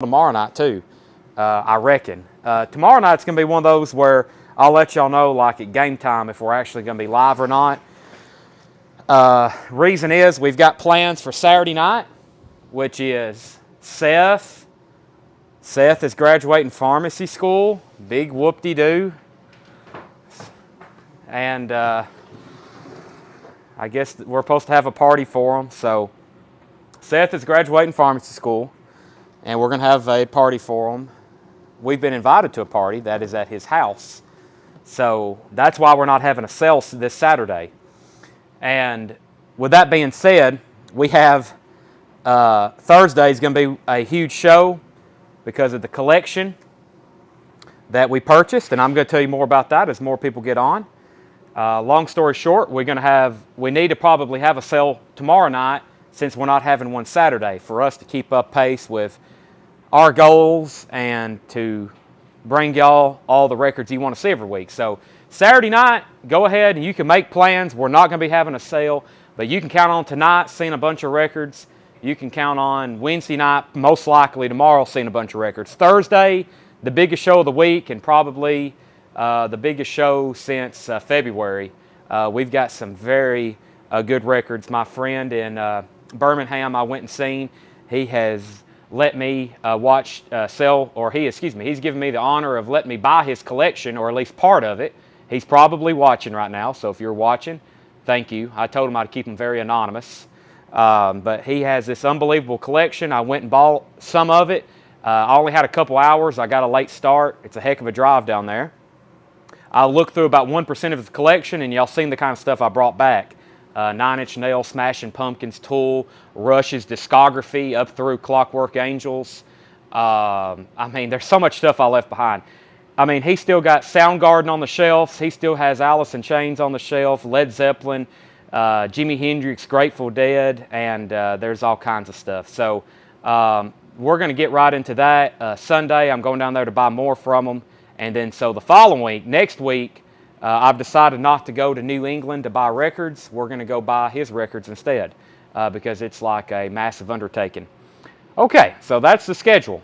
tomorrow night too, I reckon. Tomorrow night's going to be one of those where I'll let y'all know like at game time if we're actually going to be live or not. Reason is we've got plans for Saturday night, which is Seth. Seth is graduating pharmacy school. Big whoop-de-doo. And I guess we're supposed to have a party for him. So Seth is graduating pharmacy school, and we're going to have a party for him. We've been invited to a party that is at his house. So that's why we're not having a sale this Saturday. And with that being said, we have Thursday is going to be a huge show because of the collection that we purchased, and I'm going to tell you more about that as more people get on. Long story short, we need to probably have a sale tomorrow night since we're not having one Saturday for us to keep up pace with our goals and to bring y'all all the records you want to see every week. So Saturday night, go ahead and you can make plans. We're not going to be having a sale, but you can count on tonight seeing a bunch of records. You can count on Wednesday night, most likely tomorrow, seeing a bunch of records. Thursday, the biggest show of the week and probably the biggest show since February. We've got some very good records. My friend in Birmingham I went and seen, he has let me he's given me the honor of letting me buy his collection, or at least part of it. He's probably watching right now, so if you're watching, thank you. I told him I'd keep him very anonymous. But he has this unbelievable collection. I went and bought some of it. I only had a couple hours. I got a late start. It's a heck of a drive down there. I looked through about 1% of his collection, and y'all seen the kind of stuff I brought back. Nine Inch Nails, Smashing Pumpkins, Tool, Rush's discography up through Clockwork Angels. I mean, there's so much stuff I left behind. I mean, he still got Soundgarden on the shelves. He still has Alice in Chains on the shelf, Led Zeppelin, Jimi Hendrix, Grateful Dead, and there's all kinds of stuff. So we're going to get right into that. Sunday, I'm going down there to buy more from him. And then so the following week, next week, I've decided not to go to New England to buy records. We're going to go buy his records instead because it's like a massive undertaking. Okay, so that's the schedule.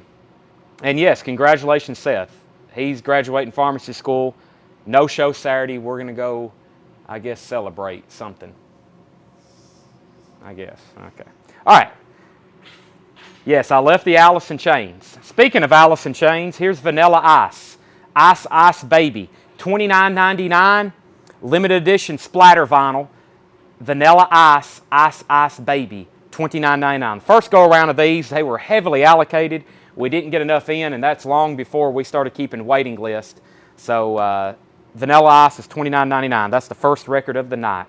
And yes, congratulations, Seth. He's graduating pharmacy school. No show Saturday. We're going to go, I guess, celebrate something. I guess. Okay. All right. Yes, I left the Alice in Chains. Speaking of Alice in Chains, here's Vanilla Ice. Ice Ice Baby. $29.99. Limited edition splatter vinyl. Vanilla Ice. Ice Ice Baby. $29.99. First go around of these, they were heavily allocated. We didn't get enough in, and that's long before we started keeping waiting list. So Vanilla Ice is $29.99. That's the first record of the night.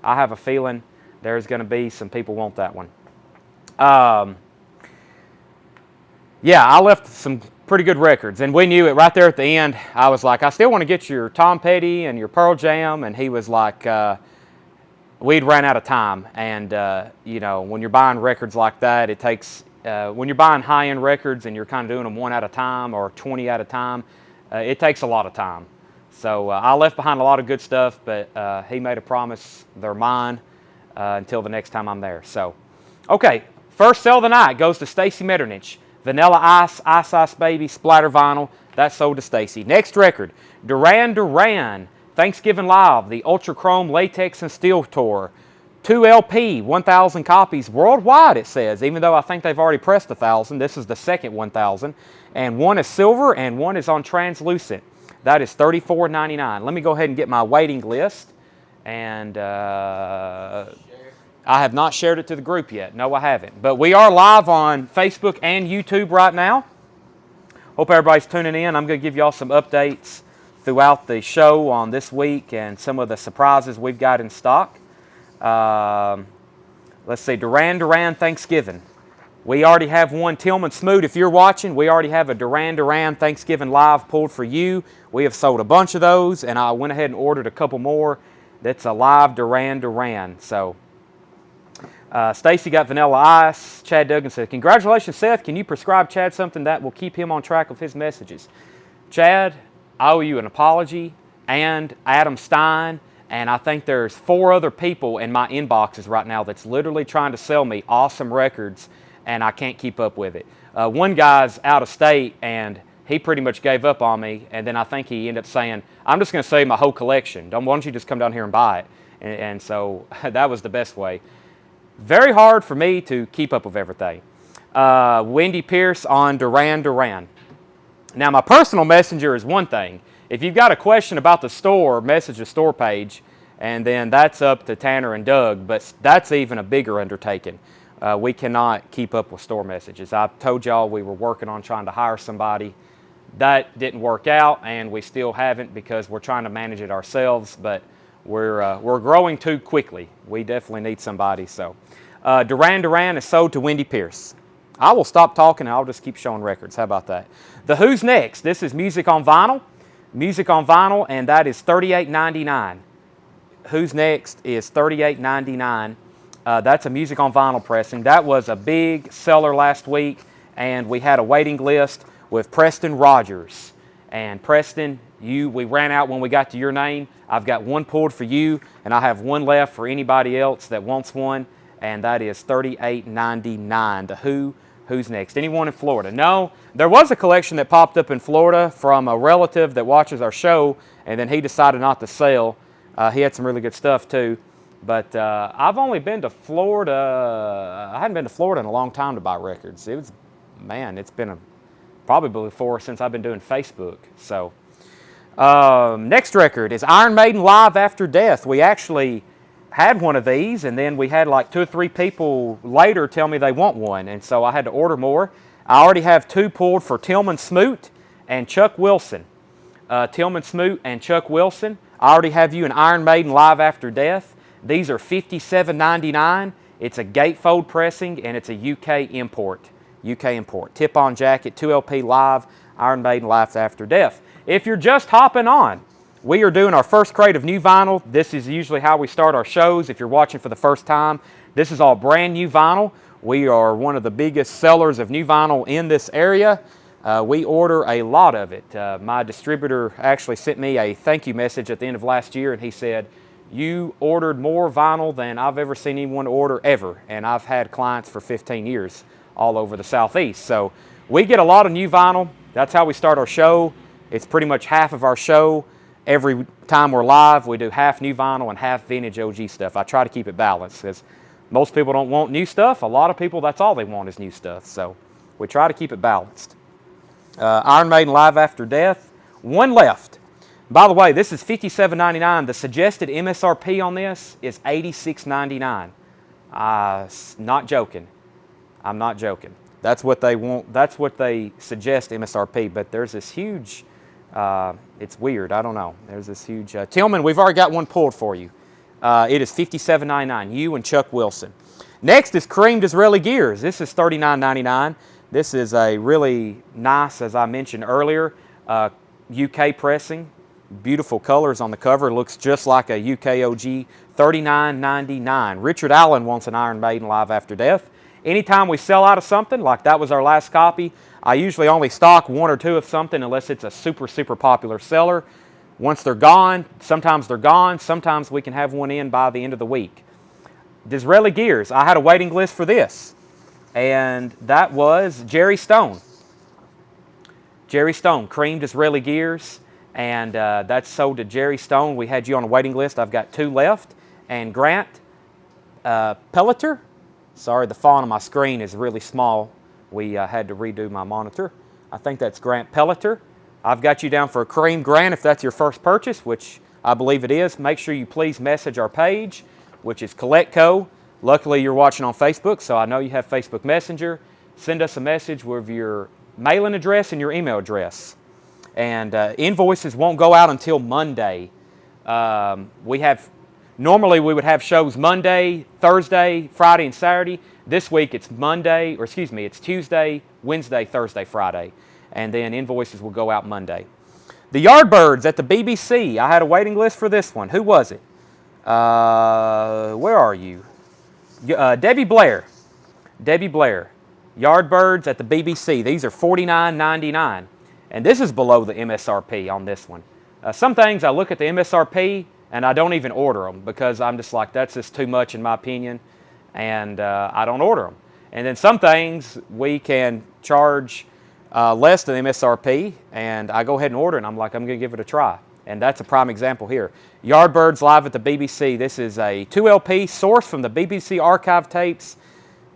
I have a feeling there's going to be some people want that one. Yeah, I left some pretty good records, and we knew it right there at the end. I was like, I still want to get your Tom Petty and your Pearl Jam, and he was like, we'd ran out of time. And you know, when you're buying records like that, it takes when you're buying high-end records and you're kind of doing them one at a time or 20 at a time, it takes a lot of time. So I left behind a lot of good stuff, but he made a promise they're mine until the next time I'm there. So, okay, first sell of the night goes to Stacy Metternich. Vanilla Ice, Ice Ice Baby, splatter vinyl. That's sold to Stacy. Next record, Duran Duran, Thanksgiving Live, the Ultra Chrome Latex and Steel Tour. 2 LP, 1,000 copies worldwide, it says, even though I think they've already pressed 1,000. This is the second 1,000. And one is silver and one is on translucent. That is $34.99. Let me go ahead and get my waiting list. And I have not shared it to the group yet. No, I haven't. But we are live on Facebook and YouTube right now. Hope everybody's tuning in. I'm going to give y'all some updates throughout the show on this week and some of the surprises we've got in stock. Let's see, Duran Duran Thanksgiving. We already have one. Tillman Smoot, if you're watching, we already have a Duran Duran Thanksgiving Live pulled for you. We have sold a bunch of those, and I went ahead and ordered a couple more. That's a live Duran Duran. So, Stacy got Vanilla Ice. Chad Duggan said, congratulations, Seth. Can you prescribe Chad something that will keep him on track of his messages? Chad, I owe you an apology, and Adam Stein, and I think there's 4 other people in my inboxes right now that's literally trying to sell me awesome records and I can't keep up with it. One guy's out of state, and he pretty much gave up on me, and then I think he ended up saying, I'm just going to save my whole collection. Why don't you just come down here and buy it? And so that was the best way. Very hard for me to keep up with everything. Wendy Pierce on Duran Duran. Now, my personal messenger is one thing. If you've got a question about the store, message the store page, and then that's up to Tanner and Doug, but that's even a bigger undertaking. We cannot keep up with store messages. I told y'all we were working on trying to hire somebody. That didn't work out, and we still haven't because we're trying to manage it ourselves, but we're growing too quickly. We definitely need somebody. So Duran Duran is sold to Wendy Pierce. I will stop talking and I'll just keep showing records. How about that? The Who's Next? This is music on vinyl. Music on vinyl, and that is $38.99. Who's Next is $38.99. That's a music on vinyl pressing. That was a big seller last week, and we had a waiting list with Preston Rogers. And Preston, we ran out when we got to your name. I've got one pulled for you, and I have one left for anybody else that wants one, and that is $38.99. The Who's Next? Anyone in Florida? No, there was a collection that popped up in Florida from a relative that watches our show, and then he decided not to sell. He had some really good stuff too. But I've only been to Florida. I hadn't been to Florida in a long time to buy records. It's been probably before since I've been doing Facebook. So next record is Iron Maiden Live After Death. We actually had one of these, and then we had like 2 or 3 people later tell me they want one, and so I had to order more. I already have 2 pulled for Tillman Smoot and Chuck Wilson. Tillman Smoot and Chuck Wilson. I already have you an Iron Maiden Live After Death. These are $57.99. It's a gatefold pressing, and it's a UK import. Tip-on jacket, 2LP live, Iron Maiden Live After Death. If you're just hopping on, we are doing our first crate of new vinyl. This is usually how we start our shows. If you're watching for the first time, this is all brand new vinyl. We are one of the biggest sellers of new vinyl in this area. We order a lot of it. My distributor actually sent me a thank you message at the end of last year, and he said, you ordered more vinyl than I've ever seen anyone order ever. And I've had clients for 15 years all over the Southeast. So we get a lot of new vinyl. That's how we start our show. It's pretty much half of our show. Every time we're live, we do half new vinyl and half vintage OG stuff. I try to keep it balanced because most people don't want new stuff. A lot of people, that's all they want is new stuff. So we try to keep it balanced. Iron Maiden Live After Death. One left. By the way, this is $57.99. The suggested MSRP on this is $86.99. Not joking. I'm not joking. That's what they want. That's what they suggest MSRP. But there's this huge. It's weird. I don't know. There's this huge. Tillman, we've already got one pulled for you. It is $57.99. You and Chuck Wilson. Next is Cream Disraeli Gears. This is $39.99. This is a really nice, as I mentioned earlier, UK pressing. Beautiful colors on the cover. It looks just like a UK OG. $39.99. Richard Allen wants an Iron Maiden Live After Death. Anytime we sell out of something, like that was our last copy, I usually only stock 1 or 2 of something unless it's a super, super popular seller. Once they're gone, sometimes they're gone. Sometimes we can have one in by the end of the week. Disraeli Gears. I had a waiting list for this, and that was Jerry Stone. Jerry Stone, Cream Disraeli Gears. And that's sold to Jerry Stone. We had you on a waiting list. I've got 2 left. And Grant Pelleter. Sorry, the font on my screen is really small. We had to redo my monitor. I think that's Grant Pelleter. I've got you down for a Cream. Grant, if that's your first purchase, which I believe it is, make sure you please message our page, which is CollectCo. Luckily, you're watching on Facebook, so I know you have Facebook Messenger. Send us a message with your mailing address and your email address. And invoices won't go out until Monday. Normally we would have shows Monday, Thursday, Friday, and Saturday. This week it's it's Tuesday, Wednesday, Thursday, Friday. And then invoices will go out Monday. The Yardbirds at the BBC. I had a waiting list for this one. Who was it? Where are you? Debbie Blair. Debbie Blair. Yardbirds at the BBC. These are $49.99. And this is below the MSRP on this one. Some things I look at the MSRP and I don't even order them because I'm just like, that's just too much in my opinion, and I don't order them. And then some things we can charge less than MSRP, and I go ahead and order it, and I'm like, I'm going to give it a try. And that's a prime example here. Yardbirds live at the BBC. This is a 2LP sourced from the BBC archive tapes.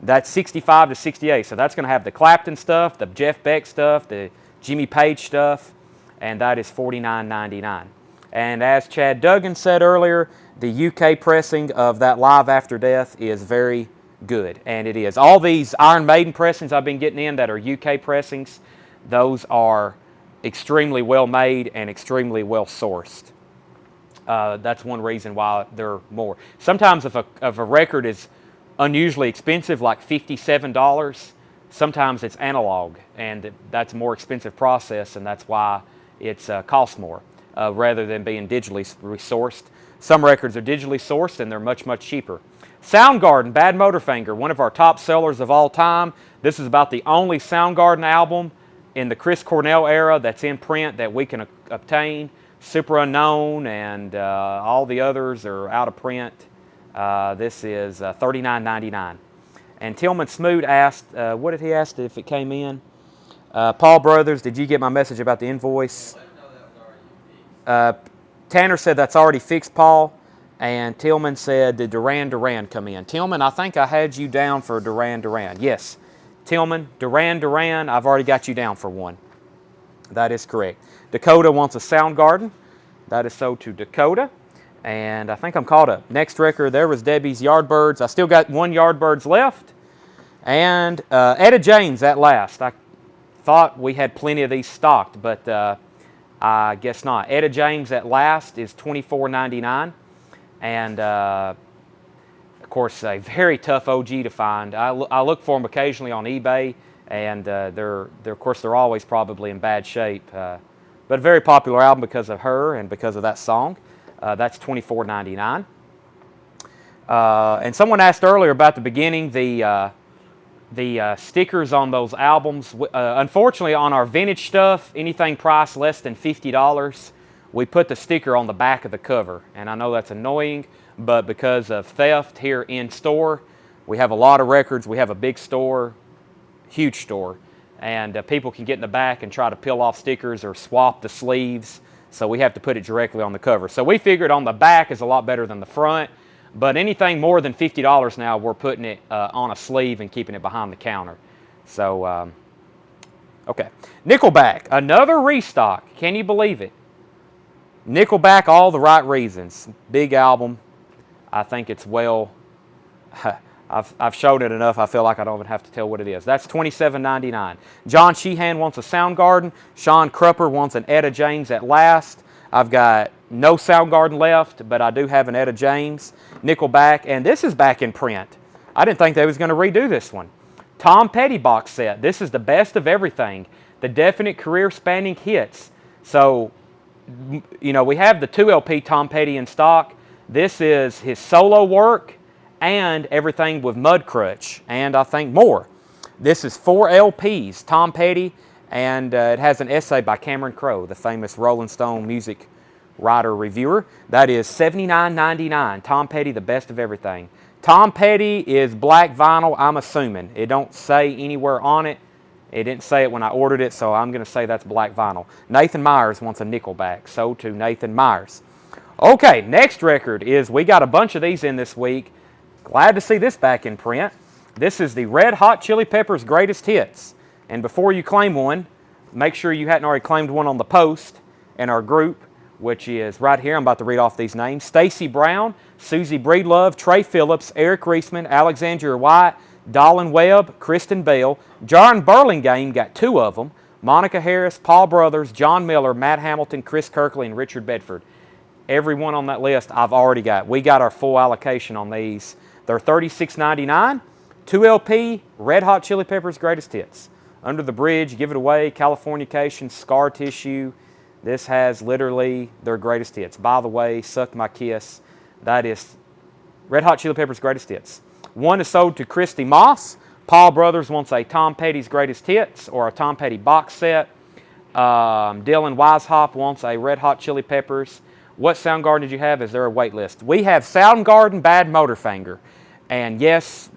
That's 65 to 68. So that's going to have the Clapton stuff, the Jeff Beck stuff, the Jimmy Page stuff, and that is $49.99. And as Chad Duggan said earlier, the UK pressing of that Live After Death is very good, and it is. All these Iron Maiden pressings I've been getting in that are UK pressings, those are extremely well made and extremely well sourced. That's one reason why they're more. Sometimes if a record is unusually expensive, like $57, sometimes it's analog, and that's a more expensive process, and that's why it's costs more rather than being digitally sourced. Some records are digitally sourced, and they're much, much cheaper. Soundgarden, Bad Motorfinger, one of our top sellers of all time. This is about the only Soundgarden album in the Chris Cornell era that's in print that we can obtain. Super Unknown and all the others are out of print. This is $39.99. And Tillman Smoot asked, what did he ask if it came in? Paul Brothers, did you get my message about the invoice? Tanner said that's already fixed, Paul. And Tillman said, did Duran Duran come in? Tillman, I think I had you down for Duran Duran. Yes. Tillman, Duran Duran, I've already got you down for one. That is correct. Dakota wants a Soundgarden. That is so to Dakota. And I think I'm caught up. Next record, there was Debbie's Yardbirds. I still got one Yardbirds left. And Etta James at last. I thought we had plenty of these stocked, but I guess not. Etta James at last is $24.99. And of course, a very tough OG to find. I look for them occasionally on eBay, and they're of course they're always probably in bad shape. But a very popular album because of her and because of that song. That's $24.99. And someone asked earlier about the beginning, the stickers on those albums. Unfortunately, on our vintage stuff, anything priced less than $50, we put the sticker on the back of the cover. And I know that's annoying, but because of theft here in store, we have a lot of records. We have a big store, huge store, and people can get in the back and try to peel off stickers or swap the sleeves. So we have to put it directly on the cover. So we figured on the back is a lot better than the front. But anything more than $50 now, we're putting it on a sleeve and keeping it behind the counter. So, okay. Nickelback, another restock. Can you believe it? Nickelback, all the right reasons. Big album. I think it's well... I've showed it enough, I feel like I don't even have to tell what it is. That's $27.99. John Sheehan wants a Soundgarden. Sean Crupper wants an Etta James at last. I've got no Soundgarden left, but I do have an Etta James. Nickelback, and this is back in print. I didn't think they was going to redo this one. Tom Petty box set. This is the best of everything. The definite career-spanning hits. So, you know, we have the 2LP Tom Petty in stock. This is his solo work and everything with Mudcrutch, and I think more. This is 4 LPs, Tom Petty, and it has an essay by Cameron Crowe, the famous Rolling Stone music writer reviewer. That is $79.99. Tom Petty, the best of everything. Tom Petty is black vinyl, I'm assuming. It don't say anywhere on it. It didn't say it when I ordered it, so I'm going to say that's black vinyl. Nathan Myers wants a Nickelback, so to Nathan Myers. Okay, next record is, we got a bunch of these in this week. Glad to see this back in print. This is the Red Hot Chili Peppers Greatest Hits. And before you claim one, make sure you hadn't already claimed one on the post in our group, which is right here. I'm about to read off these names. Stacy Brown, Susie Breedlove, Trey Phillips, Eric Reisman, Alexandria White, Dolan Webb, Kristen Bell. John Burlingame got 2 of them. Monica Harris, Paul Brothers, John Miller, Matt Hamilton, Chris Kirkley, and Richard Bedford. Everyone on that list I've already got. We got our full allocation on these. They're $36.99. 2LP, Red Hot Chili Peppers Greatest Hits. Under the Bridge, Give It Away, Californication, Scar Tissue. This has literally their greatest hits. By the Way, Suck My Kiss. That is Red Hot Chili Peppers Greatest Hits. One is sold to Christy Moss. Paul Brothers wants a Tom Petty's Greatest Hits or a Tom Petty box set. Dylan Weishaupt wants a Red Hot Chili Peppers. What Soundgarden did you have? Is there a wait list? We have Soundgarden, Bad Motorfinger. And yes,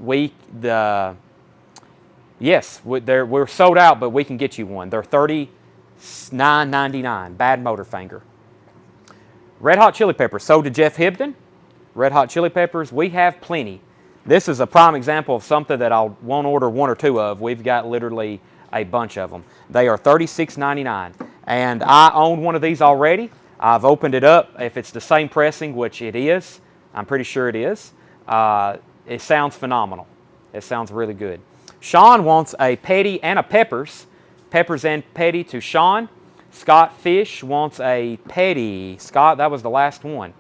Yes, we're sold out, but we can get you one. They're $39.99. Bad motor finger. Red Hot Chili Peppers, sold to Jeff Hibden. Red Hot Chili Peppers, we have plenty. This is a prime example of something that I won't order one or two of. We've got literally a bunch of them. They are $36.99. And I own one of these already. I've opened it up. If it's the same pressing, which it is, I'm pretty sure it is, it sounds phenomenal. It sounds really good. Sean wants a Petty and a Peppers. Peppers and Petty to Sean. Scott Fish wants a Petty. Scott, that was the last one.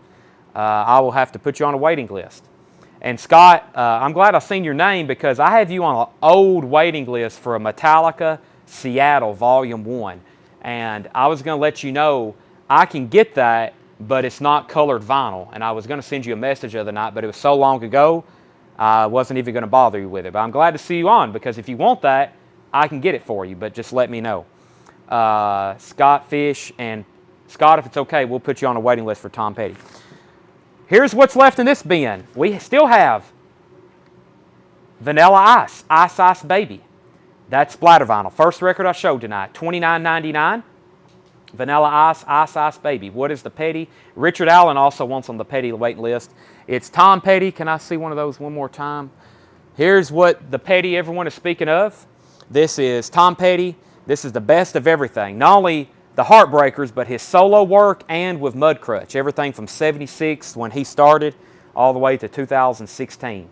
I will have to put you on a waiting list. And Scott, I'm glad I seen your name because I have you on an old waiting list for a Metallica Seattle Volume 1. And I was going to let you know I can get that, but it's not colored vinyl. And I was going to send you a message the other night, but it was so long ago, I wasn't even going to bother you with it. But I'm glad to see you on because if you want that, I can get it for you, but just let me know. Scott Fish and Scott, if it's okay, we'll put you on a waiting list for Tom Petty. Here's what's left in this bin. We still have Vanilla Ice, Ice Ice Baby. That's splatter vinyl. First record I showed tonight, $29.99. Vanilla Ice, Ice Ice Baby. What is the Petty? Richard Allen also wants on the Petty waiting list. It's Tom Petty. Can I see one of those one more time? Here's what the Petty everyone is speaking of. This is Tom Petty. This is the best of everything. Not only the Heartbreakers, but his solo work and with Mudcrutch. Everything from '76 when he started all the way to 2016.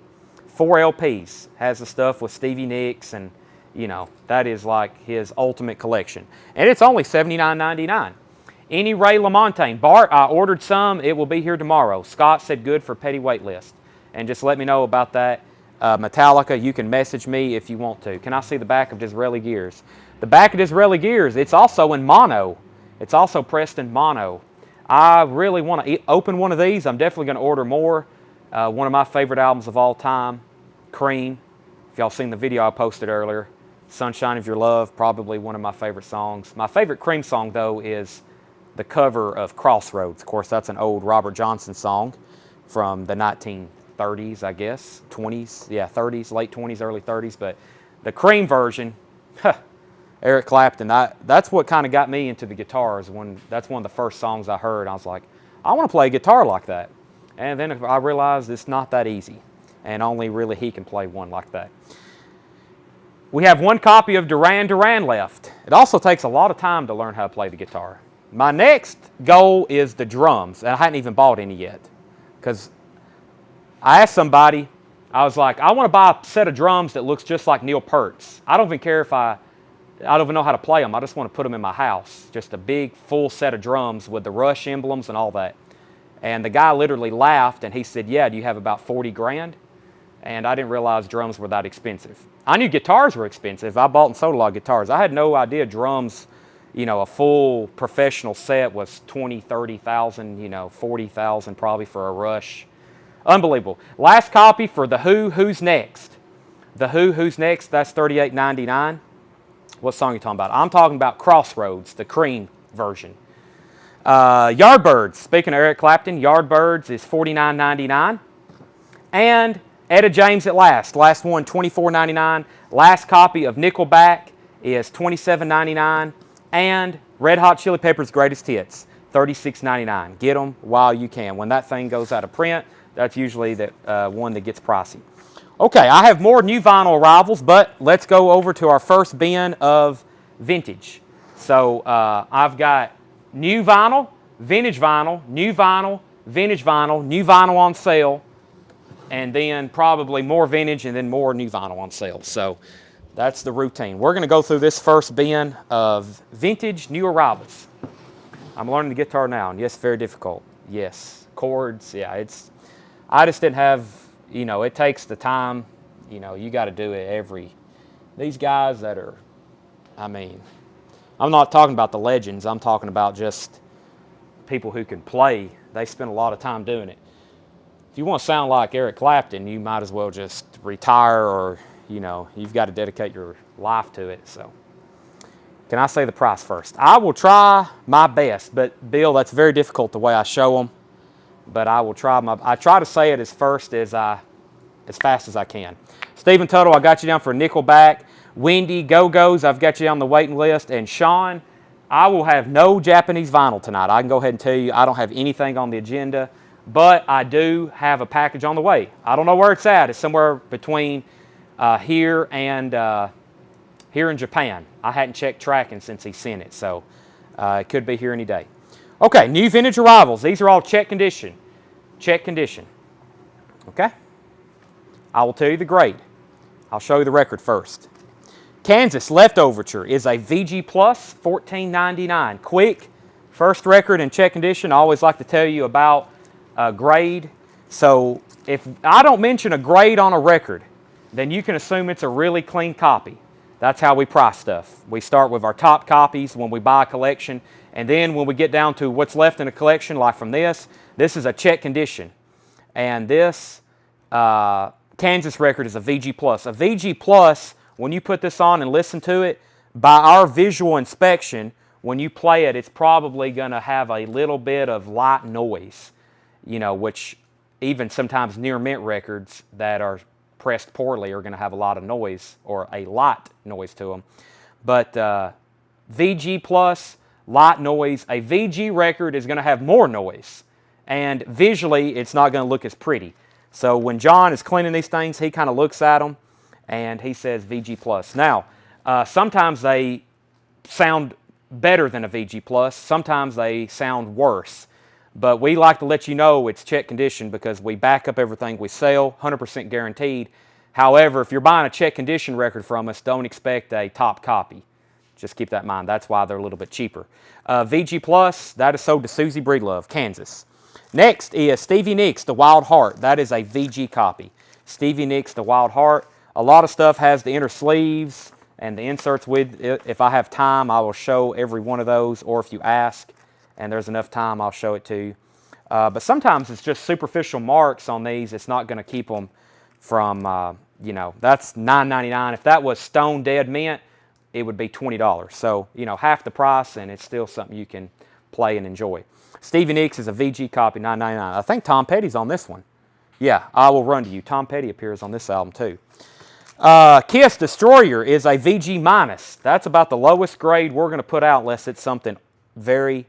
4 LPs. Has the stuff with Stevie Nicks and, you know, that is like his ultimate collection. And it's only $79.99. Any Ray LaMontagne. Bart, I ordered some. It will be here tomorrow. Scott said good for Petty wait list. And just let me know about that. Metallica, you can message me if you want to. Can I see the back of Disraeli Gears? The back of Disraeli Gears, it's also in mono. It's also pressed in mono. I really want to open one of these. I'm definitely going to order more. One of my favorite albums of all time, Cream. If y'all seen the video I posted earlier, Sunshine of Your Love, probably one of my favorite songs. My favorite Cream song, though, is the cover of Crossroads. Of course, that's an old Robert Johnson song from the 1930s, I guess, 20s, yeah, 30s, late 20s, early 30s. But the Cream version, Eric Clapton, that's what kind of got me into the guitars. That's one of the first songs I heard. I was like, I want to play guitar like that. And then I realized it's not that easy. And only really he can play one like that. We have one copy of Duran Duran left. It also takes a lot of time to learn how to play the guitar. My next goal is the drums. And I hadn't even bought any yet. Because I asked somebody, I was like, I want to buy a set of drums that looks just like Neil Peart's. I don't even care if I don't even know how to play them. I just want to put them in my house. Just a big, full set of drums with the Rush emblems and all that. And the guy literally laughed, and he said, yeah, do you have about 40 grand? And I didn't realize drums were that expensive. I knew guitars were expensive. I bought and sold a lot of guitars. I had no idea drums, you know, a full professional set was 20, 30,000, you know, 40,000 probably for a Rush. Unbelievable. Last copy for The Who, Who's Next? The Who, Who's Next? That's $38.99. What song are you talking about? I'm talking about Crossroads, the Cream version. Yardbirds, speaking of Eric Clapton, Yardbirds is $49.99. And Etta James at last one, $24.99. Last copy of Nickelback is $27.99. And Red Hot Chili Peppers' Greatest Hits, $36.99. Get them while you can. When that thing goes out of print, that's usually the one that gets pricey. Okay, I have more new vinyl arrivals, but let's go over to our first bin of vintage. So I've got new vinyl, vintage vinyl, new vinyl, vintage vinyl, new vinyl on sale, and then probably more vintage and then more new vinyl on sale. So that's the routine. We're going to go through this first bin of vintage new arrivals. I'm learning the guitar now, and yes, very difficult. Yes, chords, yeah, I just didn't have, you know, it takes the time, you know, you got to do it these guys that are, I mean, I'm not talking about the legends, I'm talking about just people who can play. They spend a lot of time doing it. If you want to sound like Eric Clapton, you might as well just retire or, you know, you've got to dedicate your life to it. So, can I say the price first? I will try my best, but Bill, that's very difficult the way I show them. But I will try I try to say it as fast as I can. Stephen Tuttle, I got you down for Nickelback. Wendy, Go-Go's, I've got you on the waiting list. And Sean, I will have no Japanese vinyl tonight. I can go ahead and tell you I don't have anything on the agenda, but I do have a package on the way. I don't know where it's at. It's somewhere between here and here in Japan. I hadn't checked tracking since he sent it, so it could be here any day. Okay, new vintage arrivals. These are all check condition. Check condition. Okay? I will tell you the grade. I'll show you the record first. Kansas Leftoverture is a VG Plus, $14.99. Quick, first record in check condition. I always like to tell you about grade. So if I don't mention a grade on a record, then you can assume it's a really clean copy. That's how we price stuff. We start with our top copies when we buy a collection, and then when we get down to what's left in a collection, like from this is a check condition. And this Kansas record is a VG Plus. A VG Plus, when you put this on and listen to it, by our visual inspection, when you play it, it's probably going to have a little bit of light noise, you know, which even sometimes near mint records that are pressed poorly are going to have a lot of noise, or a light noise to them. But VG Plus, light noise. A VG record is going to have more noise, and visually it's not going to look as pretty. So when John is cleaning these things, he kind of looks at them and he says VG Plus. Now, sometimes they sound better than a VG Plus. Sometimes they sound worse. But we like to let you know it's check condition because we back up everything we sell, 100% guaranteed. However, if you're buying a check condition record from us, don't expect a top copy. Just keep that in mind. That's why they're a little bit cheaper. VG Plus, that is sold to Susie Breedlove, Kansas. Next is Stevie Nicks, The Wild Heart. That is a VG copy. Stevie Nicks, The Wild Heart. A lot of stuff has the inner sleeves and the inserts with it. If I have time, I will show every one of those, or if you ask and there's enough time, I'll show it to you. But sometimes it's just superficial marks on these. It's not going to keep them from, you know, that's $9.99. If that was stone dead mint, it would be $20. So, you know, half the price, and it's still something you can play and enjoy. Stevie Nicks is a VG copy, $9.99. I think Tom Petty's on this one. Yeah, I Will Run to You. Tom Petty appears on this album too. Kiss Destroyer is a VG minus. That's about the lowest grade we're going to put out unless it's something very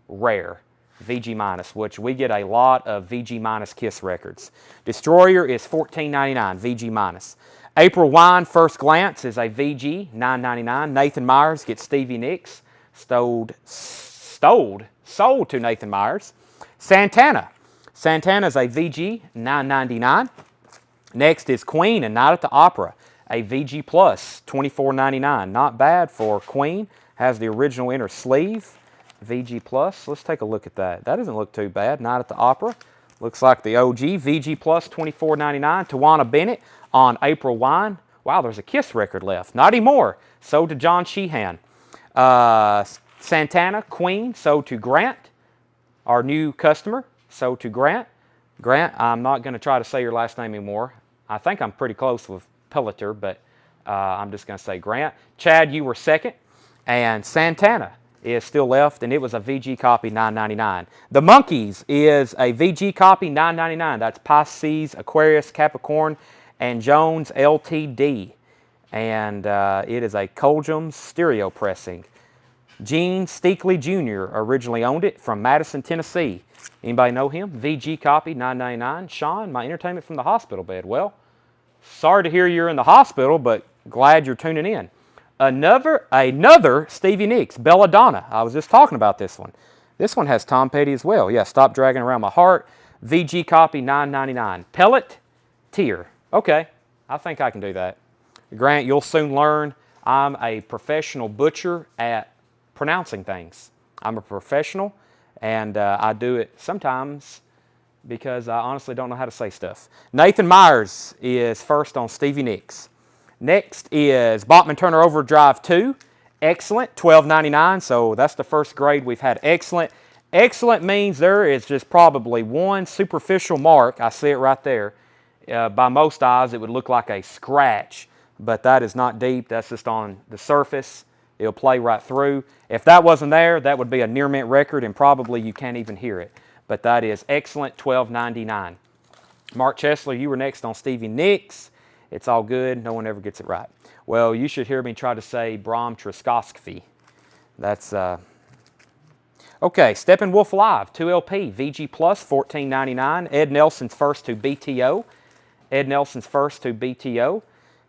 rare. VG minus, which we get a lot of VG minus Kiss records. Destroyer is $14.99, VG minus. April Wine First Glance is a VG, $9.99. Nathan Myers gets Stevie Nicks, sold to Nathan Myers. Santana is a VG, $9.99. Next is Queen and Night at the Opera, a VG Plus, $24.99. Not bad for Queen. Has the original inner sleeve. VG Plus. Let's take a look at that. That doesn't look too bad. Night at the Opera. Looks like the OG. VG Plus, $24.99. Tawana Bennett on April Wine. Wow, there's a Kiss record left. Not anymore. Sold to John Sheehan. Santana, Queen, sold to Grant, our new customer. Sold to Grant. Grant, I'm not going to try to say your last name anymore. I think I'm pretty close with Pelliter, but I'm just going to say Grant. Chad, you were second. And Santana is still left, and it was a VG copy, $9.99. The Monkees is a VG copy, $9.99. That's Pisces, Aquarius, Capricorn, and Jones LTD. And it is a Colgums stereo pressing. Gene Steakley Jr. originally owned it from Madison, Tennessee. Anybody know him? VG copy, $9.99. Sean, my entertainment from the hospital bed. Well, sorry to hear you're in the hospital, but glad you're tuning in. Another Stevie Nicks, Belladonna. I was just talking about this one. This one has Tom Petty as well. Yeah, Stop Dragging Around My Heart. VG copy, $9.99. Pellet, Tear. Okay, I think I can do that. Grant, you'll soon learn I'm a professional butcher at pronouncing things. I'm a professional, and I do it sometimes because I honestly don't know how to say stuff. Nathan Myers is first on Stevie Nicks. Next is Bachman Turner Overdrive 2. Excellent, $12.99. So that's the first grade we've had. Excellent. Excellent means there is just probably one superficial mark. I see it right there. By most eyes, it would look like a scratch, but that is not deep. That's just on the surface. It'll play right through. If that wasn't there, that would be a near mint record, and probably you can't even hear it. But that is excellent, $12.99. Mark Chesler, you were next on Stevie Nicks. It's all good. No one ever gets it right. Well, you should hear me try to say Bram Truskowski. That's, okay, Steppenwolf Live, 2LP, VG Plus, $14.99. Ed Nelson's First to BTO. Ed Nelson's First to BTO.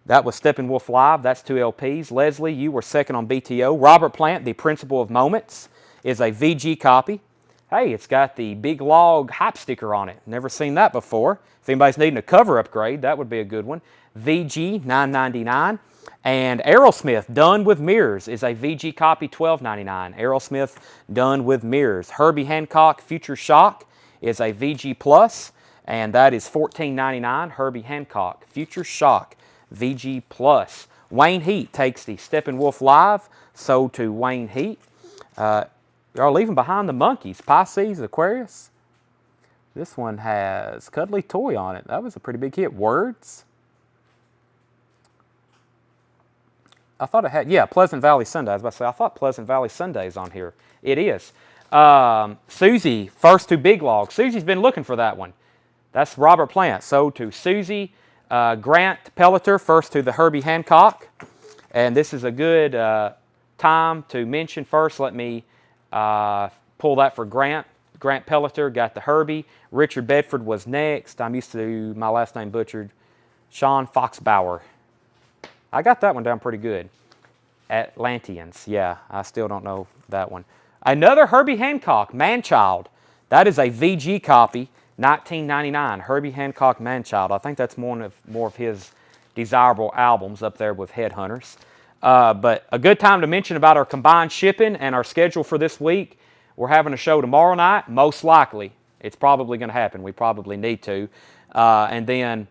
That was Steppenwolf Live. That's 2 LPs. Leslie, you were second on BTO. Robert Plant, The Principle of Moments, is a VG copy. Hey, it's got the Big Log hype sticker on it. Never seen that before. If anybody's needing a cover upgrade, that would be a good one. VG, $9.99. And Aerosmith, Done with Mirrors, is a VG copy, $12.99. Aerosmith, Done with Mirrors. Herbie Hancock, Future Shock, is a VG Plus, and that is $14.99. Herbie Hancock, Future Shock, VG Plus. Wayne Heat takes the Steppenwolf Live, sold to Wayne Heat. Y'all leaving behind the Monkeys, Pisces, Aquarius. This one has Cuddly Toy on it. That was a pretty big hit. Words. I thought it had, yeah, Pleasant Valley Sunday. I was about to say, I thought Pleasant Valley Sunday is on here. It is. Susie, First to Big Log. Susie's been looking for that one. That's Robert Plant. Sold to Susie. Grant Pelliter, First to the Herbie Hancock. And this is a good time to mention first. Let me pull that for Grant. Grant Pelliter got the Herbie. Richard Bedford was next. I'm used to my last name butchered. Sean Foxbauer. I got that one down pretty good. Atlanteans. Yeah, I still don't know that one. Another Herbie Hancock, Manchild. That is a VG copy, $19.99. Herbie Hancock, Manchild. I think that's more of his desirable albums up there with Headhunters. But a good time to mention about our combined shipping and our schedule for this week. We're having a show tomorrow night, most likely. It's probably going to happen. We probably need to. And then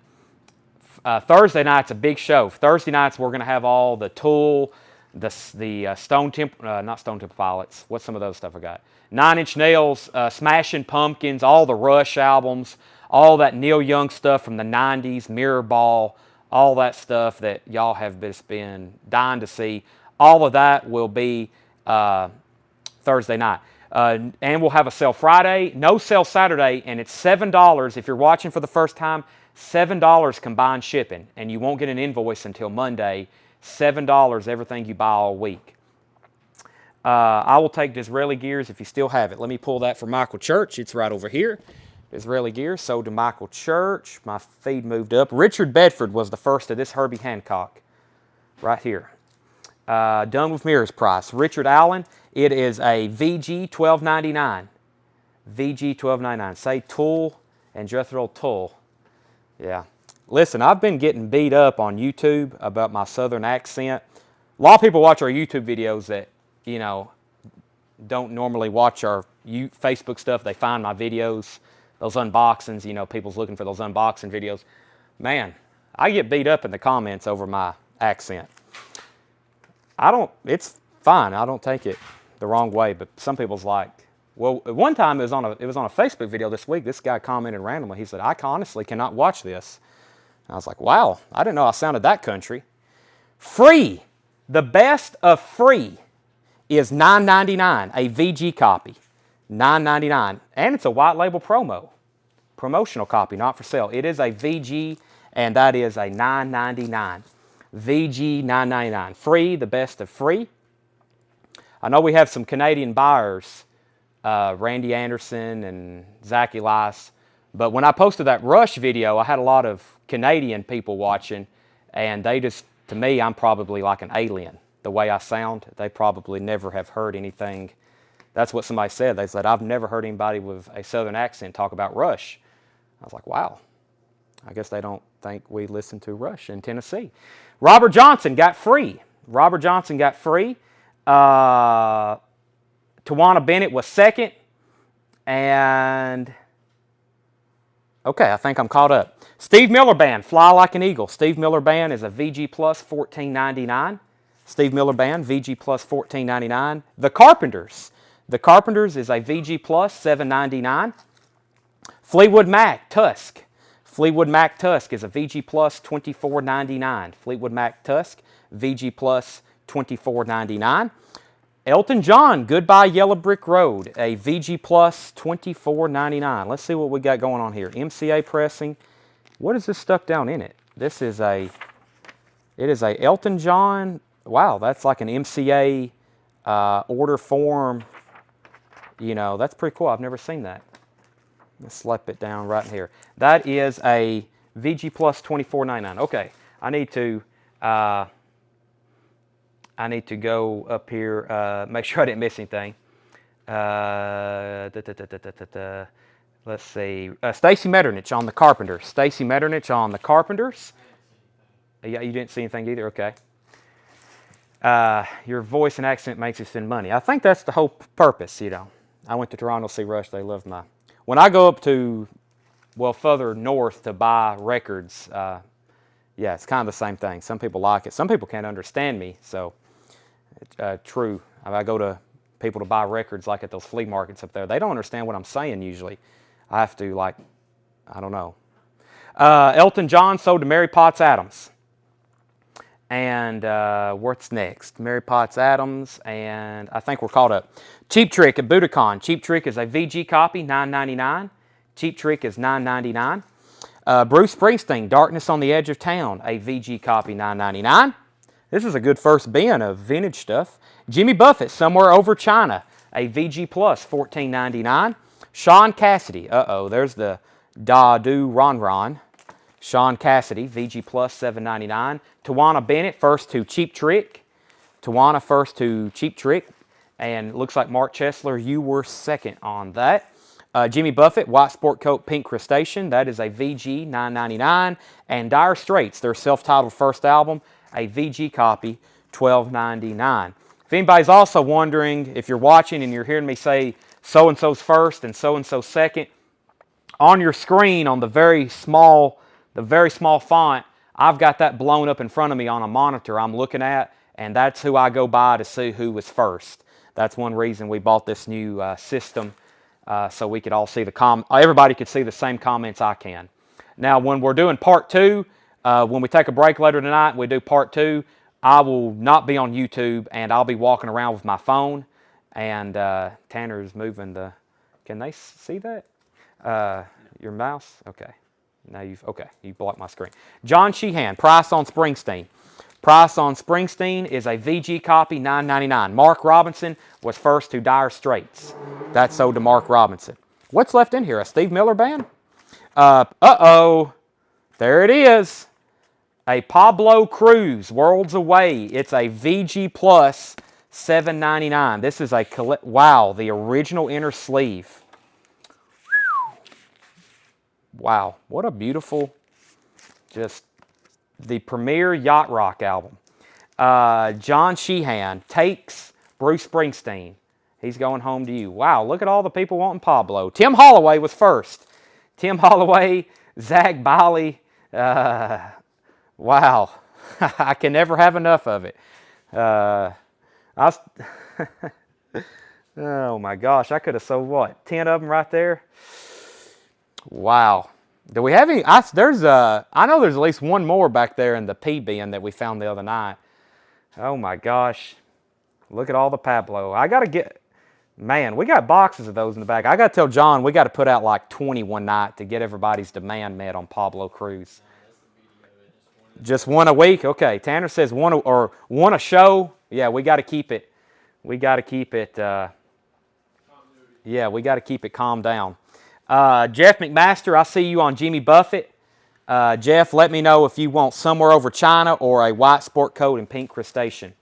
Thursday night's a big show. Thursday nights we're going to have all the Tool, the Stone Temple, not Stone Temple Pilots. What's some of those stuff I got? Nine Inch Nails, Smashing Pumpkins, all the Rush albums, all that Neil Young stuff from the 90s, Mirrorball, all that stuff that y'all have just been dying to see. All of that will be Thursday night. And we'll have a sale Friday, no sale Saturday, and it's $7 if you're watching for the first time. $7 combined shipping, and you won't get an invoice until Monday. $7 everything you buy all week. I will take Disraeli Gears if you still have it. Let me pull that for Michael Church. It's right over here. Disraeli Gears sold to Michael Church. My feed moved up. Richard Bedford was the first of this Herbie Hancock. Right here. Done with Mirrors price. Richard Allen, it is a VG $12.99. VG $12.99. Say Tool and Jethro Tull. Yeah. Listen, I've been getting beat up on YouTube about my southern accent. A lot of people watch our YouTube videos that, you know, don't normally watch our Facebook stuff. They find my videos, those unboxings, you know, people's looking for those unboxing videos. Man, I get beat up in the comments over my accent. It's fine. I don't take it the wrong way, but some people's like, well, at one time it was on a Facebook video this week. This guy commented randomly. He said, I honestly cannot watch this. And I was like, wow, I didn't know I sounded that country. Free. The best of Free is $9.99, a VG copy. $9.99. And it's a white label promotional copy, not for sale. It is a VG, and that is a $9.99. VG $9.99. Free, the best of Free. I know we have some Canadian buyers, Randy Anderson and Zach Elias. But when I posted that Rush video, I had a lot of Canadian people watching, and they just, to me, I'm probably like an alien. The way I sound, they probably never have heard anything. That's what somebody said. They said, I've never heard anybody with a southern accent talk about Rush. I was like, wow. I guess they don't think we listen to Rush in Tennessee. Robert Johnson got Free. Robert Johnson got Free. Tawana Bennett was second. And, okay, I think I'm caught up. Steve Miller Band, Fly Like an Eagle. Steve Miller Band is a VG Plus, $14.99. Steve Miller Band, VG Plus, $14.99. The Carpenters. The Carpenters is a VG Plus, $7.99. Fleetwood Mac Tusk. Fleetwood Mac Tusk is a VG Plus, $24.99. Fleetwood Mac Tusk, VG Plus, $24.99. Elton John, Goodbye Yellow Brick Road, a VG Plus, $24.99. Let's see what we got going on here. MCA pressing. What is this stuck down in it? This is it's It is a Elton John. Wow, that's like an MCA order form. You know, that's pretty cool. I've never seen that. Let's slap it down right here. That is a VG Plus $24.99. Okay, I need to go up here, make sure I didn't miss anything. Let's see. Stacy Metternich on the Carpenters. Stacy Metternich on the Carpenters. Yeah, you didn't see anything either? Okay. Your voice and accent makes you spend money. I think that's the whole purpose, you know. I went to Toronto to see Rush. They loved my... When I go up to, well, further north to buy records, yeah, it's kind of the same thing. Some people like it. Some people can't understand me, so true. I go to people to buy records like at those flea markets up there. They don't understand what I'm saying usually. I have to, like, I don't know. Elton John sold to Mary Potts Adams. And what's next? Mary Potts Adams, and I think we're caught up. Cheap Trick at Budokan. Cheap Trick is a VG copy, $9.99. Cheap Trick is $9.99. Bruce Springsteen, Darkness on the Edge of Town, a VG copy, $9.99. This is a good first bin of vintage stuff. Jimmy Buffett, Somewhere Over China, a VG Plus, $14.99. Sean Cassidy, there's the Da Do Ron Ron. Sean Cassidy, VG Plus, $7.99. Tawana Bennett, first to Cheap Trick. Tawana first to Cheap Trick. And looks like Mark Chesler, you were second on that. Jimmy Buffett, White Sport Coat, Pink Crustacean. That is a VG, $9.99. And Dire Straits, their self-titled first album, a VG copy, $12.99. If anybody's also wondering, if you're watching and you're hearing me say so-and-so's first and so-and-so's second, on your screen on the very small font, I've got that blown up in front of me on a monitor I'm looking at, and that's who I go by to see who was first. That's one reason we bought this new system, so we could all see everybody could see the same comments I can. Now, when we're doing part two, when we take a break later tonight and we do part two, I will not be on YouTube, and I'll be walking around with my phone, and Tanner's moving the... Can they see that? Your mouse? Okay. Now you blocked my screen. John Sheehan, Price on Springsteen. Price on Springsteen is a VG copy, $9.99. Mark Robinson was first to Dire Straits. That sold to Mark Robinson. What's left in here? A Steve Miller Band? There it is. A Pablo Cruz, Worlds Away. It's a VG Plus, $7.99. This is a, wow, the original inner sleeve. Wow, what a beautiful, just the premier yacht rock album. John Sheehan takes Bruce Springsteen. He's going home to you. Wow, look at all the people wanting Pablo. Tim Holloway was first. Tim Holloway, Zach Biley. Wow, I can never have enough of it. Oh my gosh, I could have sold what, 10 of them right there? Wow. Do we have any? I know there's at least one more back there in the P bin that we found the other night. Oh my gosh. Look at all the Pablo. I got to get, man, we got boxes of those in the back. I got to tell John we got to put out like 20 one night to get everybody's demand met on Pablo Cruz. Just one a week? Okay. Tanner says one a show. Yeah, we got to keep it. We got to keep it, yeah, we got to keep it calmed down. Jeff McMaster, I see you on Jimmy Buffett. Jeff, let me know if you want Somewhere Over China or a White Sport Coat and Pink Crustacean.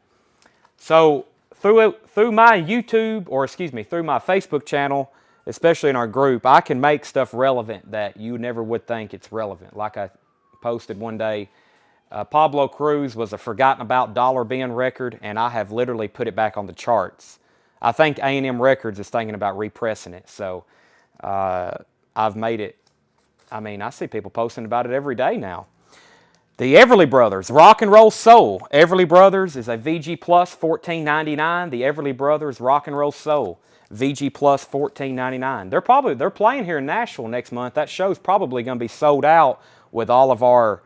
So through my YouTube, or excuse me, through my Facebook channel, especially in our group, I can make stuff relevant that you never would think it's relevant. Like I posted one day, Pablo Cruz was a forgotten about dollar bin record, and I have literally put it back on the charts. I think A&M Records is thinking about repressing it, so I've made it. I mean, I see people posting about it every day now. The Everly Brothers, Rock and Roll Soul. Everly Brothers is a VG Plus, $14.99. The Everly Brothers, Rock and Roll Soul, VG Plus, $14.99. They're playing here in Nashville next month. That show's probably going to be sold out with all of our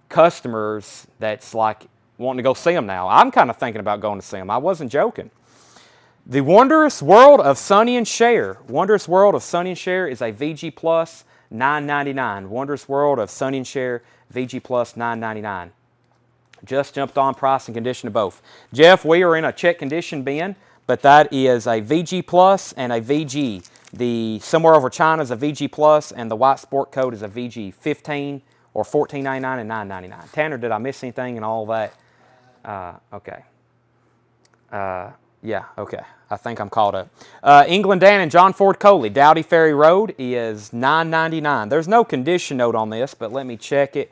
customers that's like wanting to go see them now. I'm kind of thinking about going to see them. I wasn't joking. The Wondrous World of Sonny and Cher. Wondrous World of Sonny and Cher is a VG Plus, $9.99. Wondrous World of Sonny and Cher, VG Plus, $9.99. Just jumped on price and condition of both. Jeff, we are in a check condition bin, but that is a VG Plus and a VG. The Somewhere Over China is a VG Plus, and the white sport coat is a VG 15 or $14.99 and $9.99. Tanner, did I miss anything and all that? Okay. Yeah, okay. I think I'm caught up. England Dan and John Ford Coley, Dowdy Ferry Road is $9.99. There's no condition note on this, but let me check it.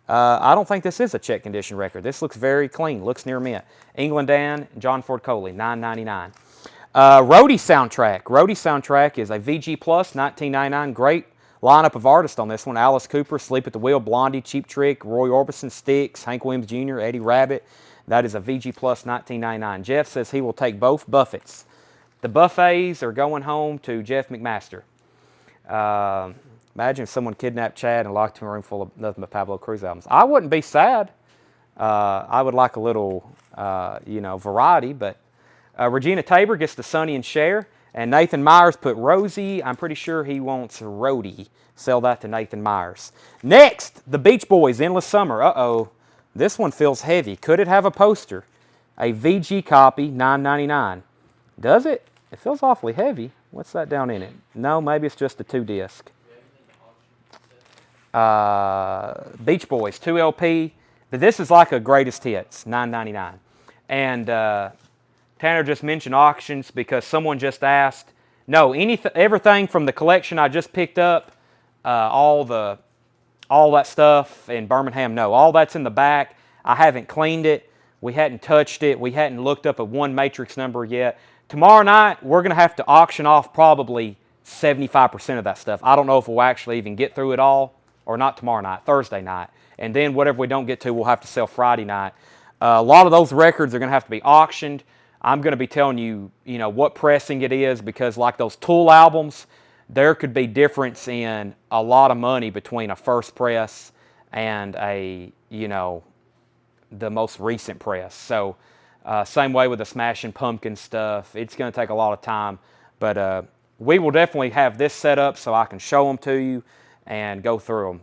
I don't think this is a check condition record. This looks very clean, looks near mint. England Dan, John Ford Coley, $9.99. Roadie Soundtrack. Roadie Soundtrack is a VG Plus, $19.99. Great lineup of artists on this one. Alice Cooper, Sleep at the Wheel, Blondie, Cheap Trick, Roy Orbison, Styx, Hank Williams Jr., Eddie Rabbitt. That is a VG Plus, $19.99. Jeff says he will take both buffets. The buffets are going home to Jeff McMaster. Imagine if someone kidnapped Chad and locked him in a room full of nothing but Pablo Cruz albums. I wouldn't be sad. I would like a little, variety. But Regina Tabor gets the Sonny and Cher. And Nathan Myers put Rosie. I'm pretty sure he wants Rhodey. Sell that to Nathan Myers. Next, the Beach Boys, Endless Summer. Uh-oh. This one feels heavy. Could it have a poster? A VG copy, $9.99. Does it? It feels awfully heavy. What's that down in it? No, maybe it's just a 2-disc. Beach Boys, 2 LP. But this is like a greatest hits, $9.99. And Tanner just mentioned auctions because someone just asked. No, everything from the collection I just picked up, all that stuff in Birmingham, no. All that's in the back. I haven't cleaned it. We hadn't touched it. We hadn't looked up a one matrix number yet. Tomorrow night, we're going to have to auction off probably 75% of that stuff. I don't know if we'll actually even get through it all, or not tomorrow night, Thursday night. And then whatever we don't get to, we'll have to sell Friday night. A lot of those records are going to have to be auctioned. I'm going to be telling you, what pressing it is, because like those Tool albums, there could be difference in a lot of money between a first press and the most recent press. So same way with the Smashing Pumpkin stuff. It's going to take a lot of time, but we will definitely have this set up so I can show them to you and go through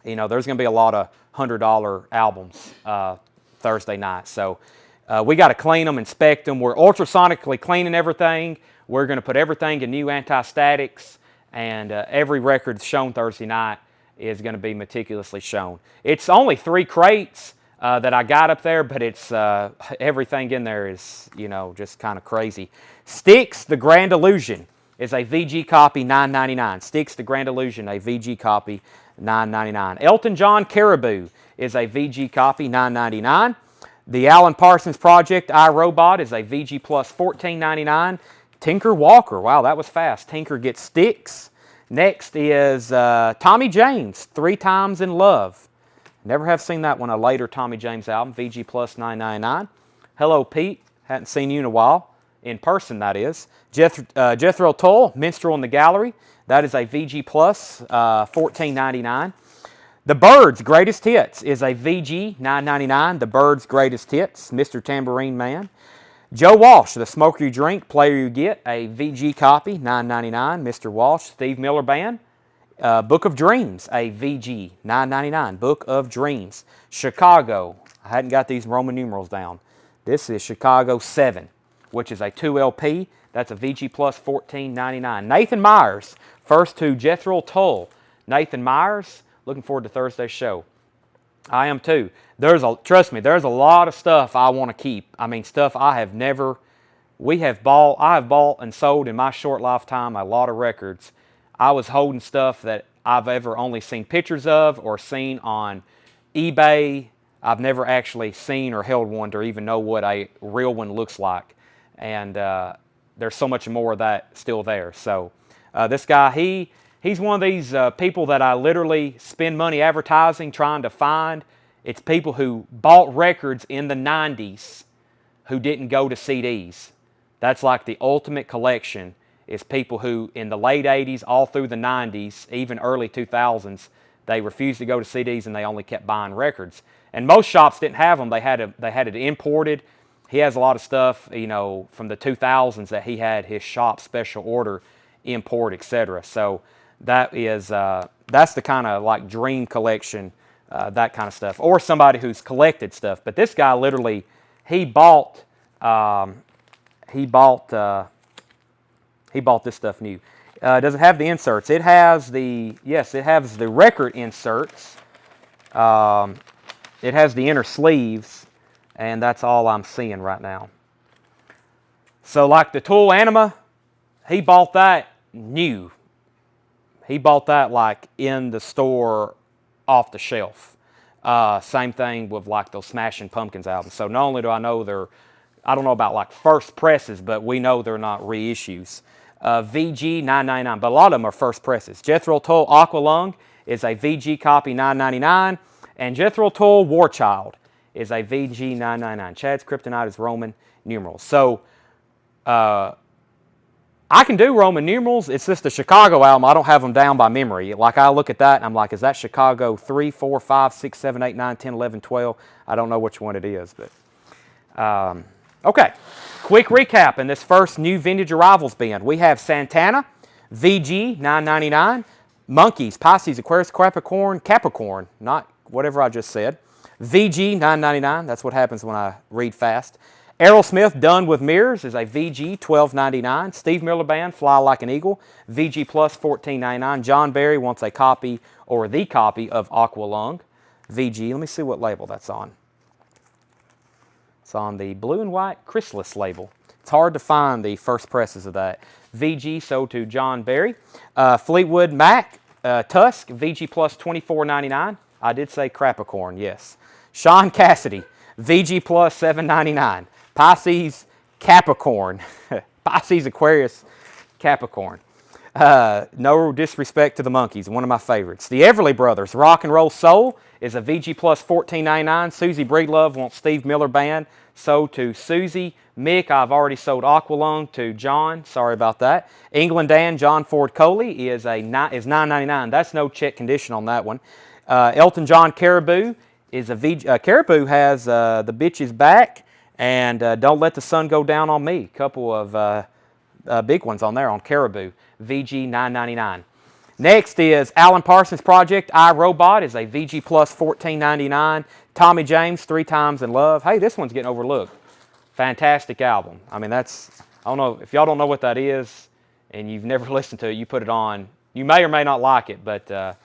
them. There's going to be a lot of $100 albums Thursday night. So we got to clean them, inspect them. We're ultrasonically cleaning everything. We're going to put everything in new anti-statics, and every record shown Thursday night is going to be meticulously shown. It's only 3 crates that I got up there, but it's everything in there is, just kind of crazy. Styx, The Grand Illusion is a VG copy, $9.99. Styx, The Grand Illusion, a VG copy, $9.99. Elton John, Caribou is a VG copy, $9.99. The Alan Parsons Project, iRobot, is a VG Plus, $14.99. Tinker Walker, wow, that was fast. Tinker gets Styx. Next is Tommy James, 3 Times in Love. Never have seen that one, a later Tommy James album, VG Plus, $9.99. Hello Pete, hadn't seen you in a while. In person, that is. Jethro Tull, Minstrel in the Gallery. That is a VG Plus, $14.99. The Byrds' Greatest Hits is a VG, $9.99. The Byrds' Greatest Hits, Mr. Tambourine Man. Joe Walsh, The Smoker You Drink, Player You Get, a VG copy, $9.99. Mr. Walsh, Steve Miller Band. Book of Dreams, a VG, $9.99. Book of Dreams. Chicago, I hadn't got these Roman numerals down. This is Chicago 7, which is a 2 LP. That's a VG Plus, $14.99. Nathan Myers, first to Jethro Tull. Nathan Myers, looking forward to Thursday's show. I am too. Trust me, there's a lot of stuff I want to keep. I mean, stuff I have bought and sold in my short lifetime, a lot of records. I was holding stuff that I've ever only seen pictures of or seen on eBay. I've never actually seen or held one to even know what a real one looks like. And there's so much more of that still there. So this guy, he's one of these people that I literally spend money advertising, trying to find. It's people who bought records in the 90s who didn't go to CDs. That's like the ultimate collection, is people who in the late 80s, all through the 90s, even early 2000s, they refused to go to CDs and they only kept buying records. And most shops didn't have them. They had it imported. He has a lot of stuff, from the 2000s that he had his shop special order import, etc. So that is that's the kind of like dream collection that kind of stuff, or somebody who's collected stuff. But this guy literally, he bought this stuff new. Does it have the inserts? It has the, yes, it has the record inserts. It has the inner sleeves, and that's all I'm seeing right now. So like the Tool Anima, he bought that new. He bought that like in the store off the shelf. Same thing with like those Smashing Pumpkins albums. So not only do I know they're, I don't know about like first presses, but we know they're not reissues. VG $9.99, but a lot of them are first presses. Jethro Tull Aqualung is a VG copy $9.99, and Jethro Tull War Child is a VG $9.99. Chad's Kryptonite is Roman numerals. So I can do Roman numerals. It's just a Chicago album. I don't have them down by memory. Like I look at that and I'm like, is that Chicago 3, 4, 5, 6, 7, 8, 9, 10, 11, 12? I don't know which one it is, but okay. Quick recap in this first new vintage arrivals bin. We have Santana, VG $9.99, Monkeys, Pisces, Aquarius, Capricorn, not whatever I just said. VG $9.99. That's what happens when I read fast. Aerosmith, Done with Mirrors, is a VG $12.99. Steve Miller Band, Fly Like an Eagle, VG Plus $14.99. John Barry wants a copy or the copy of Aqualung, VG. Let me see what label that's on. It's on the blue and white Chrysalis label. It's hard to find the first presses of that. VG sold to John Barry. Fleetwood Mac Tusk, VG Plus $24.99. I did say Crapicorn, yes. Sean Cassidy, VG Plus $7.99. Pisces Capricorn. Pisces Aquarius Capricorn. No disrespect to the Monkeys, one of my favorites. The Everly Brothers, Rock and Roll Soul, is a VG Plus $14.99. Susie Breedlove wants Steve Miller Band, sold to Susie. Mick, I've already sold Aqualung to John. Sorry about that. England Dan, John Ford Coley is $9.99. That's no check condition on that one. Elton John Caribou is a VG. Caribou has the bitches back and Don't Let the Sun Go Down on Me. A couple of big ones on there on Caribou. VG $9.99. Next is Alan Parsons Project. I, Robot is a VG Plus $14.99. Tommy James, 3 Times in Love. Hey, this one's getting overlooked. Fantastic album. I mean, that's, I don't know, if y'all don't know what that is and you've never listened to it, you put it on. You may or may not like it, but The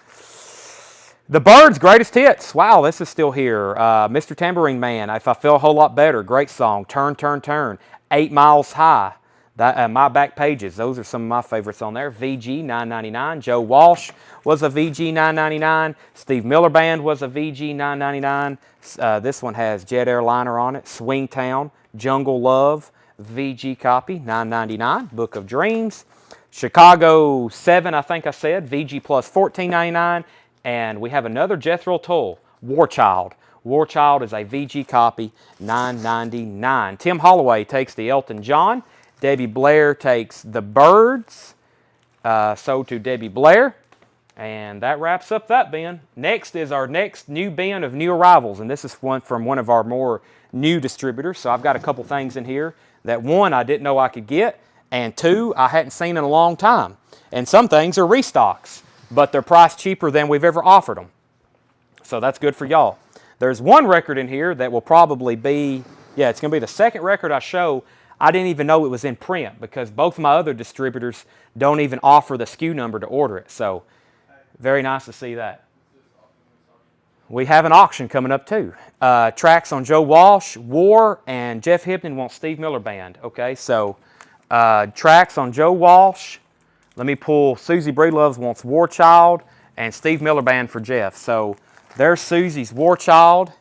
Byrds' Greatest Hits. Wow, this is still here. Mr. Tambourine Man, If I Feel a Whole Lot Better. Great song. Turn, Turn, Turn. 8 Miles High. That, My Back Pages. Those are some of my favorites on there. VG $9.99. Joe Walsh was a VG $9.99. Steve Miller Band was a VG $9.99. This one has Jet Airliner on it. Swing Town. Jungle Love. VG copy. $9.99. Book of Dreams. Chicago 7, I think I said. VG plus $14.99. And we have another Jethro Tull, War Child. War Child is a VG copy, $9.99. Tim Holloway takes the Elton John. Debbie Blair takes the Byrds. Sold to Debbie Blair. And that wraps up that bin. Next is our next new bin of new arrivals. And this is one from one of our more new distributors. So I've got a couple things in here that, one, I didn't know I could get. And two, I hadn't seen in a long time. And some things are restocks, but they're priced cheaper than we've ever offered them. So that's good for y'all. There's one record in here that will probably be, yeah, it's going to be the second record I show. I didn't even know it was in print because both of my other distributors don't even offer the SKU number to order it. So very nice to see that. We have an auction coming up too. Tracks on Joe Walsh, War, and Jeff Hibden wants Steve Miller Band. Okay, so tracks on Joe Walsh. Let me pull Susie Breedlove wants War Child and Steve Miller Band for Jeff. So there's Susie's War Child.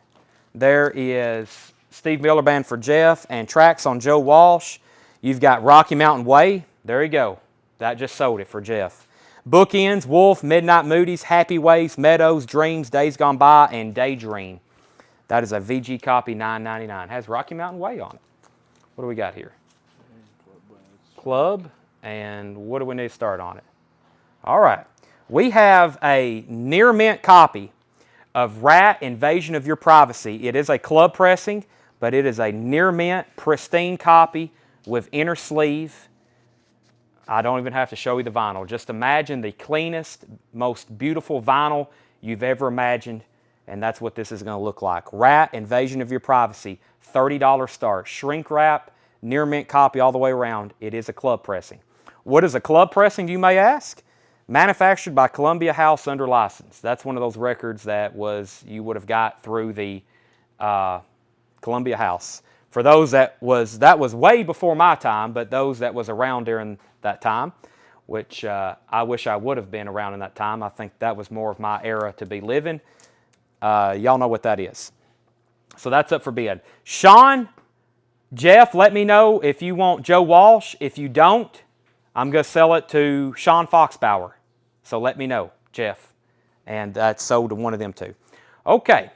There is Steve Miller Band for Jeff and tracks on Joe Walsh. You've got Rocky Mountain Way. There you go. That just sold it for Jeff. Bookends, Wolf, Midnight Moody's, Happy Ways, Meadows, Dreams, Days Gone By, and Daydream. That is a VG copy, $9.99. Has Rocky Mountain Way on it. What do we got here? Club. And what do we need to start on it? All right. We have a near mint copy of Rat Invasion of Your Privacy. It is a club pressing, but it is a near mint, pristine copy with inner sleeve. I don't even have to show you the vinyl. Just imagine the cleanest, most beautiful vinyl you've ever imagined. and that's what this is going to look like. Rat, Invasion of Your Privacy, $30 start. Shrink wrap, near mint copy all the way around. It is a club pressing. What is a club pressing, you may ask? Manufactured by Columbia House under license. That's one of those records that you would have got through the Columbia House. For those that was way before my time, but those that was around during that time, which I wish I would have been around in that time. I think that was more of my era to be living. Y'all know what that is. So that's up for bid. Sean, Jeff, let me know if you want Joe Walsh. If you don't, I'm going to sell it to Sean Foxbauer. So let me know, Jeff. And that's sold to one of them too. Okay.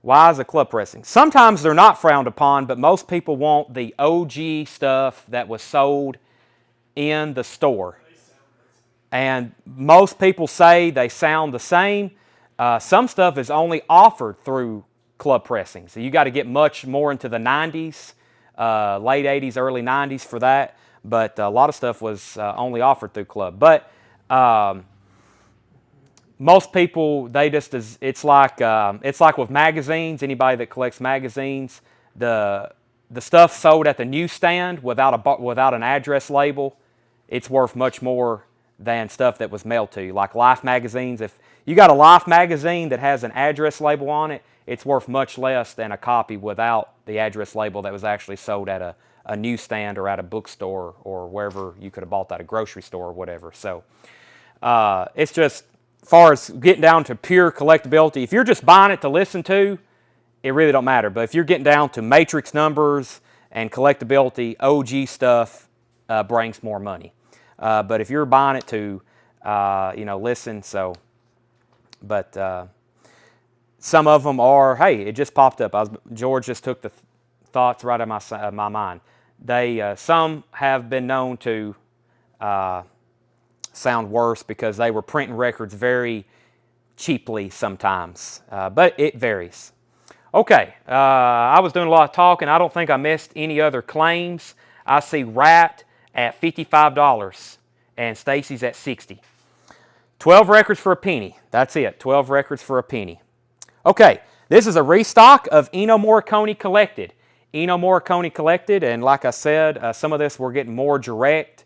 Why is a club pressing? Sometimes they're not frowned upon, but most people want the OG stuff that was sold in the store. And most people say they sound the same. Some stuff is only offered through club pressing. So you got to get much more into the 90s, late 80s, early 90s for that. But a lot of stuff was only offered through club. But most people, it's like with magazines. Anybody that collects magazines, the stuff sold at the newsstand without an address label, it's worth much more than stuff that was mailed to you. Like Life magazines, if you got a Life magazine that has an address label on it, it's worth much less than a copy without the address label that was actually sold at a newsstand or at a bookstore or wherever you could have bought that, a grocery store or whatever. So it's just, as far as getting down to pure collectability, if you're just buying it to listen to, it really don't matter. But if you're getting down to matrix numbers and collectability, OG stuff brings more money. But if you're buying it to, listen, so, but some of them are, hey, it just popped up. George just took the thoughts right out of my mind. Some have been known to sound worse because they were printing records very cheaply sometimes, but it varies. Okay, I was doing a lot of talking. I don't think I missed any other claims. I see Rat at $55 and Stacy's at $60. 12 records for a penny. That's it, 12 records for a penny. Okay, this is a restock of Ennio Morricone Collected. Ennio Morricone Collected, and like I said, some of this we're getting more direct.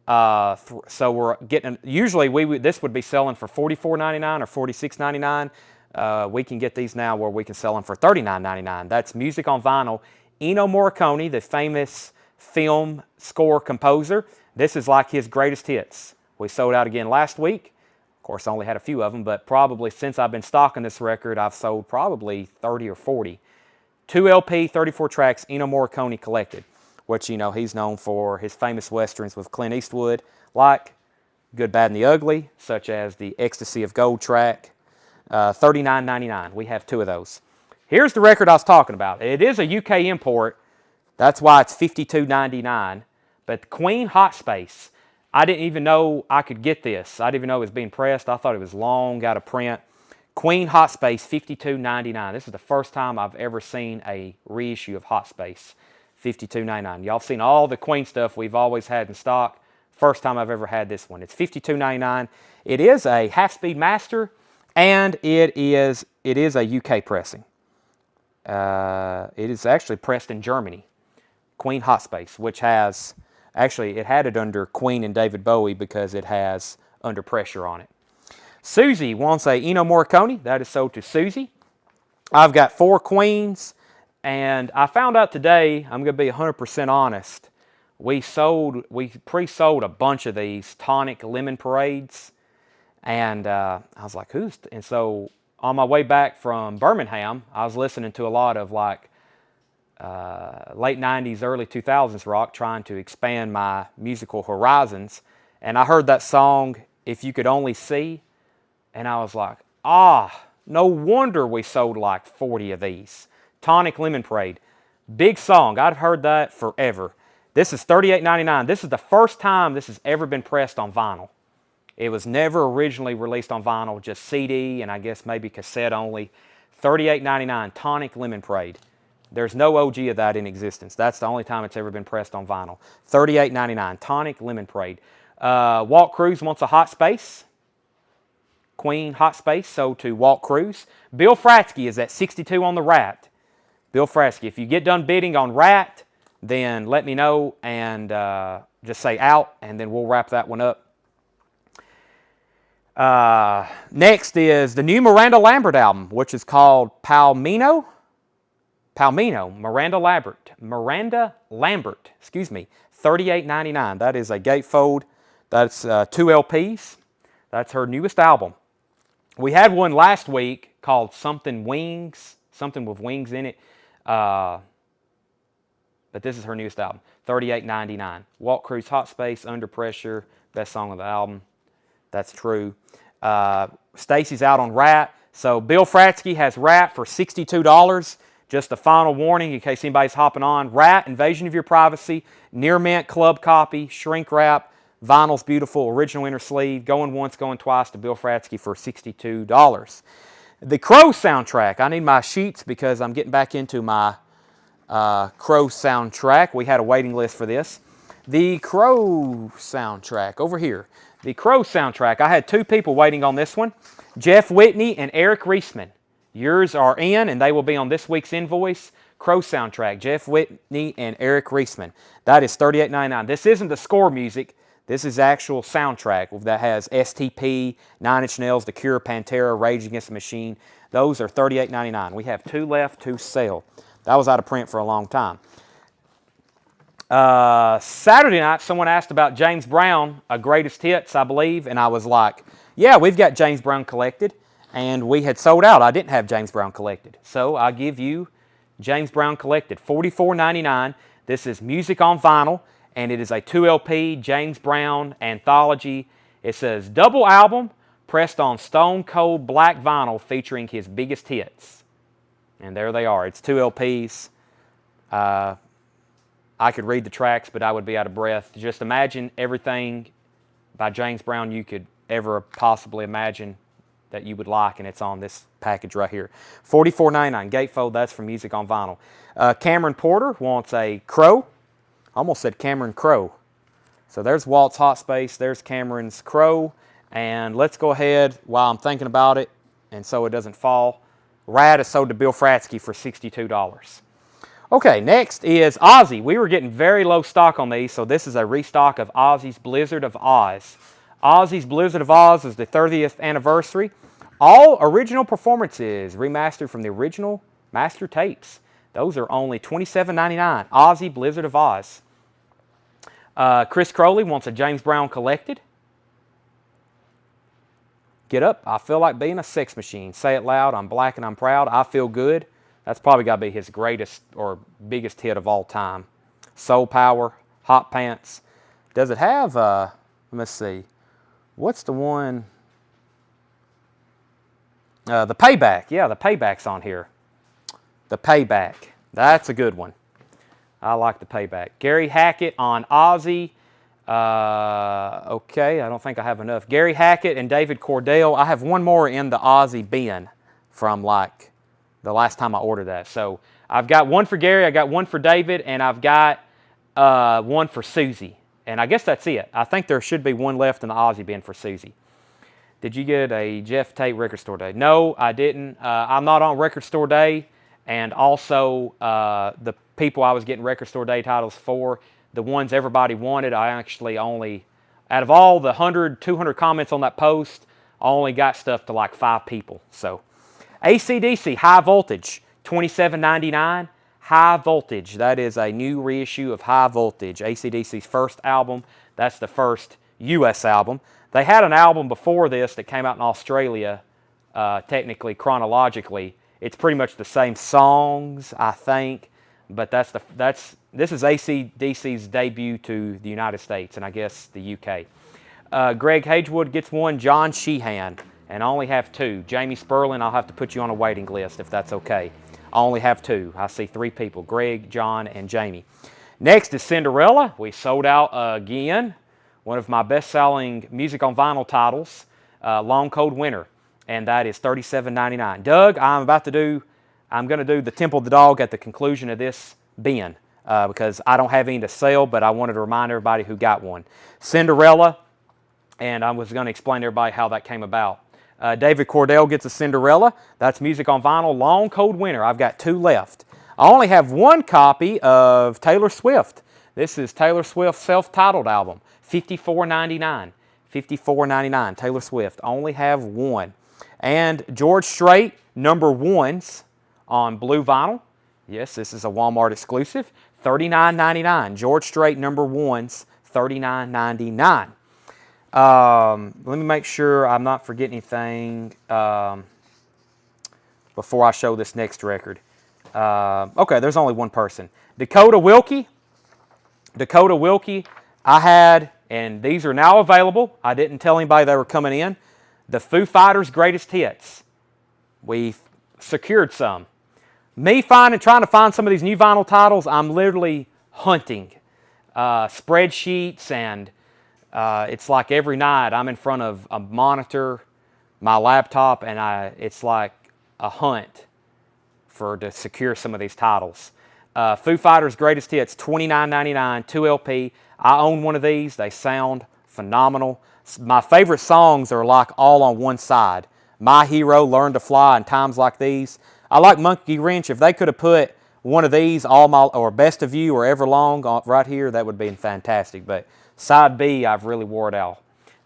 So we're getting, usually this would be selling for $44.99 or $46.99. We can get these now where we can sell them for $39.99. That's music on vinyl. Ennio Morricone, the famous film score composer. This is like his greatest hits. We sold out again last week. Of course, I only had a few of them, but probably since I've been stocking this record, I've sold probably 30 or 40. 2 LP, 34 tracks, Ennio Morricone Collected, which, he's known for his famous westerns with Clint Eastwood, like Good, Bad, and the Ugly, such as the Ecstasy of Gold track, $39.99. We have 2 of those. Here's the record I was talking about. It is a UK import. That's why it's $52.99. But Queen Hot Space, I didn't even know I could get this. I didn't even know it was being pressed. I thought it was long, out of print. Queen Hot Space, $52.99. This is the first time I've ever seen a reissue of Hot Space, $52.99. Y'all seen all the Queen stuff we've always had in stock. First time I've ever had this one. It's $52.99. It is a half-speed master, and it is a UK pressing. It is actually pressed in Germany. Queen Hot Space, which has, actually it had it under Queen and David Bowie because it has Under Pressure on it. Susie wants a Ennio Morricone. That is sold to Susie. I've got 4 Queens, and I found out today, I'm going to be 100% honest, we pre-sold a bunch of these Tonic Lemon Parades, and I was like, and so on my way back from Birmingham, I was listening to a lot of like late 90s, early 2000s rock, trying to expand my musical horizons, and I heard that song, If You Could Only See, and I was like, no wonder we sold like 40 of these. Tonic Lemon Parade. Big song. I've heard that forever. This is $38.99. This is the first time this has ever been pressed on vinyl. It was never originally released on vinyl, just CD and I guess maybe cassette only. $38.99, Tonic Lemon Parade. There's no OG of that in existence. That's the only time it's ever been pressed on vinyl. $38.99, Tonic Lemon Parade. Walt Cruz wants a Hot Space. Queen Hot Space sold to Walt Cruz. Bill Fratsky is at 62 on the Rat. Bill Fratsky, if you get done bidding on Rat, then let me know and just say out, and then we'll wrap that one up. Next is the new Miranda Lambert album, which is called Palmino. Miranda Lambert, excuse me, $38.99. That is a gatefold. That's 2 LPs. That's her newest album. We had one last week called something with wings in it. But this is her newest album, $38.99. Walt Cruz, Hot Space, Under Pressure, best song of the album. That's true. Stacy's out on Rat. So Bill Fratsky has Rat for $62. Just a final warning in case anybody's hopping on. Rat, Invasion of Your Privacy, Near Mint, Club Copy, Shrink Wrap, Vinyl's Beautiful, Original Inner Sleeve, Going Once, Going Twice to Bill Fratsky for $62. The Crow soundtrack. I need my sheets because I'm getting back into my Crow soundtrack. We had a waiting list for this. The Crow soundtrack, over here. The Crow soundtrack. I had 2 people waiting on this one. Jeff Whitney and Eric Reisman. Yours are in, and they will be on this week's invoice. Crow soundtrack, Jeff Whitney and Eric Reisman. That is $38.99. This isn't the score music. This is actual soundtrack that has STP, 9 Inch Nails, The Cure, Pantera, Rage Against the Machine. Those are $38.99. We have 2 left to sell. That was out of print for a long time. Saturday night, someone asked about James Brown, a greatest hits, I believe, and I was like, yeah, we've got James Brown collected, and we had sold out. I didn't have James Brown collected. So I give you James Brown collected, $44.99. This is music on vinyl, and it is a 2 LP James Brown anthology. It says double album pressed on stone cold black vinyl featuring his biggest hits. And there they are. It's 2 LPs. I could read the tracks, but I would be out of breath. Just imagine everything by James Brown you could ever possibly imagine that you would like, and it's on this package right here. $44.99. Gatefold, that's for music on vinyl. Cameron Porter wants a Crow. I almost said Cameron Crow. So there's Walt's Hot Space. There's Cameron's Crow. And let's go ahead while I'm thinking about it, and so it doesn't fall. Rat is sold to Bill Fratsky for $62. Okay, next is Ozzy. We were getting very low stock on these, so this is a restock of Ozzy's Blizzard of Oz. Ozzy's Blizzard of Oz is the 30th anniversary. All original performances remastered from the original master tapes. Those are only $27.99. Ozzy Blizzard of Oz. Chris Crowley wants a James Brown collected. Get up. I feel like being a sex machine. Say it loud. I'm black and I'm proud. I feel good. That's probably got to be his greatest or biggest hit of all time. Soul Power, Hot Pants. Does it have, let's see, what's the one? The Payback. Yeah, the Payback's on here. The Payback. That's a good one. I like the Payback. Gary Hackett on Ozzy. Okay, I don't think I have enough. Gary Hackett and David Cordell. I have one more in the Ozzy bin from like the last time I ordered that. So I've got one for Gary, I got one for David, and I've got one for Susie. And I guess that's it. I think there should be one left in the Ozzy bin for Susie. Did you get a Jeff Tate Record Store Day? No, I didn't. I'm not on Record Store Day. And also, the people I was getting Record Store Day titles for, the ones everybody wanted, I actually only, out of all the 100, 200 comments on that post, I only got stuff to like 5 people. So, AC/DC High Voltage, $27.99. High Voltage, that is a new reissue of High Voltage, AC/DC's first album. That's the first U.S. album. They had an album before this that came out in Australia, technically, chronologically. It's pretty much the same songs, I think, but this is AC/DC's debut to the United States and I guess the UK. Greg Hagewood gets one, John Sheehan, and I only have 2. Jamie Sperlin, I'll have to put you on a waiting list if that's okay. I only have 2. I see 3 people, Greg, John, and Jamie. Next is Cinderella. We sold out again. One of my best-selling music on vinyl titles, Long Cold Winter, and that is $37.99. Doug, I'm going to do the Temple of the Dog at the conclusion of this bin because I don't have any to sell, but I wanted to remind everybody who got one. Cinderella, and I was going to explain to everybody how that came about. David Cordell gets a Cinderella. That's music on vinyl. Long Cold Winter. I've got 2 left. I only have 1 copy of Taylor Swift. This is Taylor Swift's self-titled album, $54.99. $54.99. Taylor Swift. Only have 1. And George Strait, #1s on blue vinyl. Yes, this is a Walmart exclusive. $39.99. George Strait #1s, $39.99. Let me make sure I'm not forgetting anything before I show this next record. Okay, there's only 1 person. Dakota Wilkie. Dakota Wilkie, I had, and these are now available. I didn't tell anybody they were coming in. The Foo Fighters' Greatest Hits. We secured some. Me trying to find some of these new vinyl titles, I'm literally hunting spreadsheets, and it's like every night I'm in front of a monitor, my laptop, and it's like a hunt to secure some of these titles. Foo Fighters' Greatest Hits, $29.99, 2 LP. I own one of these. They sound phenomenal. My favorite songs are like all on one side. My Hero, Learn to Fly, and Times Like These. I like Monkey Wrench. If they could have put one of these, or Best of You, or Everlong right here, that would have been fantastic. But side B, I've really wore it out.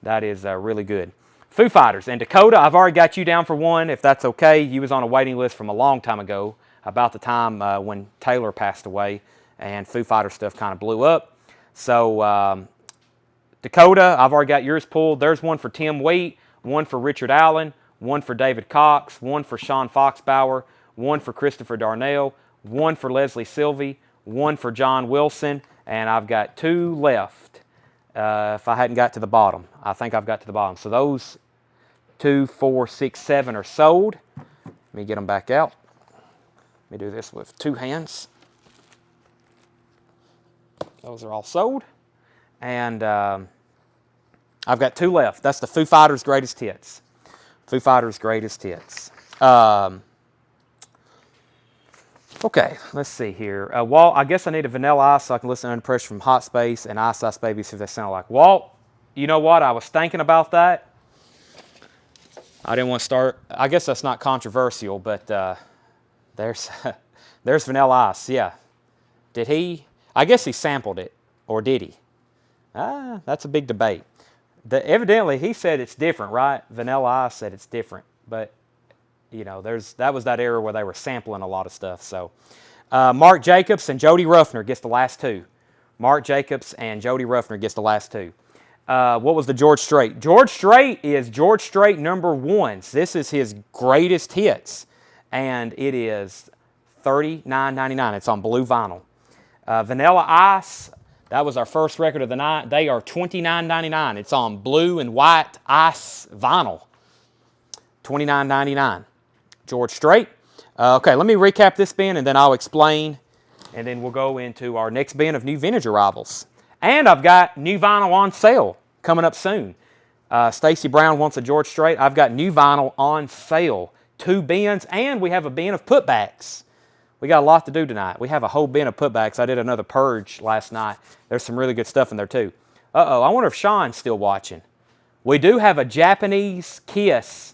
That is really good. Foo Fighters. And Dakota, I've already got you down for 1, if that's okay. You was on a waiting list from a long time ago, about the time when Taylor passed away, and Foo Fighters stuff kind of blew up. So Dakota, I've already got yours pulled. There's 1 for Tim Wheat, 1 for Richard Allen, 1 for David Cox, 1 for Sean Foxbauer, 1 for Christopher Darnell, 1 for Leslie Sylvie, 1 for John Wilson, and I've got 2 left. If I hadn't got to the bottom. I think I've got to the bottom. So those 2, 4, 6, 7 are sold. Let me get them back out. Let me do this with 2 hands. Those are all sold. And I've got 2 left. That's the Foo Fighters' Greatest Hits. Foo Fighters' Greatest Hits. Okay, let's see here. Walt, I guess I need a Vanilla Ice so I can listen to Under Pressure from Hot Space and Ice Ice Baby, see if they sound like. Walt, you know what? I was thinking about that. I didn't want to start. I guess that's not controversial, but there's Vanilla Ice. Yeah. Did he? I guess he sampled it, or did he? That's a big debate. Evidently, he said it's different, right? Vanilla Ice said it's different, but you know, that was that era where they were sampling a lot of stuff. So, Mark Jacobs and Jody Ruffner gets the last 2. Mark Jacobs and Jody Ruffner gets the last 2. What was the George Strait? George Strait is George Strait #1s. This is his greatest hits, and it is $39.99. It's on blue vinyl. Vanilla Ice, that was our first record of the night. They are $29.99. It's on blue and white ice vinyl. $29.99. George Strait. Okay, let me recap this bin, and then I'll explain, and then we'll go into our next bin of new vintage arrivals. And I've got new vinyl on sale coming up soon. Stacy Brown wants a George Strait. I've got new vinyl on sale. 2 bins, and we have a bin of putbacks. We got a lot to do tonight. We have a whole bin of putbacks. I did another purge last night. There's some really good stuff in there too. Uh-oh, I wonder if Sean's still watching. We do have a Japanese Kiss.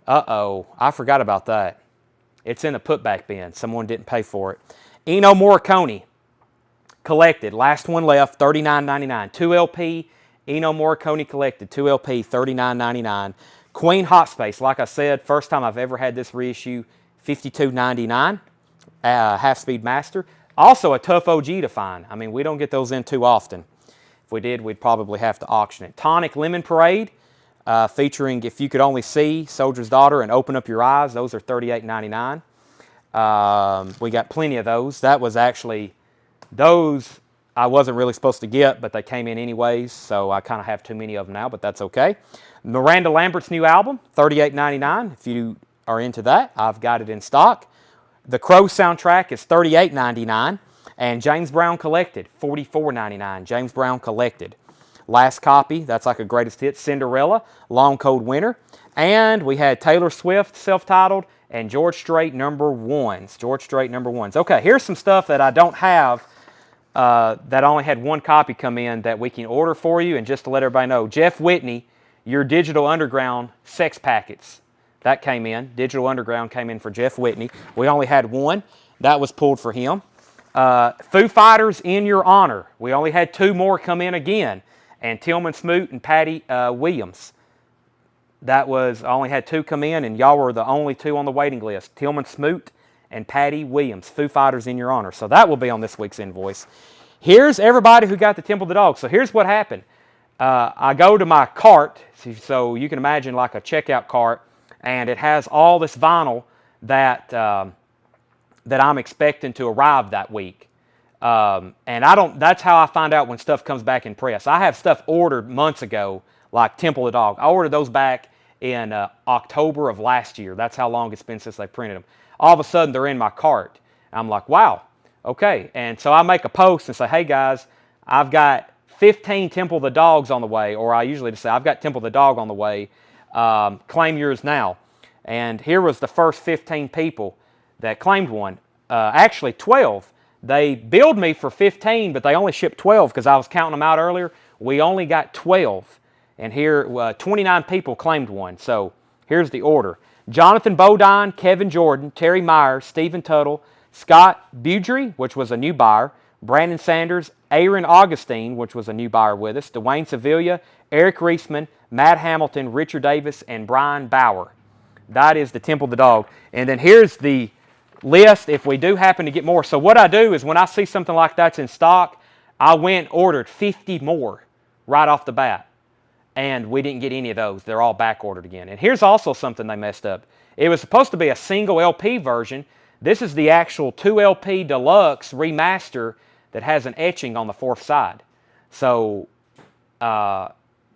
Uh-oh, I forgot about that. It's in a putback bin. Someone didn't pay for it. Ennio Morricone, collected. Last one left, $39.99. 2 LP, Ennio Morricone collected. 2 LP, $39.99. Queen Hot Space, like I said, first time I've ever had this reissue, $52.99. Half-speed master. Also a tough OG to find. I mean, we don't get those in too often. If we did, we'd probably have to auction it. Tonic Lemon Parade, featuring If You Could Only See, Soldier's Daughter, and Open Up Your Eyes. Those are $38.99. We got plenty of those. That was actually, those I wasn't really supposed to get, but they came in anyways, so I kind of have too many of them now, but that's okay. Miranda Lambert's new album, $38.99. If you are into that, I've got it in stock. The Crow soundtrack is $38.99. And James Brown Collected, $44.99. James Brown Collected. Last copy, that's like a greatest hit, Cinderella, Long Cold Winter. And we had Taylor Swift, self-titled, and George Strait #1s. George Strait #1s. Okay, here's some stuff that I don't have, that only had 1 copy come in that we can order for you. And just to let everybody know, Jeff Whitney, your Digital Underground Sex Packets. That came in. Digital Underground came in for Jeff Whitney. We only had one. That was pulled for him. Foo Fighters, In Your Honor. We only had 2 more come in again. And Tillman Smoot and Patty Williams. I only had 2 come in, and y'all were the only 2 on the waiting list. Tillman Smoot and Patty Williams. Foo Fighters, In Your Honor. So that will be on this week's invoice. Here's everybody who got the Temple of the Dog. So here's what happened. I go to my cart, so you can imagine like a checkout cart, and it has all this vinyl that I'm expecting to arrive that week. And that's how I find out when stuff comes back in press. I have stuff ordered months ago, like Temple of the Dog. I ordered those back in October of last year. That's how long it's been since they printed them. All of a sudden, they're in my cart. I'm like, wow, okay. And so I make a post and say, hey guys, I've got 15 Temple of the Dogs on the way, or I usually just say, I've got Temple of the Dog on the way. Claim yours now. And here was the first 15 people that claimed one. Actually, 12. They billed me for 15, but they only shipped 12 because I was counting them out earlier. We only got 12. And here, 29 people claimed one. So here's the order. Jonathan Bodine, Kevin Jordan, Terry Myers, Stephen Tuttle, Scott Budry, which was a new buyer, Brandon Sanders, Aaron Augustine, which was a new buyer with us, Dwayne Sevilla, Eric Reisman, Matt Hamilton, Richard Davis, and Brian Bauer. That is the Temple of the Dog. And then here's the list if we do happen to get more. So what I do is when I see something like that's in stock, I went and ordered 50 more right off the bat. And we didn't get any of those. They're all back ordered again. And here's also something they messed up. It was supposed to be a single LP version. This is the actual 2 LP deluxe remaster that has an etching on the 4th side. So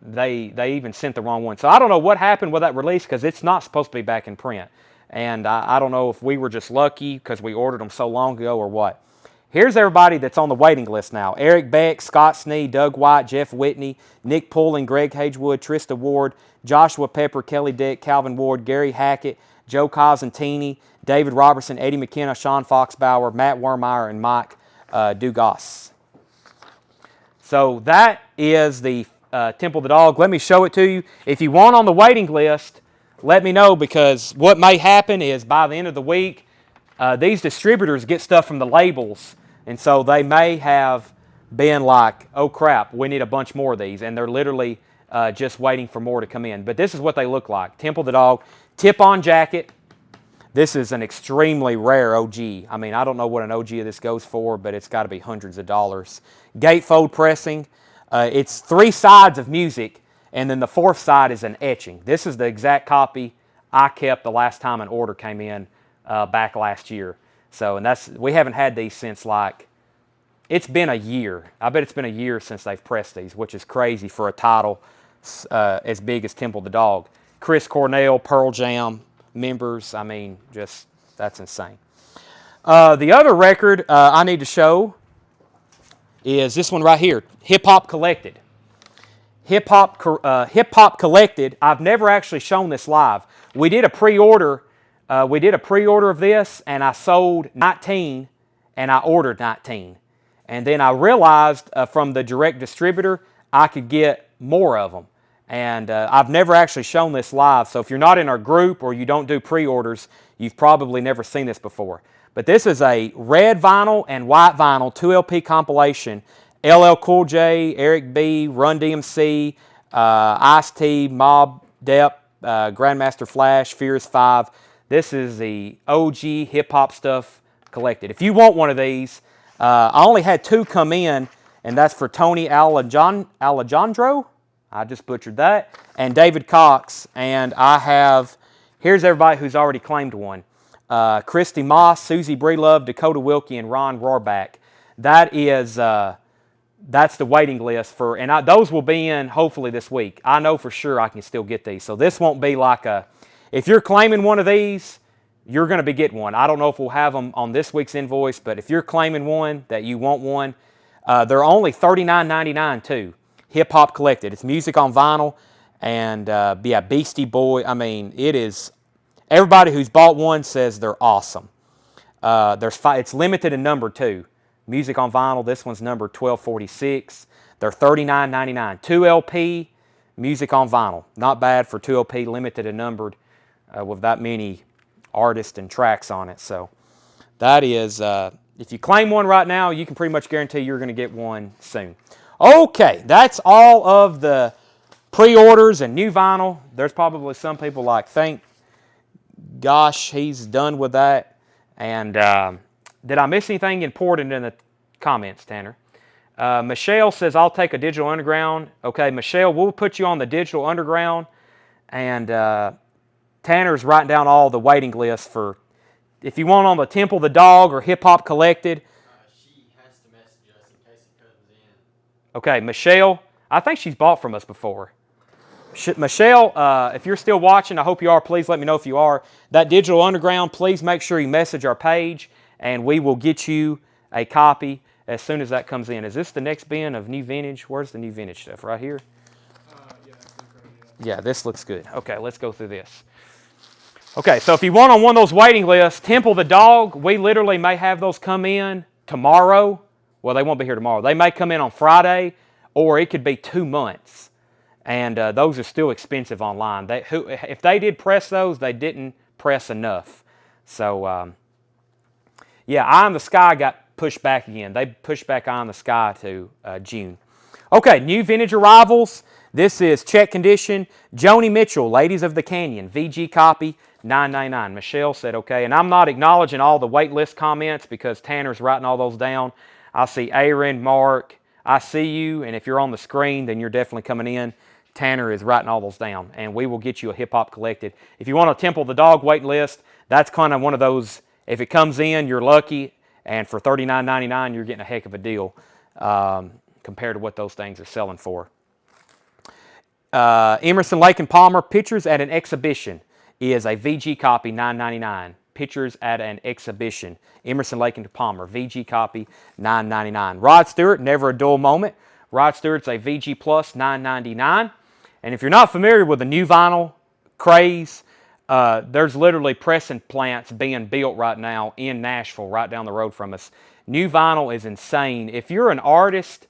they even sent the wrong one. So I don't know what happened with that release because it's not supposed to be back in print. And I don't know if we were just lucky because we ordered them so long ago or what. Here's everybody that's on the waiting list now. Eric Beck, Scott Snee, Doug White, Jeff Whitney, Nick Pulling, Greg Hagewood, Trista Ward, Joshua Pepper, Kelly Dick, Calvin Ward, Gary Hackett, Joe Cosentini, David Robertson, Eddie McKenna, Sean Foxbauer, Matt Wormeyer, and Mike Dugas. So that is the Temple of the Dog. Let me show it to you. If you want on the waiting list, let me know because what may happen is by the end of the week, these distributors get stuff from the labels, and so they may have been like, oh crap, we need a bunch more of these, and they're literally just waiting for more to come in. But this is what they look like. Temple of the Dog, tip-on jacket. This is an extremely rare OG. I mean, I don't know what an OG of this goes for, but it's got to be hundreds of dollars. Gatefold pressing. It's 3 sides of music, and then the 4th side is an etching. This is the exact copy I kept the last time an order came in back last year. So, and we haven't had these since like, it's been a year. I bet it's been a year since they've pressed these, which is crazy for a title as big as Temple of the Dog. Chris Cornell, Pearl Jam members, I mean, just, that's insane. The other record I need to show is this one right here, Hip Hop Collected. Hip Hop Collected, I've never actually shown this live. We did a pre-order of this, and I sold 19, and I ordered 19. And then I realized from the direct distributor, I could get more of them. And I've never actually shown this live, so if you're not in our group or you don't do pre-orders, you've probably never seen this before. But this is a red vinyl and white vinyl 2 LP compilation. LL Cool J, Eric B, Run DMC, Ice-T, Mobb Depp, Grandmaster Flash, Furious 5. This is the OG hip-hop stuff collected. If you want one of these, I only had 2 come in, and that's for Tony Alejandro. I just butchered that. And David Cox. And I have, here's everybody who's already claimed one. Christy Moss, Susie Breelove, Dakota Wilkie, and Ron Rohrback. That is, that's the waiting list for, and those will be in hopefully this week. I know for sure I can still get these. So this won't be like a, if you're claiming one of these, you're going to be getting one. I don't know if we'll have them on this week's invoice, but if you're claiming one, that you want one, they're only $39.99 too. Hip Hop Collected. It's music on vinyl, and yeah, Beastie Boy. I mean, it is. Everybody who's bought one says they're awesome. It's limited in number too. Music on vinyl. This one's number 1246. They're $39.99. 2 LP. music on vinyl. Not bad for 2LP, limited and numbered, with that many artists and tracks on it. So that is, if you claim one right now, you can pretty much guarantee you're going to get one soon. Okay, that's all of the pre-orders and new vinyl. There's probably some people like, thank gosh he's done with that. And did I miss anything important in the comments, Tanner? Michelle says, I'll take a Digital Underground. Okay, Michelle, we'll put you on the Digital Underground. And Tanner's writing down all the waiting lists for, if you want on the Temple the Dog or Hip Hop Collected. She has to message us in case it comes in. Okay, Michelle, I think she's bought from us before. Michelle, if you're still watching, I hope you are. Please let me know if you are. That Digital Underground, please make sure you message our page, and we will get you a copy as soon as that comes in. Is this the next bin of new vintage? Where's the new vintage stuff? Right here? Yeah, this looks good. Okay, let's go through this. Okay, so if you want on one of those waiting lists, Temple the Dog, we literally may have those come in tomorrow. Well, they won't be here tomorrow. They may come in on Friday, or it could be 2 months. And those are still expensive online. If they did press those, they didn't press enough. So, yeah, Eye in the Sky got pushed back again. They pushed back Eye in the Sky to June. Okay, new vintage arrivals. This is check condition. Joni Mitchell, Ladies of the Canyon, VG copy, $9.99. Michelle said okay. And I'm not acknowledging all the wait list comments because Tanner's writing all those down. I see Aaron, Mark, I see you. And if you're on the screen, then you're definitely coming in. Tanner is writing all those down, and we will get you a Hip Hop Collected. If you want a Temple the Dog wait list, that's kind of one of those, if it comes in, you're lucky, and for $39.99, you're getting a heck of a deal compared to what those things are selling for. Emerson, Lake and Palmer, Pictures at an Exhibition is a VG copy, $9.99. Pictures at an Exhibition. Emerson, Lake and Palmer, VG copy, $9.99. Rod Stewart, Never a Dull Moment. Rod Stewart's a VG Plus, $9.99. And if you're not familiar with the new vinyl craze, there's literally pressing plants being built right now in Nashville, right down the road from us. New vinyl is insane. If you're an artist,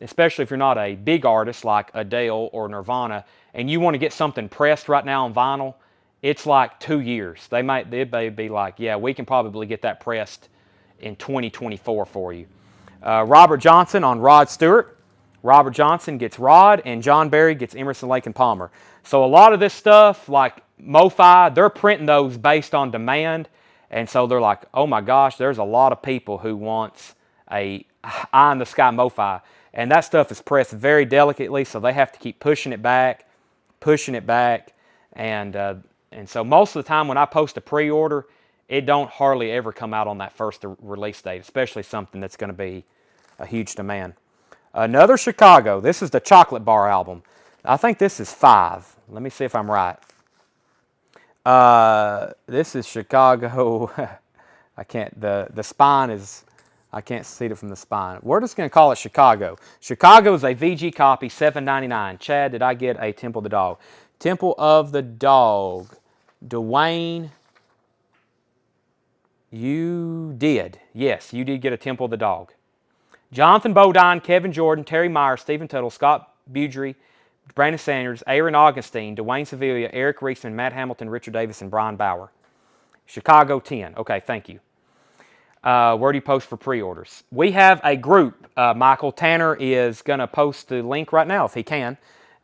especially if you're not a big artist like Adele or Nirvana, and you want to get something pressed right now on vinyl, it's like 2 years. They might be like, yeah, we can probably get that pressed in 2024 for you. Robert Johnson on Rod Stewart. Robert Johnson gets Rod, and John Barry gets Emerson, Lake and Palmer. So a lot of this stuff, like MoFi, they're printing those based on demand, and so they're like, oh my gosh, there's a lot of people who wants a Eye in the Sky MoFi, and that stuff is pressed very delicately, so they have to keep pushing it back, and so most of the time when I post a pre-order, it don't hardly ever come out on that first release date, especially something that's going to be a huge demand. Another Chicago. This is the Chocolate Bar album. I think this is 5. Let me see if I'm right. This is Chicago. I can't. The spine is. I can't see it from the spine. We're just going to call it Chicago. Chicago is a VG copy, $7.99. Chad, did I get a Temple of the Dog? Temple of the Dog. Dwayne, you did. Yes, you did get a Temple of the Dog. Jonathan Bodine, Kevin Jordan, Terry Meyer, Stephen Tuttle, Scott Budry, Brandon Sanders, Aaron Augustine, Dwayne Sevilla, Eric Reisman, Matt Hamilton, Richard Davis, and Brian Bauer. Chicago 10. Okay, thank you. Where do you post for pre-orders? We have a group. Michael Tanner is going to post the link right now if he can,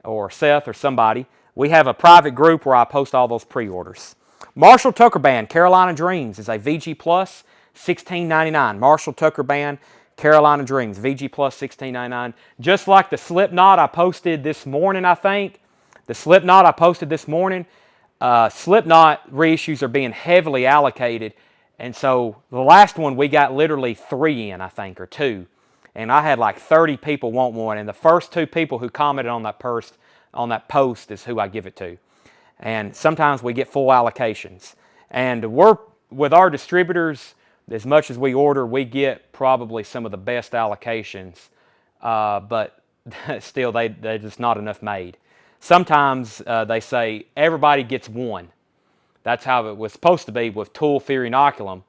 or Seth or somebody. We have a private group where I post all those pre-orders. Marshall Tucker Band, Carolina Dreams is a VG Plus, $16.99. Marshall Tucker Band, Carolina Dreams, VG Plus, $16.99. Just like the Slipknot I posted this morning, I think. The Slipknot I posted this morning. Slipknot reissues are being heavily allocated. And so the last one we got literally 3 in, I think, or 2. And I had like 30 people want one. And the first 2 people who commented on that post is who I give it to. And sometimes we get full allocations. And we're, with our distributors, as much as we order, we get probably some of the best allocations, but still, there's just not enough made. Sometimes they say everybody gets 1. That's how it was supposed to be with Tool Fear Inoculum,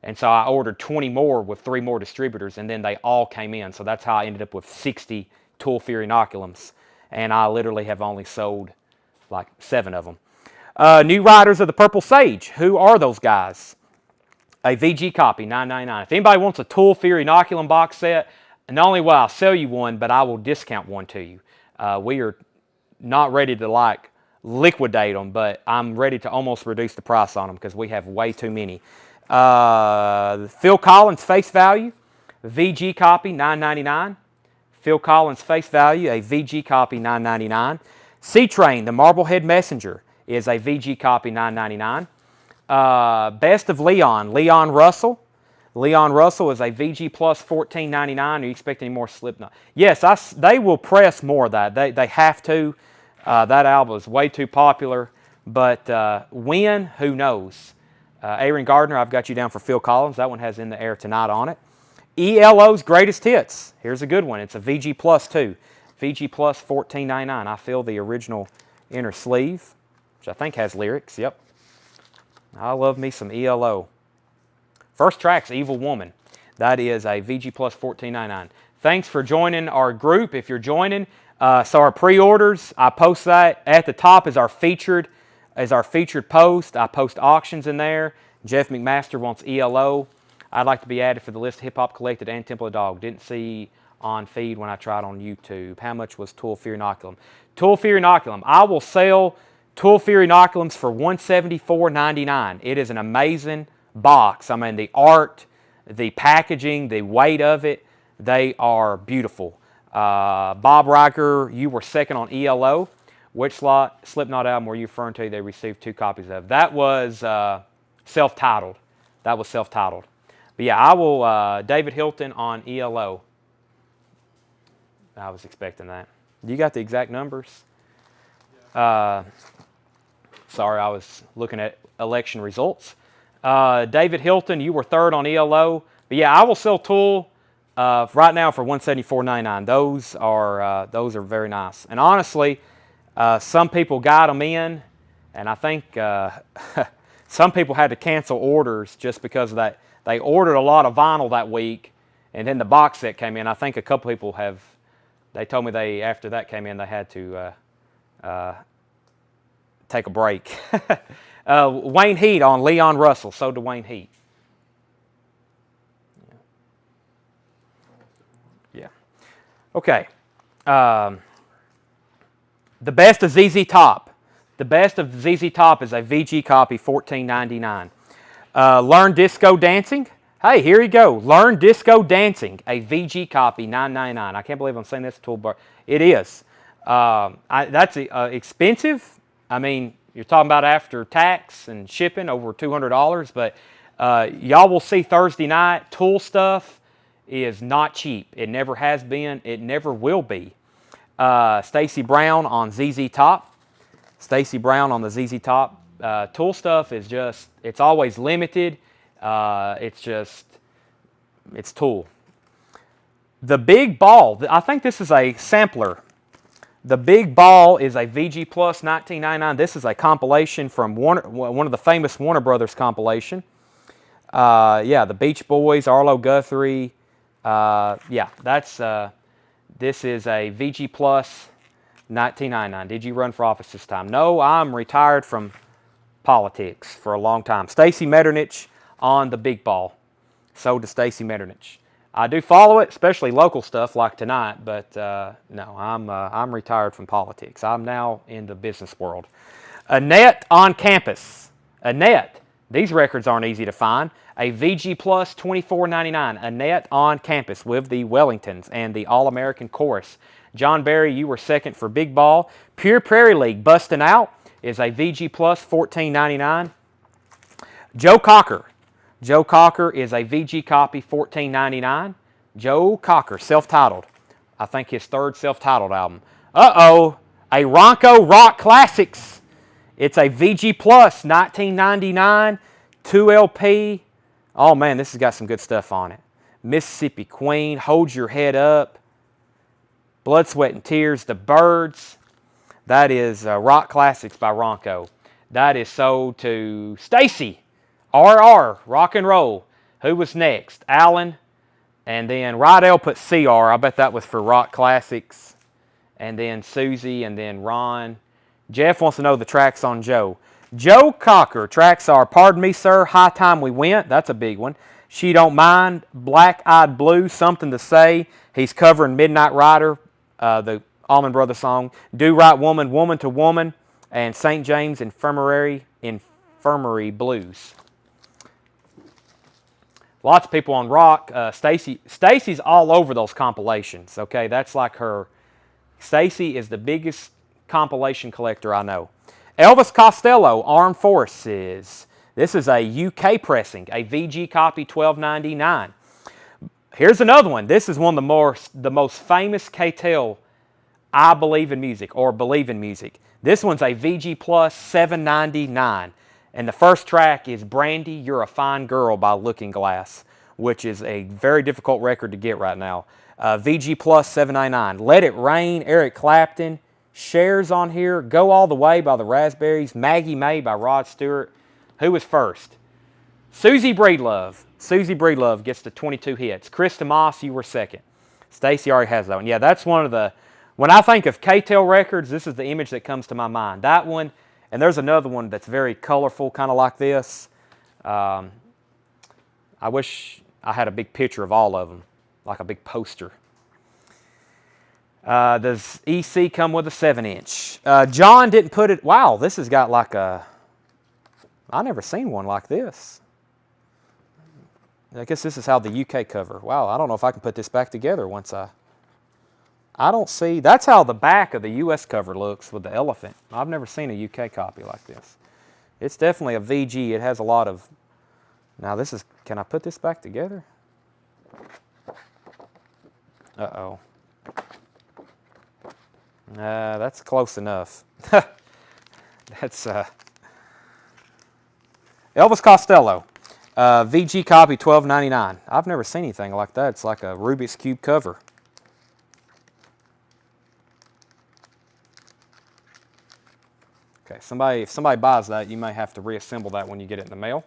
and so I ordered 20 more with 3 more distributors, and then they all came in. So that's how I ended up with 60 Tool Fear Inoculums. and I literally have only sold like 7 of them. New Riders of the Purple Sage. Who are those guys? A VG copy, $9.99. If anybody wants a Tool Fear Inoculum box set, not only will I sell you one, but I will discount one to you. We are not ready to like liquidate them, but I'm ready to almost reduce the price on them because we have way too many. Phil Collins Face Value, VG copy, $9.99. Phil Collins Face Value, a VG copy, $9.99. C-Train, the Marblehead Messenger, is a VG copy, $9.99. Best of Leon, Leon Russell. Leon Russell is a VG plus $14.99. Are you expecting any more Slipknot? Yes, they will press more of that. They have to. That album is way too popular. But when, who knows? Aaron Gardner, I've got you down for Phil Collins. That one has In the Air Tonight on it. ELO's Greatest Hits. Here's a good one. It's a VG plus too. VG plus $14.99. I feel the original inner sleeve, which I think has lyrics. Yep. I love me some ELO. First track's Evil Woman. That is a VG plus $14.99. Thanks for joining our group if you're joining. So our pre-orders, I post that. At the top is our featured post. I post auctions in there. Jeff McMaster wants ELO. I'd like to be added for the list of Hip Hop Collected and Temple of Dog. Didn't see on feed when I tried on YouTube. How much was Tool Fear Inoculum? Tool Fear Inoculum. I will sell Tool Fear Inoculums for $174.99. It is an amazing box. I mean, the art, the packaging, the weight of it, they are beautiful. Bob Riker, you were second on ELO. Which Slipknot album were you referring to they received 2 copies of? That was self-titled. That was self-titled. But yeah, I will, David Hilton on ELO. I was expecting that. You got the exact numbers? Sorry, I was looking at election results. David Hilton, you were third on ELO. But yeah, I will sell Tool right now for $174.99. Those are very nice. And honestly, some people got them in, and I think some people had to cancel orders just because of that. They ordered a lot of vinyl that week, and then the box set came in. I think a couple people have. They told me after that came in, they had to take a break. Wayne Heat on Leon Russell. So did Wayne Heat. Yeah. Okay. The best of ZZ Top. The best of ZZ Top is a VG copy, $14.99. Learn Disco Dancing. Hey, here you go. Learn Disco Dancing, a VG copy, $9.99. I can't believe I'm saying this toolbar. It is. That's expensive. I mean, you're talking about after tax and shipping over $200, but y'all will see Thursday night. Tool stuff is not cheap. It never has been. It never will be. Stacy Brown on ZZ Top. Stacy Brown on the ZZ Top. Tool stuff is just, it's always limited. It's Tool. The Big Ball, I think this is a sampler. The Big Ball is a VG Plus $19.99. This is a compilation from one of the famous Warner Brothers compilation. Yeah, the Beach Boys, Arlo Guthrie. Yeah, this is a VG Plus $19.99. Did you run for office this time? No, I'm retired from politics for a long time. Stacy Metternich on the Big Ball. So does Stacy Metternich. I do follow it, especially local stuff like tonight, but no, I'm retired from politics. I'm now in the business world. Annette on Campus. Annette, these records aren't easy to find. A VG Plus $24.99. Annette on Campus with the Wellingtons and the All-American Chorus. John Barry, you were second for Big Ball. Pure Prairie League, Bustin' Out, is a VG Plus $14.99. Joe Cocker. Joe Cocker is a VG copy, $14.99. Joe Cocker, self-titled. I think his third self-titled album. Uh-oh, a Ronco Rock Classics. It's a VG Plus, $19.99, 2 LP. Oh, man, this has got some good stuff on it. Mississippi Queen, Hold Your Head Up, Blood, Sweat, and Tears, The Birds. That is Rock Classics by Ronco. That is sold to Stacy. RR, Rock and Roll. Who was next? Alan. And then Rydell put CR. I bet that was for Rock Classics. and then Susie, and then Ron. Jeff wants to know the tracks on Joe. Joe Cocker, tracks are Pardon Me Sir, High Time We Went, that's a big one. She Don't Mind, Black Eyed Blue, Something to Say. He's covering Midnight Rider, the Allman Brothers song. Do Right Woman, Woman to Woman, and St. James Infirmary Blues. Lots of people on rock. Stacy's all over those compilations, okay? That's like her. Stacy is the biggest compilation collector I know. Elvis Costello, Armed Forces. This is a UK pressing, a VG copy, $12.99. Here's another one. This is one of the most famous K-Tel I Believe in Music, or Believe in Music. This one's a VG Plus, $7.99. And the first track is Brandy, You're a Fine Girl by Looking Glass, which is a very difficult record to get right now. VG Plus, $7.99. Let It Rain, Eric Clapton. Shares on here. Go All the Way by the Raspberries. Maggie May by Rod Stewart. Who was first? Susie Breedlove. Susie Breedlove gets the 22 hits. Krista Moss, you were second. Stacy already has that one. Yeah, that's one of the... When I think of K-Tel records, this is the image that comes to my mind. That one, and there's another one that's very colorful, kind of like this. I wish I had a big picture of all of them, like a big poster. Does EC come with a 7-inch? John didn't put it... Wow, this has got like a... I've never seen one like this. I guess this is how the UK cover. Wow, I don't know if I can put this back together once I don't see... That's how the back of the US cover looks with the elephant. I've never seen a UK copy like this. It's definitely a VG. It has a lot of... Now this is... Can I put this back together? Uh-oh. That's close enough. That's... Elvis Costello. VG copy, $12.99. I've never seen anything like that. It's like a Rubik's Cube cover. Okay, if somebody buys that, you may have to reassemble that when you get it in the mail.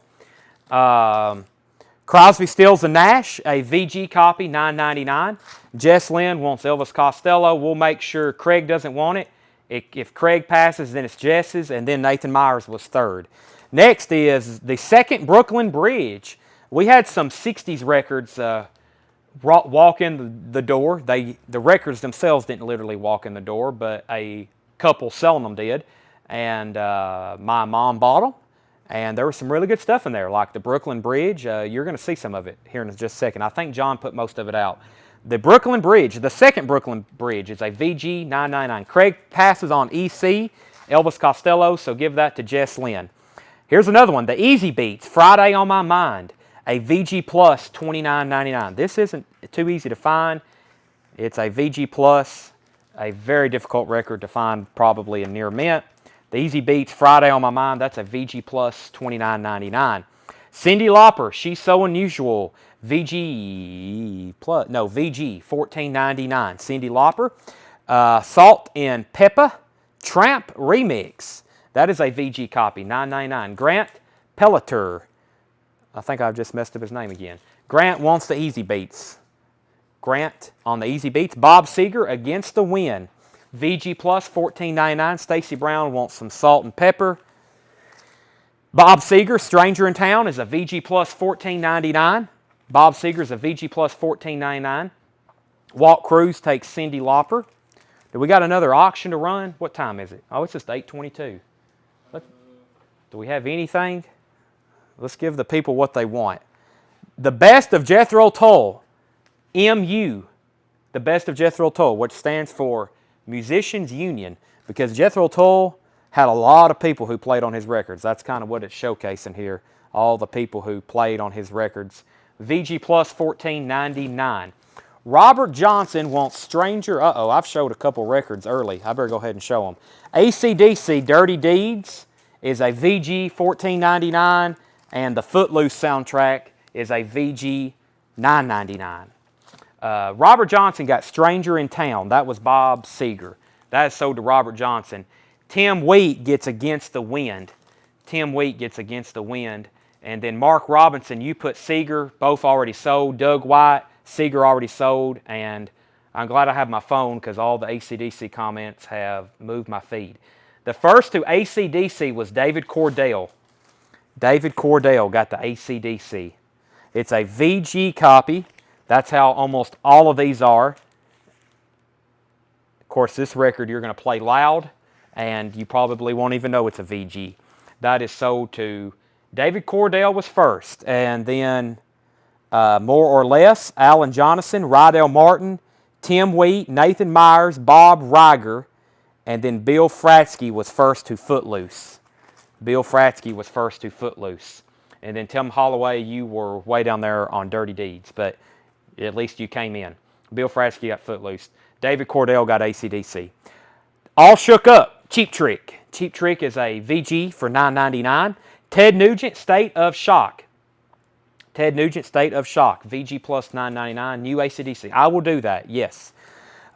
Crosby, Stills, and Nash, a VG copy, $9.99. Jess Lynn wants Elvis Costello. We'll make sure Craig doesn't want it. If Craig passes, then it's Jess's, and then Nathan Myers was third. Next is the second Brooklyn Bridge. We had some 60s records walk in the door. The records themselves didn't literally walk in the door, but a couple selling them did. And my mom bought them. And there was some really good stuff in there, like the Brooklyn Bridge. You're going to see some of it here in just a second. I think John put most of it out. The Brooklyn Bridge, the second Brooklyn Bridge, is a VG $9.99. Craig passes on EC, Elvis Costello, so give that to Jess Lynn. Here's another one, the Easy Beats, Friday on My Mind, a VG Plus, $29.99. This isn't too easy to find. It's a VG Plus, a very difficult record to find, probably in near mint. The Easy Beats, Friday on My Mind, that's a VG Plus, $29.99. Cyndi Lauper, She's So Unusual, VG Plus, no, VG, $14.99. Cyndi Lauper. Salt and Pepper, Tramp Remix. That is a VG copy, $9.99. Grant Pelletier. I think I've just messed up his name again. Grant wants the Easy Beats. Grant on the Easy Beats. Bob Seger, Against the Wind. VG Plus, $14.99. Stacy Brown wants some Salt and Pepper. Bob Seger, Stranger in Town, is a VG Plus, $14.99. Bob Seger's a VG Plus, $14.99. Walt Cruz takes Cyndi Lauper. Do we got another auction to run? What time is it? Oh, it's just 8:22. Do we have anything? Let's give the people what they want. The Best of Jethro Tull, MU. The Best of Jethro Tull, which stands for Musicians Union, because Jethro Tull had a lot of people who played on his records. That's kind of what it's showcasing here, all the people who played on his records. VG Plus, $14.99. Robert Johnson wants Stranger. Uh-oh, I've showed a couple records early. I better go ahead and show them. AC/DC, Dirty Deeds, is a VG, $14.99, and the Footloose soundtrack is a VG, $9.99. Robert Johnson got Stranger in Town. That was Bob Seger. That is sold to Robert Johnson. Tim Wheat gets Against the Wind. Tim Wheat gets Against the Wind. And then Mark Robinson, you put Seger, both already sold. Doug White, Seger already sold. And I'm glad I have my phone because all the AC/DC comments have moved my feed. The first to AC/DC was David Cordell. David Cordell got the AC/DC. It's a VG copy. That's how almost all of these are. Of course, this record you're going to play loud, and you probably won't even know it's a VG. That is sold to David Cordell was first, and then More or Less, Alan Jonathan, Rydell Martin, Tim Wheat, Nathan Myers, Bob Riger, and then Bill Fratsky was first to Footloose. Bill Fratsky was first to Footloose. And then Tim Holloway, you were way down there on Dirty Deeds, but at least you came in. Bill Fratsky got Footloose. David Cordell got AC/DC. All Shook Up, Cheap Trick. Cheap Trick is a VG for $9.99. Ted Nugent, State of Shock. Ted Nugent, State of Shock. VG plus $9.99. New AC/DC. I will do that, yes.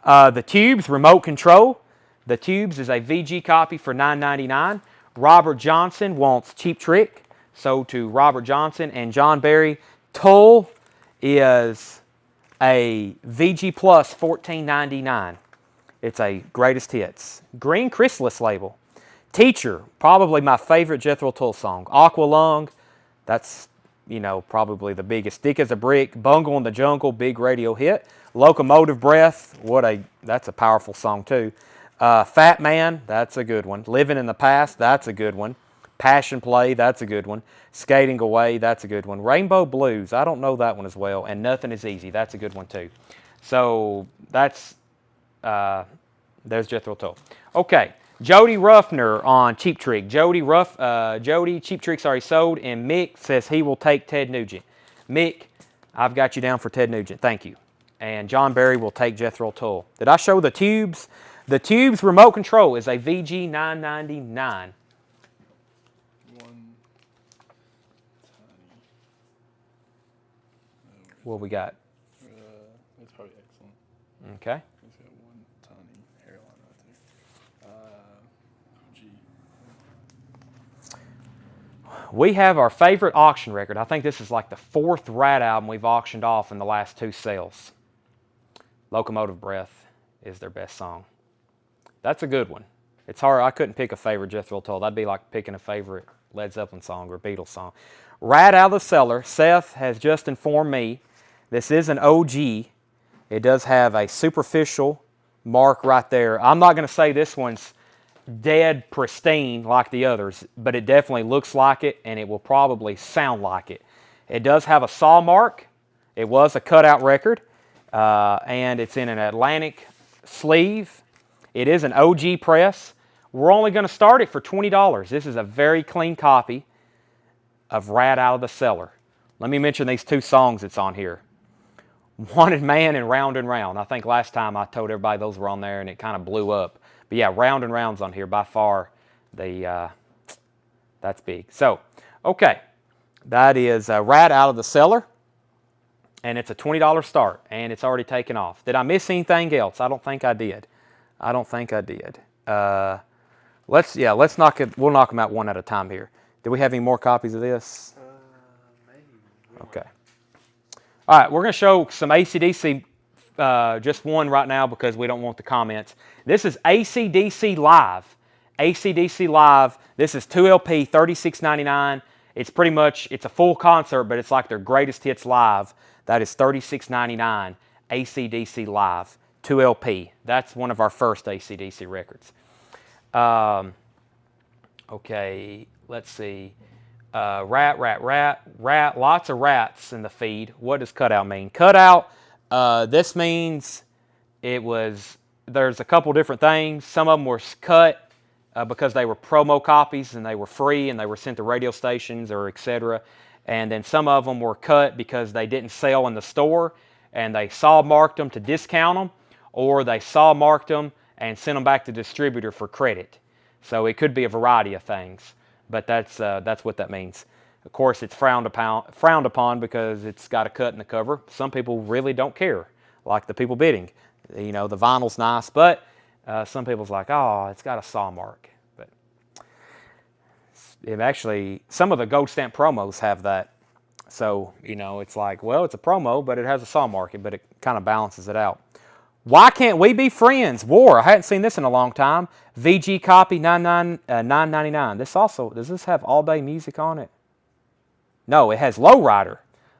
The Tubes, Remote Control. The Tubes is a VG copy for $9.99. Robert Johnson wants Cheap Trick. Sold to Robert Johnson and John Barry. Tull is a VG plus $14.99. It's a greatest hits. Green Chrysalis label. Teacher, probably my favorite Jethro Tull song. Aqualung, that's, you know, probably the biggest. Thick as a Brick, Bungle in the Jungle, big radio hit. Locomotive Breath, that's a powerful song too. Fat Man, that's a good one. Living in the Past, that's a good one. Passion Play, that's a good one. Skating Away, that's a good one. Rainbow Blues, I don't know that one as well. And Nothing Is Easy, that's a good one too. So that's, there's Jethro Tull. Okay, Jody Ruffner on Cheap Trick. Jody, Cheap Trick's already sold, and Mick says he will take Ted Nugent. Mick, I've got you down for Ted Nugent, thank you. And John Barry will take Jethro Tull. Did I show the Tubes? The Tubes Remote Control is a VG $9.99. What we got? It's probably excellent. Okay. He's got one tiny hairline right there. We have our favorite auction record. I think this is like the 4th Rat album we've auctioned off in the last 2 sales. Locomotive Breath is their best song. That's a good one. It's hard. I couldn't pick a favorite Jethro Tull. That'd be like picking a favorite Led Zeppelin song or Beatles song. Rat Out of the Cellar. Seth has just informed me this is an OG. It does have a superficial mark right there. I'm not going to say this one's dead pristine like the others, but it definitely looks like it, and it will probably sound like it. It does have a saw mark. It was a cutout record, and it's in an Atlantic sleeve. It is an OG press. We're only going to start it for $20. This is a very clean copy of Rat Out of the Cellar. Let me mention these 2 songs that's on here. Wanted Man and Round and Round. I think last time I told everybody those were on there and it kind of blew up. But yeah, Round and Round's on here. By far, that's big. So, okay. That is Rat Out of the Cellar. And it's a $20 start. And it's already taken off. Did I miss anything else? I don't think I did. I don't think I did. Let's knock it. We'll knock them out one at a time here. Do we have any more copies of this? Maybe. Okay. All right, we're going to show some AC/DC, just one right now because we don't want the comments. This is AC/DC Live. AC/DC Live. This is 2 LP, $36.99. It's pretty much, it's a full concert, but it's like their greatest hits live. That is $36.99. AC/DC Live, 2 LP. That's one of our first AC/DC records. Okay, let's see. Rat, lots of rats in the feed. What does cutout mean? Cutout, this means there's a couple different things. Some of them were cut because they were promo copies and they were free and they were sent to radio stations or etc. And then some of them were cut because they didn't sell in the store and they saw marked them to discount them, or they saw marked them and sent them back to the distributor for credit. So it could be a variety of things. But that's what that means. Of course, it's frowned upon because it's got a cut in the cover. Some people really don't care, like the people bidding. You know, the vinyl's nice, but some people's like, oh, it's got a saw mark. But it actually, some of the gold stamp promos have that. So, you know, it's like, well, it's a promo, but it has a saw mark, but it kind of balances it out. Why Can't We Be Friends? War. I hadn't seen this in a long time. VG copy, $9.99. This also, does this have all-day music on it? No, it has Lowrider.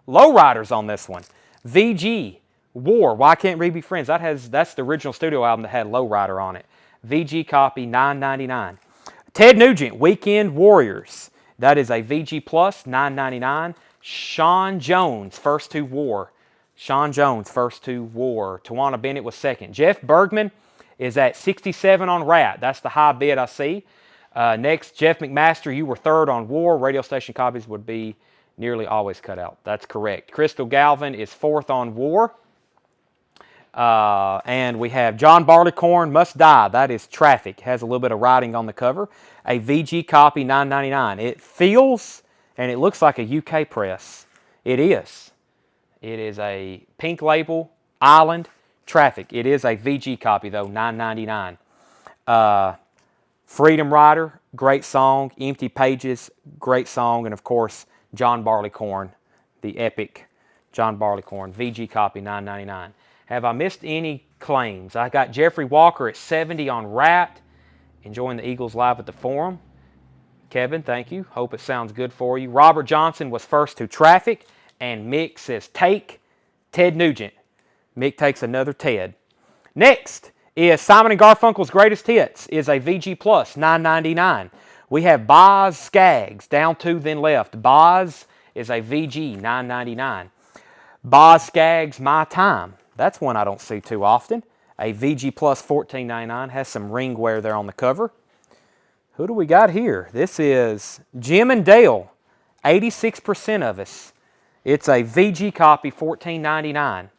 Lowrider's on this one. VG, War, Why Can't We Be Friends? That's the original studio album that had Lowrider on it. VG copy, $9.99. Ted Nugent, Weekend Warriors. That is a VG Plus, $9.99. Sean Jones, First to War. Sean Jones, First to War. Tawana Bennett was second. Jeff Bergman is at 67 on Rat. That's the high bid I see. Next, Jeff McMaster, you were third on War. Radio station copies would be nearly always cut out. That's correct. Crystal Galvin is fourth on War. And we have John Barleycorn, Must Die. That is Traffic. Has a little bit of writing on the cover. A VG copy, $9.99. It feels and it looks like a UK press. It is. It is a pink label, Island, Traffic. It is a VG copy, though, $9.99. Freedom Rider, great song. Empty Pages, great song. And, of course, John Barleycorn, the epic John Barleycorn. VG copy, $9.99. Have I missed any claims? I got Jeffrey Walker at 70 on Rat. Enjoying the Eagles live at the Forum. Kevin, thank you. Hope it sounds good for you. Robert Johnson was first to Traffic. And Mick says, take Ted Nugent. Mick takes another Ted. Next is Simon & Garfunkel's Greatest Hits. Is a VG Plus, $9.99. We have Boz Scaggs, Down Two Then Left. Boz is a VG, $9.99. Boz Scaggs, My Time. That's one I don't see too often. A VG Plus, $14.99. Has some ring wear there on the cover. Who do we got here? This is Jim and Dale, 86% of us. It's a VG copy, $14.99.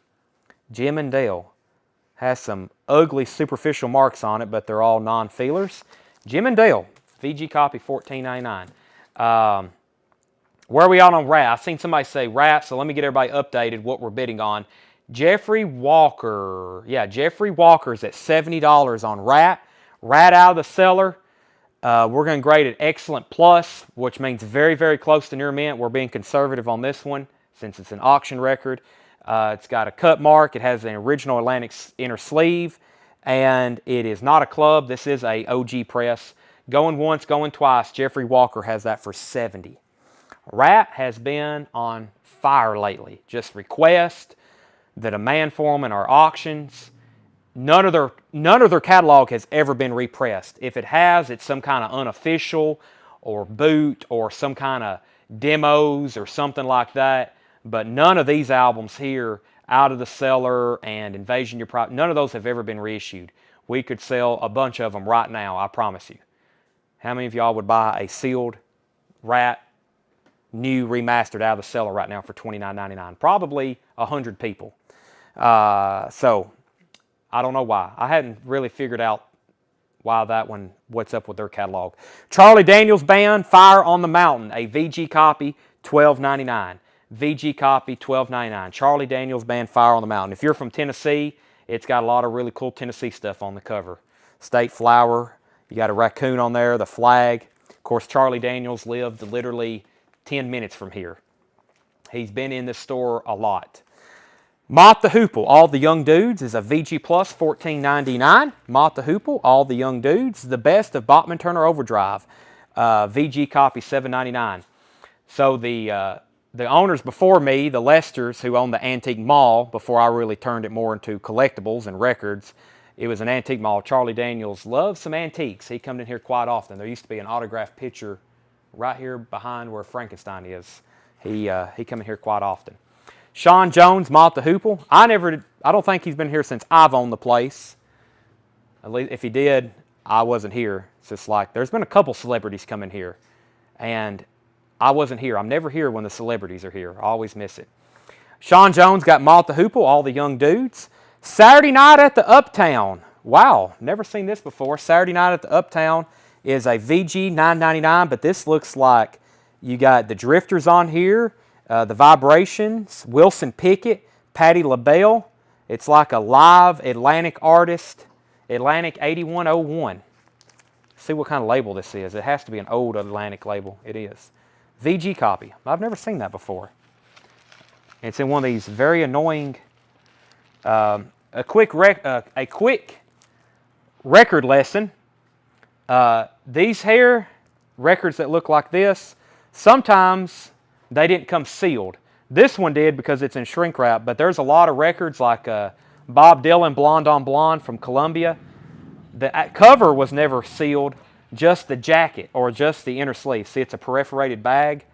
Jim and Dale. Has some ugly superficial marks on it, but they're all non-feelers. Jim and Dale, VG copy, $14.99. Where are we on Rat? I've seen somebody say Rat, so let me get everybody updated what we're bidding on. Jeffrey Walker. Yeah, Jeffrey Walker's at $70 on Rat. Rat out of the cellar. We're going to grade it Excellent Plus, which means very, very close to near mint. We're being conservative on this one since it's an auction record. It's got a cut mark. It has an original Atlantic inner sleeve, and it is not a club. This is a OG press. Going once, going twice. Jeffrey Walker has that for $70. Rat has been on fire lately. Just request, the demand for them in our auctions. None of their catalog has ever been repressed. If it has, it's some kind of unofficial or boot or some kind of demos or something like that. But none of these albums here, Out of the Cellar and Invasion Your Pride, none of those have ever been reissued. We could sell a bunch of them right now, I promise you. How many of y'all would buy a sealed Rat, new remastered Out of the Cellar right now for $29.99? Probably 100 people. So I don't know why. I hadn't really figured out why that one, what's up with their catalog. Charlie Daniels Band, Fire on the Mountain, a VG copy, $12.99. VG copy, $12.99. Charlie Daniels Band, Fire on the Mountain. If you're from Tennessee, it's got a lot of really cool Tennessee stuff on the cover. State flower, you got a raccoon on there, the flag. Of course, Charlie Daniels lived literally 10 minutes from here. He's been in this store a lot. Mott the Hoople, All the Young Dudes, is a VG Plus, $14.99. Mott the Hoople, All the Young Dudes, the best of Bachman Turner Overdrive. VG copy, $7.99. So the owners before me, the Lesters, who owned the Antique Mall, before I really turned it more into collectibles and records, it was an antique mall. Charlie Daniels loved some antiques. He come in here quite often. There used to be an autographed picture right here behind where Frankenstein is. He come in here quite often. Sean Jones, Mott the Hoople. I don't think he's been here since I've owned the place. At least if he did, I wasn't here. It's just like, there's been a couple celebrities come in here, and I wasn't here. I'm never here when the celebrities are here. I always miss it. Sean Jones got Mott the Hoople, All the Young Dudes. Saturday Night at the Uptown. Wow, never seen this before. Saturday Night at the Uptown is a VG, $9.99, but this looks like you got the Drifters on here, the Vibrations, Wilson Pickett, Patti LaBelle. It's like a live Atlantic artist, Atlantic 8101. See what kind of label this is. It has to be an old Atlantic label. It is. VG copy. I've never seen that before. It's in one of these very annoying a quick record lesson. These here records that look like this, sometimes they didn't come sealed. This one did because it's in shrink wrap, but there's a lot of records like Bob Dylan, Blonde on Blonde from Columbia. The cover was never sealed, just the jacket or just the inner sleeve. See, it's a perforated bag,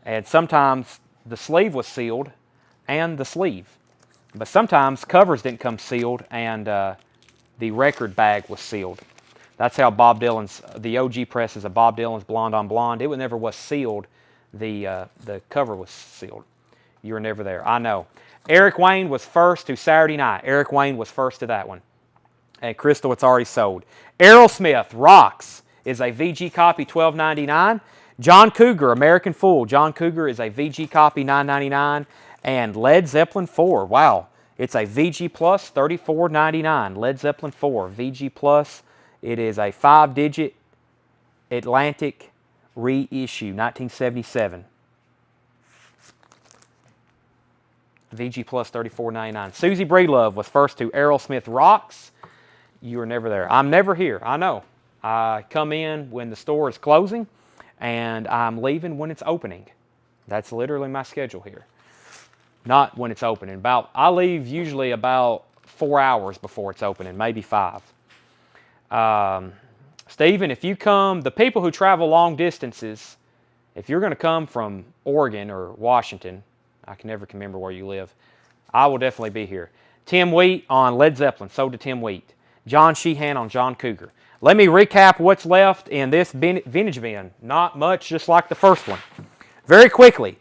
and sometimes the sleeve was sealed and the sleeve. But sometimes covers didn't come sealed and the record bag was sealed. That's how Bob Dylan's, the OG presses of Bob Dylan's Blonde on Blonde, it never was sealed. The cover was sealed. You were never there. I know. Eric Wayne was first to Saturday Night. Eric Wayne was first to that one. And Crystal, it's already sold. Aerosmith, Rocks, is a VG copy, $12.99. John Cougar, American Fool. John Cougar is a VG copy, $9.99. And Led Zeppelin 4, wow. It's a VG Plus, $34.99. Led Zeppelin 4, VG Plus. It is a 5-digit Atlantic reissue, 1977. VG Plus, $34.99. Susie Breedlove was first to Aerosmith Rocks. You were never there. I'm never here, I know. I come in when the store is closing, and I'm leaving when it's opening. That's literally my schedule here. Not when it's opening. I leave usually about 4 hours before it's opening, maybe 5. Stephen, if you come, the people who travel long distances, if you're going to come from Oregon or Washington, I can never remember where you live, I will definitely be here. Tim Wheat on Led Zeppelin, sold to Tim Wheat. John Sheehan on John Cougar. Let me recap what's left in this vintage bin. Not much, just like the first one. Very quickly,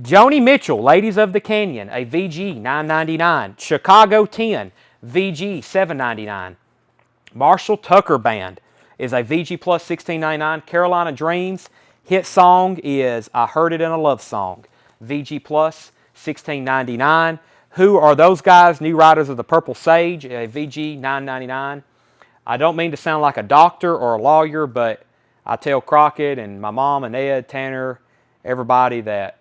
Joni Mitchell, Ladies of the Canyon, a VG, $9.99. Chicago 10, VG, $7.99. Marshall Tucker Band is a VG Plus, $16.99. Carolina Dreams, hit song is I Heard It in a Love Song, VG Plus, $16.99. Who are those guys? New Riders of the Purple Sage, a VG, $9.99. I don't mean to sound like a doctor or a lawyer, but I tell Crockett and my mom and Ed, Tanner, everybody that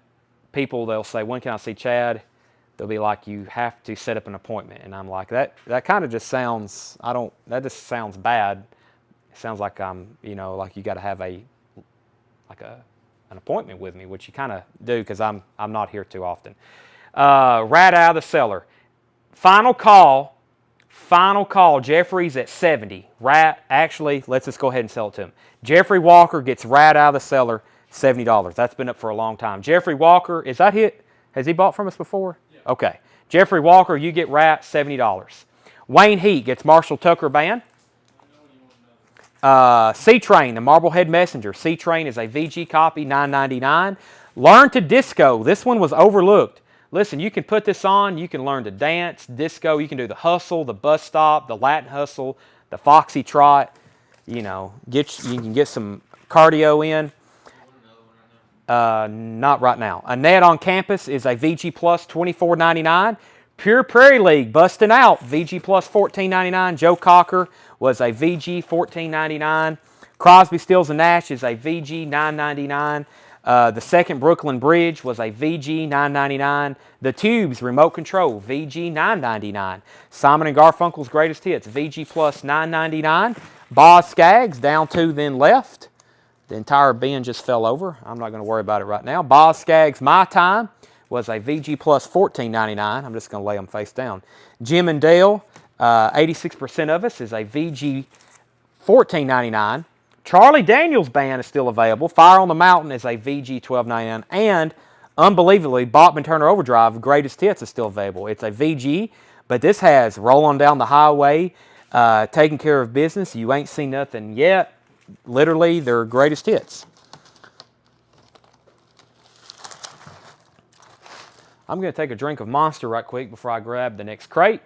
people, they'll say, when can I see Chad? They'll be like, you have to set up an appointment. And I'm like, that kind of just sounds, that just sounds bad. It sounds like like you got to have an appointment with me, which you kind of do because I'm not here too often. Rat Out of the Cellar. Final call, Jeffrey's at 70. Actually, let's just go ahead and sell it to him. Jeffrey Walker gets Rat Out of the Cellar, $70. That's been up for a long time. Jeffrey Walker, is that hit? Has he bought from us before? Yeah. Okay. Jeffrey Walker, you get Rat, $70. Wayne Heat gets Marshall Tucker Band. C-Train, the Marblehead Messenger. C-Train is a VG copy, $9.99. Learn to Disco. This one was overlooked. Listen, you can put this on. You can learn to dance, disco. You can do the hustle, the bus stop, the Latin hustle, the foxy trot. You can get some cardio in. Not right now. Annette on Campus is a VG Plus, $24.99. Pure Prairie League, busting out, VG Plus, $14.99. Joe Cocker was a VG, $14.99. Crosby, Stills, and Nash is a VG, $9.99. The Second Brooklyn Bridge was a VG, $9.99. The Tubes, Remote Control, VG, $9.99. Simon & Garfunkel's Greatest Hits, VG Plus, $9.99. Boz Scaggs, Down Two Then Left. The entire bin just fell over. I'm not going to worry about it right now. Boz Scaggs' My Time was a VG Plus, $14.99. I'm just going to lay them face down. Jim and Dale, 86% of Us is a VG, $14.99. Charlie Daniels Band is still available. Fire on the Mountain is a VG, $12.99. And, unbelievably, Bachman Turner Overdrive, Greatest Hits, is still available. It's a VG, but this has Rolling Down the Highway, Taking Care of Business, You Ain't Seen Nothing Yet. Literally, their greatest hits. I'm going to take a drink of Monster right quick before I grab the next crate.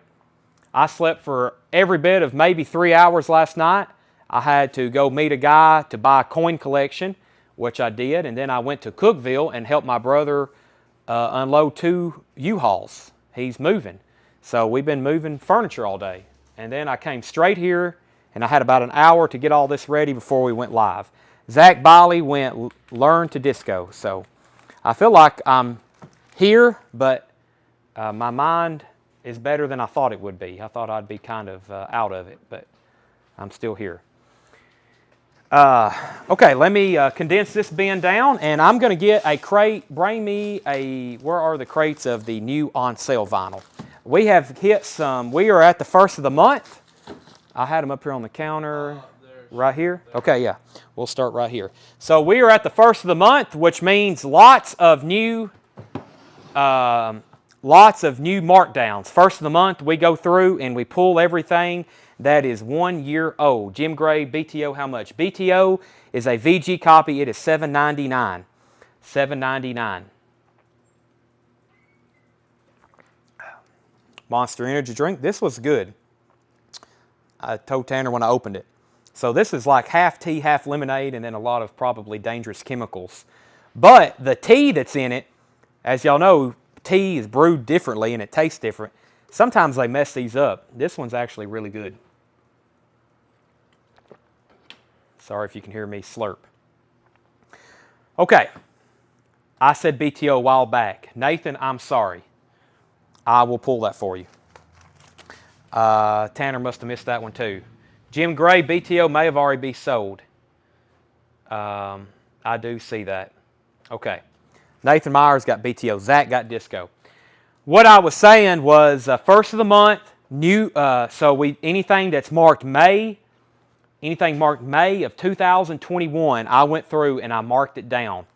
I slept for every bit of maybe 3 hours last night. I had to go meet a guy to buy a coin collection, which I did, and then I went to Cookeville and helped my brother unload 2 U-Hauls. He's moving. So we've been moving furniture all day. And then I came straight here, and I had about an hour to get all this ready before we went live. Zach Biley went Learn to Disco. So I feel like I'm here, but my mind is better than I thought it would be. I thought I'd be kind of out of it, but I'm still here. Okay, let me condense this bin down, and I'm going to get a crate. Bring me a, where are the crates of the new on sale vinyl? We have hit some, we are at the first of the month. I had them up here on the counter, right here. Okay, yeah, we'll start right here. So we are at the first of the month, which means lots of new markdowns. First of the month, we go through and we pull everything that is 1 year old. Jim Gray, BTO, how much? BTO is a VG copy. It is $7.99. $7.99. Monster Energy drink. This was good. I told Tanner when I opened it. So this is like half tea, half lemonade, and then a lot of probably dangerous chemicals. But the tea that's in it, as y'all know, tea is brewed differently and it tastes different. Sometimes they mess these up. This one's actually really good. Sorry if you can hear me slurp. Okay. I said BTO a while back. Nathan, I'm sorry. I will pull that for you. Tanner must have missed that one too. Jim Gray, BTO may have already been sold. I do see that. Okay. Nathan Myers got BTO. Zach got disco. What I was saying was first of the month, new. Anything that's marked May, anything marked May of 2021, I went through and I marked it down.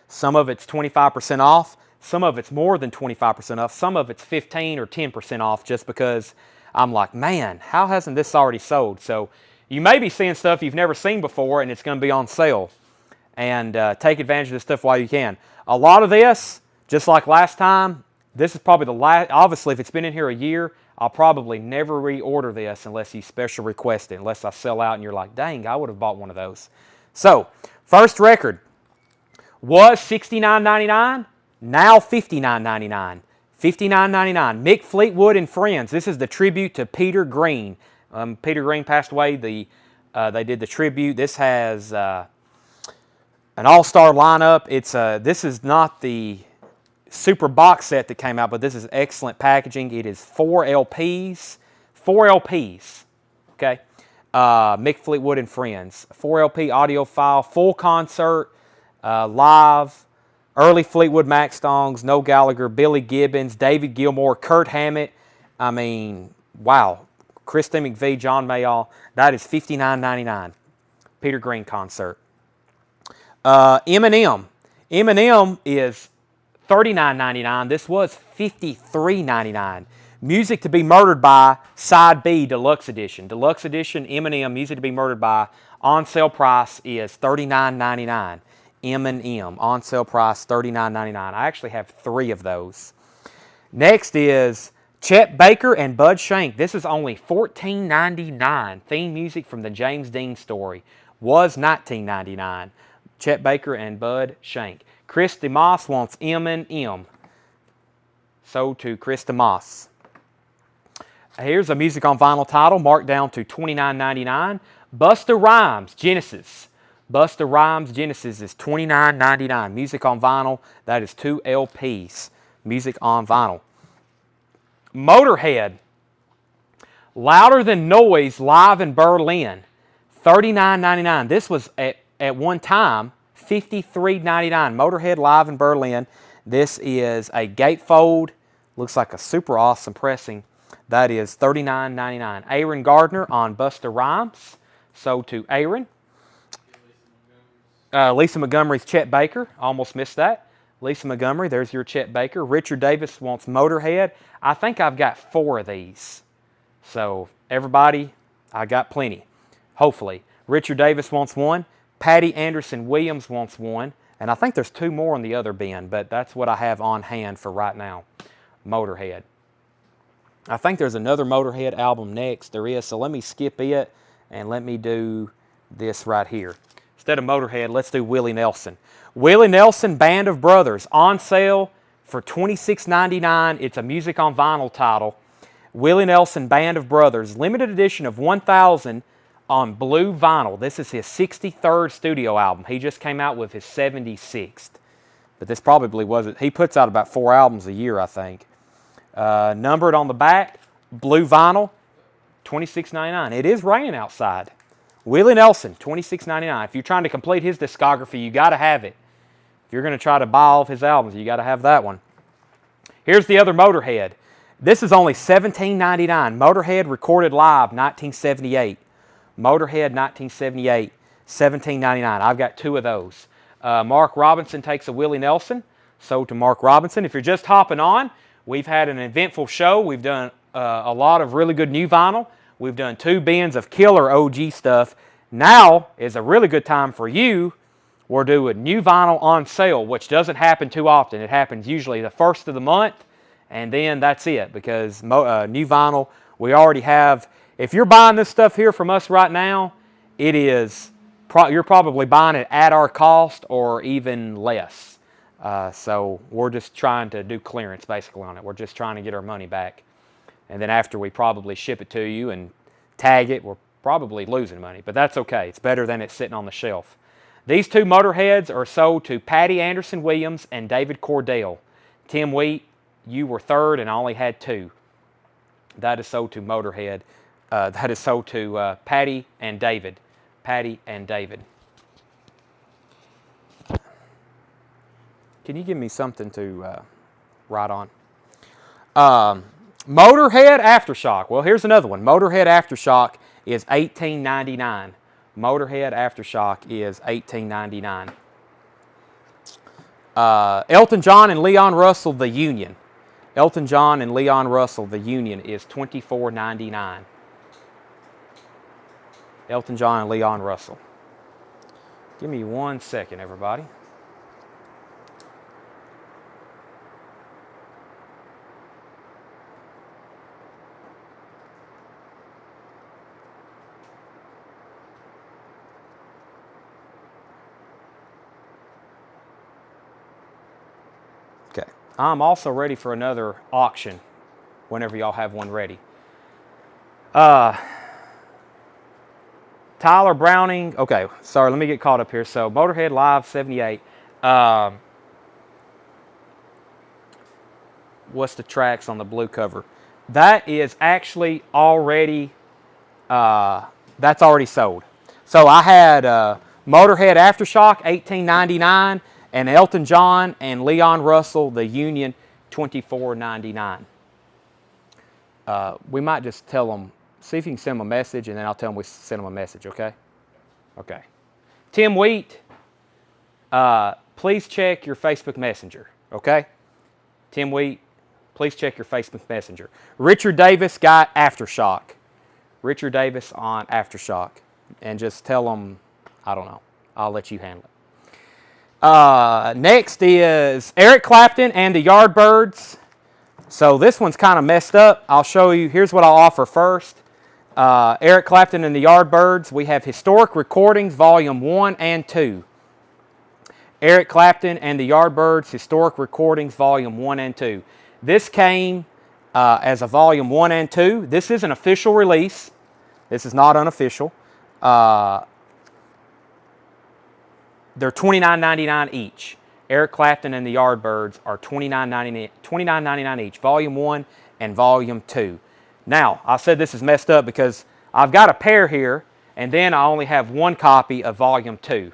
Some of it's 25% off. Some of it's more than 25% off. Some of it's 15 or 10% off just because I'm like, man, how hasn't this already sold? So you may be seeing stuff you've never seen before and it's going to be on sale. And take advantage of this stuff while you can. A lot of this, just like last time, this is probably the last. Obviously, if it's been in here a year, I'll probably never reorder this unless you special request it, unless I sell out and you're like, dang, I would have bought one of those. So, first record was $69.99, now $59.99. $59.99. Mick Fleetwood and Friends. This is the tribute to Peter Green. Peter Green passed away. They did the tribute. This has an all-star lineup. This is not the super box set that came out, but this is excellent packaging. It is 4 LPs. 4 LPs. Okay. Mick Fleetwood and Friends. 4 LP audio file, full concert, live, early Fleetwood Mac songs, Noel Gallagher, Billy Gibbons, David Gilmour, Kurt Hammett. I mean, wow. Christy McVie, John Mayall. That is $59.99. Peter Green concert. Eminem. Eminem is $39.99. This was $53.99. Music to be Murdered By, Side B, Deluxe Edition. Deluxe Edition, Eminem, Music to be Murdered By. On sale price is $39.99. Eminem, on sale price $39.99. I actually have 3 of those. Next is Chet Baker and Bud Shank. This is only $14.99. Theme music from the James Dean story. Was $19.99. Chet Baker and Bud Shank. Chris DeMoss wants M&M. Sold to Chris DeMoss. Here's a music on vinyl title marked down to $29.99. Busta Rhymes, Genesis. Busta Rhymes, Genesis is $29.99. Music on vinyl, that is 2 LPs. Music on vinyl. Motorhead, Louder Than Noise, live in Berlin. $39.99. This was at one time $53.99. Motorhead live in Berlin. This is a gatefold. Looks like a super awesome pressing. That is $39.99. Aaron Gardner on Busta Rhymes. Sold to Aaron. Lisa Montgomery's Chet Baker. Almost missed that. Lisa Montgomery, there's your Chet Baker. Richard Davis wants Motorhead. I think I've got 4 of these. So, everybody, I got plenty. Hopefully. Richard Davis wants 1. Patty Anderson Williams wants 1. And I think there's 2 more in the other bin, but that's what I have on hand for right now. Motorhead. I think there's another Motorhead album next. There is, so let me skip it and let me do this right here. Instead of Motorhead, let's do Willie Nelson. Willie Nelson, Band of Brothers, on sale for $26.99. It's a music on vinyl title. Willie Nelson, Band of Brothers, limited edition of 1,000 on blue vinyl. This is his 63rd studio album. He just came out with his 76th. But this probably wasn't. He puts out about 4 albums a year, I think. Numbered on the back, blue vinyl, $26.99. It is raining outside. Willie Nelson, $26.99. If you're trying to complete his discography, you got to have it. If you're going to try to buy all of his albums, you got to have that one. Here's the other Motorhead. This is only $17.99. Motorhead recorded live, 1978. Motorhead, 1978, $17.99. I've got two of those. Mark Robinson takes a Willie Nelson. Sold to Mark Robinson. If you're just hopping on, we've had an eventful show. We've done a lot of really good new vinyl. We've done 2 bins of killer OG stuff. Now is a really good time for you. We're doing new vinyl on sale, which doesn't happen too often. It happens usually the first of the month, and then that's it, because new vinyl, we already have. If you're buying this stuff here from us right now, it is you're probably buying it at our cost or even less. So we're just trying to do clearance basically on it. We're just trying to get our money back. And then after we probably ship it to you and tag it, we're probably losing money. But that's okay. It's better than it sitting on the shelf. These 2 Motorheads are sold to Patty Anderson Williams and David Cordell. Tim Wheat, you were third and I only had 2. That is sold to Motorhead. That is sold to Patty and David. Patty and David. Can you give me something to write on? Motorhead Aftershock. Well, here's another one. Motorhead Aftershock is $18.99. Motorhead Aftershock is $18.99. Elton John and Leon Russell, The Union. Elton John and Leon Russell, The Union is $24.99. Elton John and Leon Russell. Give me 1 second, everybody. Okay. I'm also ready for another auction whenever y'all have one ready. Tyler Browning. Okay, sorry, let me get caught up here. So Motorhead Live 78. What's the tracks on the blue cover? That is actually already, that's already sold. So I had Motorhead Aftershock, $18.99, and Elton John and Leon Russell, The Union, $24.99. We might just tell them, see if you can send them a message, and then I'll tell them we sent them a message, okay? Okay. Tim Wheat, please check your Facebook Messenger, okay? Tim Wheat, please check your Facebook Messenger. Richard Davis got Aftershock. Richard Davis on Aftershock. And just tell them, I don't know, I'll let you handle it. Next is Eric Clapton and the Yardbirds. So this one's kind of messed up. I'll show you. Here's what I'll offer first. Eric Clapton and the Yardbirds. We have Historic Recordings, Volume 1 and 2. Eric Clapton and the Yardbirds, Historic Recordings, Volume 1 and 2. This came as a Volume 1 and 2. This is an official release. This is not unofficial. They're $29.99 each. Eric Clapton and the Yardbirds are $29.99 each. Volume 1 and Volume 2. Now, I said this is messed up because I've got a pair here, and then I only have one copy of Volume 2.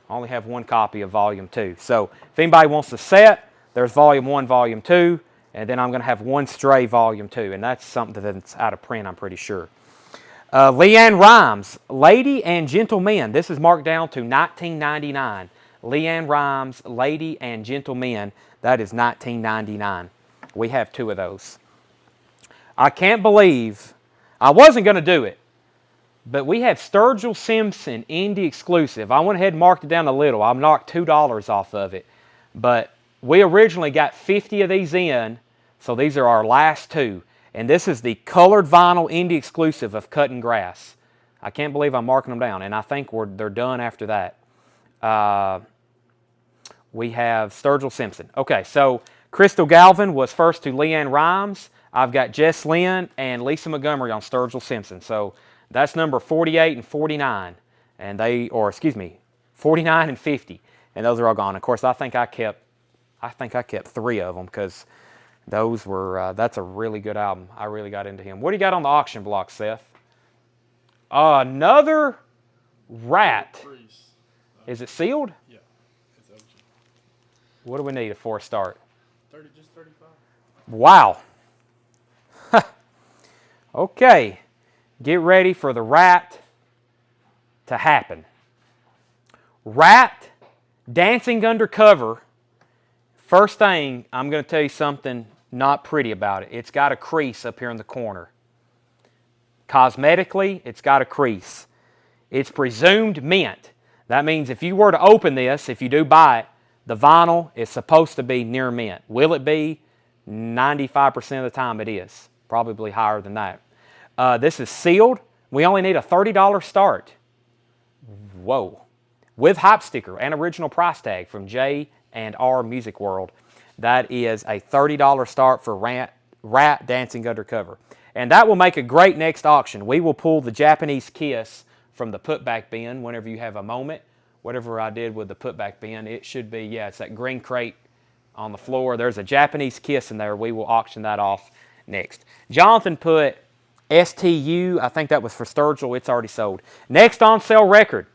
I only have one copy of Volume 2. So, if anybody wants a set, there's Volume 1, Volume 2, and then I'm going to have one stray Volume 2, and that's something that's out of print, I'm pretty sure. Leanne Rimes, Lady and Gentlemen. This is marked down to $19.99. Leanne Rimes, Lady and Gentlemen. That is $19.99. We have two of those. I can't believe, I wasn't going to do it, but we have Sturgill Simpson Indie Exclusive. I went ahead and marked it down a little. I knocked $2 off of it. But we originally got 50 of these in, so these are our last two. And this is the colored vinyl indie exclusive of Cutting Grass. I can't believe I'm marking them down, and I think they're done after that. We have Sturgill Simpson. Okay, so Crystal Galvin was first to Leanne Rimes. I've got Jess Lynn and Lisa Montgomery on Sturgill Simpson. So that's number 48 and 49. And 49 and 50. And those are all gone. Of course, I think I kept 3 of them because Those were, that's a really good album. I really got into him. What do you got on the auction block, Seth? Another Rat. Freeze. Is it sealed? Yeah. It's OG. What do we need for a start? 30, just 35. Wow. Okay. Get ready for the Rat to happen. Rat dancing undercover. First thing, I'm going to tell you something not pretty about it. It's got a crease up here in the corner. Cosmetically, it's got a crease. It's presumed mint. That means if you were to open this, if you do buy it, the vinyl is supposed to be near mint. Will it be? 95% of the time it is. Probably higher than that. This is sealed. We only need a $30 start. Whoa. With hype sticker and original price tag from J&R Music World. That is a $30 start for Rat Dancing Undercover. And that will make a great next auction. We will pull the Japanese Kiss from the putback bin whenever you have a moment. Whatever I did with the putback bin, it should be, yeah, it's that green crate on the floor. There's a Japanese Kiss in there. We will auction that off next. Jonathan put STU. I think that was for Sturgill. It's already sold. Next on sale record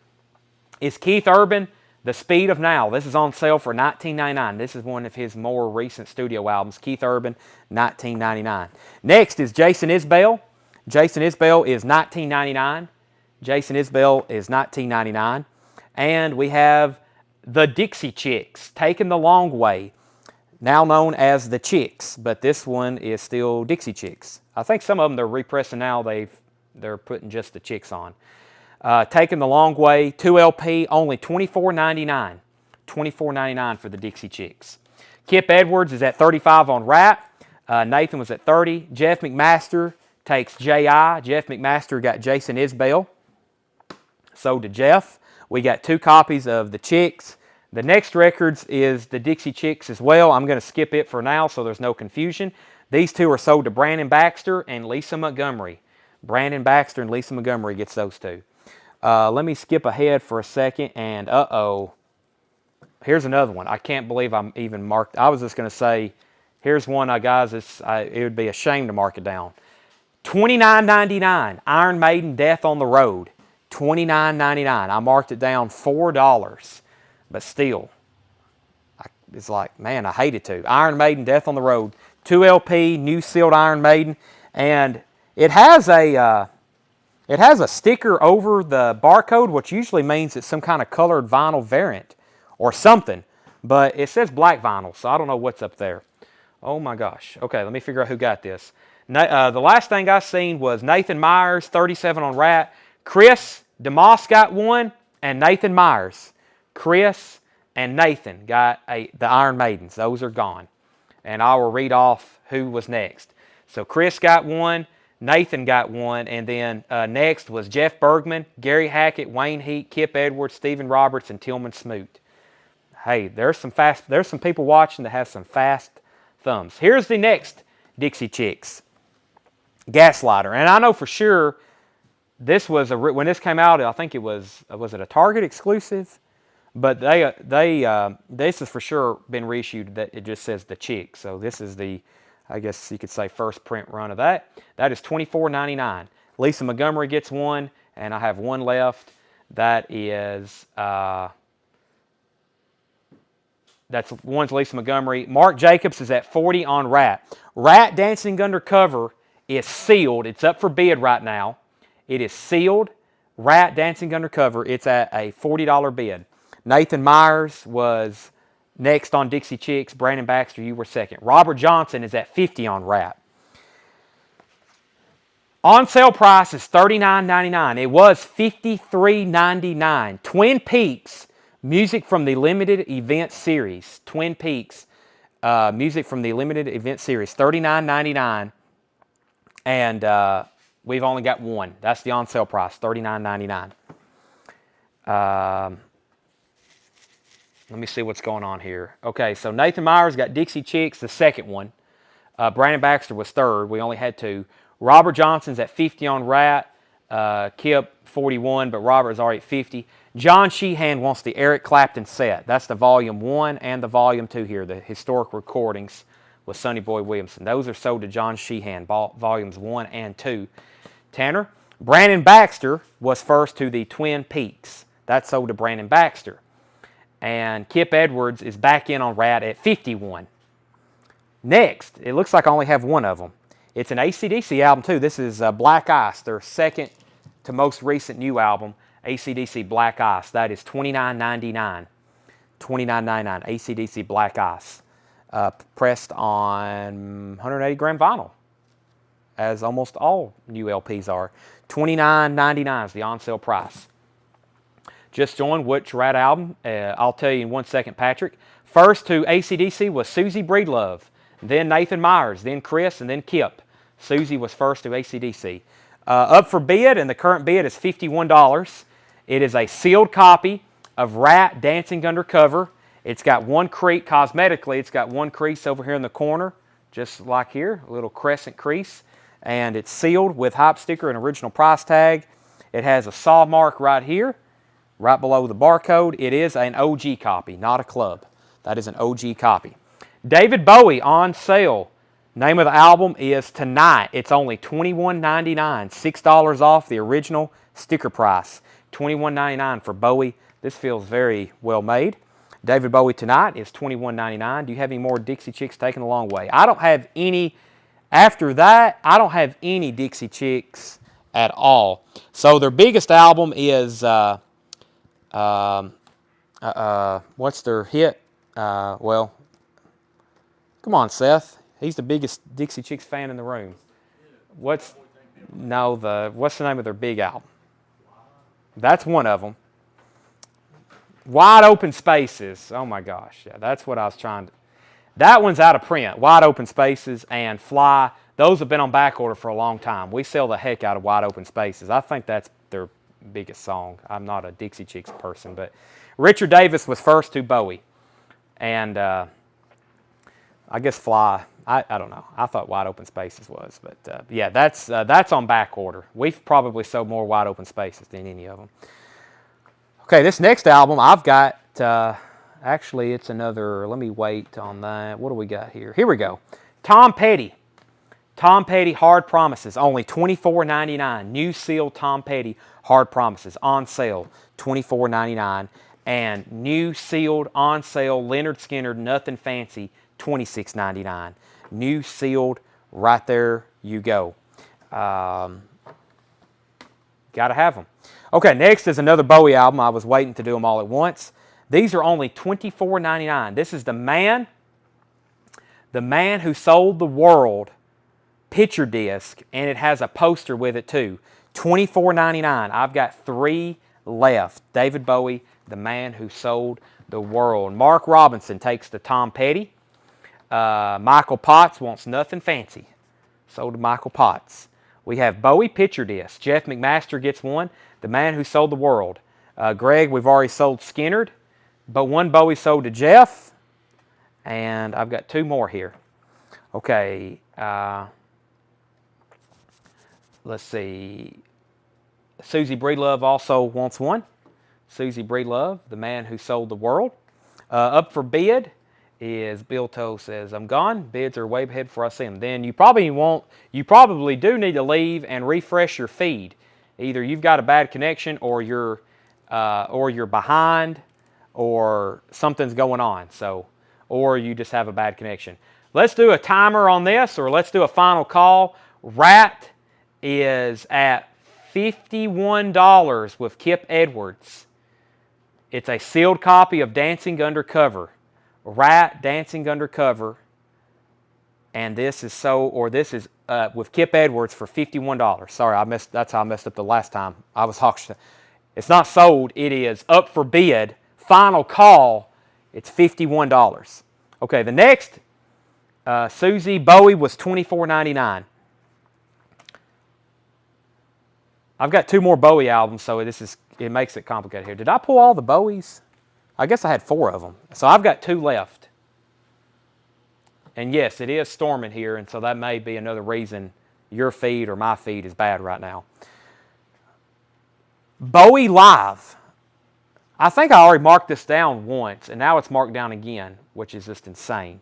is Keith Urban, The Speed of Now. This is on sale for $19.99. This is one of his more recent studio albums. Keith Urban, $19.99. Next is Jason Isbell. Jason Isbell is $19.99. Jason Isbell is $19.99. And we have the Dixie Chicks, Taking the Long Way, now known as the Chicks, but this one is still Dixie Chicks. I think some of them they're repressing now. They're putting just the Chicks on. Taking the Long Way, 2 LP, only $24.99. $24.99 for the Dixie Chicks. Kip Edwards is at $35 on Rat. Nathan was at $30. Jeff McMaster takes J.I. Jeff McMaster got Jason Isbell. So did Jeff. We got 2 copies of the Chicks. The next records is the Dixie Chicks as well. I'm going to skip it for now so there's no confusion. These 2 are sold to Brandon Baxter and Lisa Montgomery. Brandon Baxter and Lisa Montgomery gets those 2. Let me skip ahead for a second, and here's another one. I can't believe I'm even marked. I was just going to say, here's one, guys, it would be a shame to mark it down. $29.99, Iron Maiden, Death on the Road. $29.99. I marked it down $4, but still, it's like, man, I hated to. Iron Maiden, Death on the Road. 2 LP, new sealed Iron Maiden, and it has a sticker over the barcode, which usually means it's some kind of colored vinyl variant or something. But it says black vinyl, so I don't know what's up there. Oh my gosh. Okay, let me figure out who got this. The last thing I seen was Nathan Myers, 37 on Rat. Chris DeMoss got one, and Nathan Myers. Chris and Nathan got the Iron Maidens. Those are gone. And I will read off who was next. So Chris got one. Nathan got one, and then next was Jeff Bergman, Gary Hackett, Wayne Heat, Kip Edwards, Stephen Roberts, and Tillman Smoot. Hey, there's some people watching that have some fast thumbs. Here's the next Dixie Chicks, Gaslighter, and I know for sure this was when this came out. I think it was it a Target exclusive? But this has for sure been reissued. That it just says the Chicks. So this is the, I guess you could say, first print run of that. That is $24.99. Lisa Montgomery gets one, and I have one left. That is, that's one's Lisa Montgomery. Mark Jacobs is at $40 on Rat. Rat Dancing Undercover is sealed. It's up for bid right now. It is sealed. Rat Dancing Undercover. It's at a $40 bid. Nathan Myers was next on Dixie Chicks. Brandon Baxter, you were second. Robert Johnson is at $50 on Rat. On sale price is $39.99. It was $53.99. Twin Peaks, music from the limited event series. Twin Peaks, music from the limited event series. $39.99. And we've only got one. That's the on sale price, $39.99. Let me see what's going on here. Okay, so Nathan Myers got Dixie Chicks, the second one. Brandon Baxter was third. We only had 2. Robert Johnson's at $50 on Rat. Kip, 41, but Robert is already at $50. John Sheehan wants the Eric Clapton set. That's the Volume 1 and the Volume 2 here, the historic recordings with Sonny Boy Williamson. Those are sold to John Sheehan, volumes 1 and 2. Tanner, Brandon Baxter was first to the Twin Peaks. That's sold to Brandon Baxter. And Kip Edwards is back in on Rat at 51. Next, it looks like I only have one of them. It's an AC/DC album too. This is Black Ice, their second to most recent new album, AC/DC Black Ice. That is $29.99. $29.99, AC/DC Black Ice. Pressed on 180 gram vinyl, as almost all new LPs are. $29.99 is the on-sale price. Just joined which Rat album? I'll tell you in 1 second, Patrick. First to AC/DC was Susie Breedlove, then Nathan Myers, then Chris, and then Kip. Susie was first to AC/DC. Up for bid, and the current bid is $51. It is a sealed copy of Rat Dancing Undercover. It's got one crease, cosmetically, it's got one crease over here in the corner, just like here, a little crescent crease. And it's sealed with hype sticker and original price tag. It has a saw mark right here, right below the barcode. It is an OG copy, not a club. That is an OG copy. David Bowie on sale. Name of the album is Tonight. It's only $21.99, $6 off the original sticker price. $21.99 for Bowie. This feels very well made. David Bowie Tonight is $21.99. Do you have any more Dixie Chicks Taking a Long Way? I don't have any. After that, I don't have any Dixie Chicks at all. So their biggest album is, what's their hit? Well, come on, Seth. He's the biggest Dixie Chicks fan in the room. What's the name of their big album? That's one of them. Wide Open Spaces. Oh my gosh, yeah, that's what I was trying to. That one's out of print. Wide Open Spaces and Fly. Those have been on back order for a long time. We sell the heck out of Wide Open Spaces. I think that's their biggest song. I'm not a Dixie Chicks person, but Richard Davis was first to Bowie, and I guess Fly. I don't know. I thought Wide Open Spaces was, but yeah, that's on back order. We've probably sold more Wide Open Spaces than any of them. Okay, this next album I've got, actually it's another, let me wait on that. What do we got here? Here we go. Tom Petty. Tom Petty Hard Promises, only $24.99. New seal Tom Petty Hard Promises, on sale, $24.99. And new sealed, on sale, Leonard Skinner Nothing Fancy, $26.99. New sealed, right there you go. Got to have them. Okay, next is another Bowie album. I was waiting to do them all at once. These are only $24.99. This is the man who sold the world picture disc, and it has a poster with it too. $24.99. I've got 3 left. David Bowie, the man who sold the world. Mark Robinson takes the Tom Petty. Michael Potts wants Nothing Fancy. Sold to Michael Potts. We have Bowie picture disc. Jeff McMaster gets one. The Man Who Sold the World. Greg, we've already sold Skinnerd, but one Bowie sold to Jeff, and I've got 2 more here. Okay, let's see. Susie Breedlove also wants one. Susie Breedlove, The Man Who Sold the World. Up for bid is Bill Toe says, I'm gone. Bids are way ahead for us in. Then you probably do need to leave and refresh your feed. Either you've got a bad connection, or you're behind, or something's going on. So, or you just have a bad connection. Let's do a timer on this, or let's do a final call. Rat is at $51 with Kip Edwards. It's a sealed copy of Dancing Undercover. Rat Dancing Undercover. And this is with Kip Edwards for $51. Sorry, that's how I messed up the last time. I was auctioning. It's not sold. It is up for bid. Final call. It's $51. Okay, the next, Susie Bowie was $24.99. I've got 2 more Bowie albums, so it makes it complicated here. Did I pull all the Bowies? I guess I had 4 of them. So I've got 2 left. And yes, it is storming here, and so that may be another reason your feed or my feed is bad right now. Bowie Live. I think I already marked this down once, and now it's marked down again, which is just insane.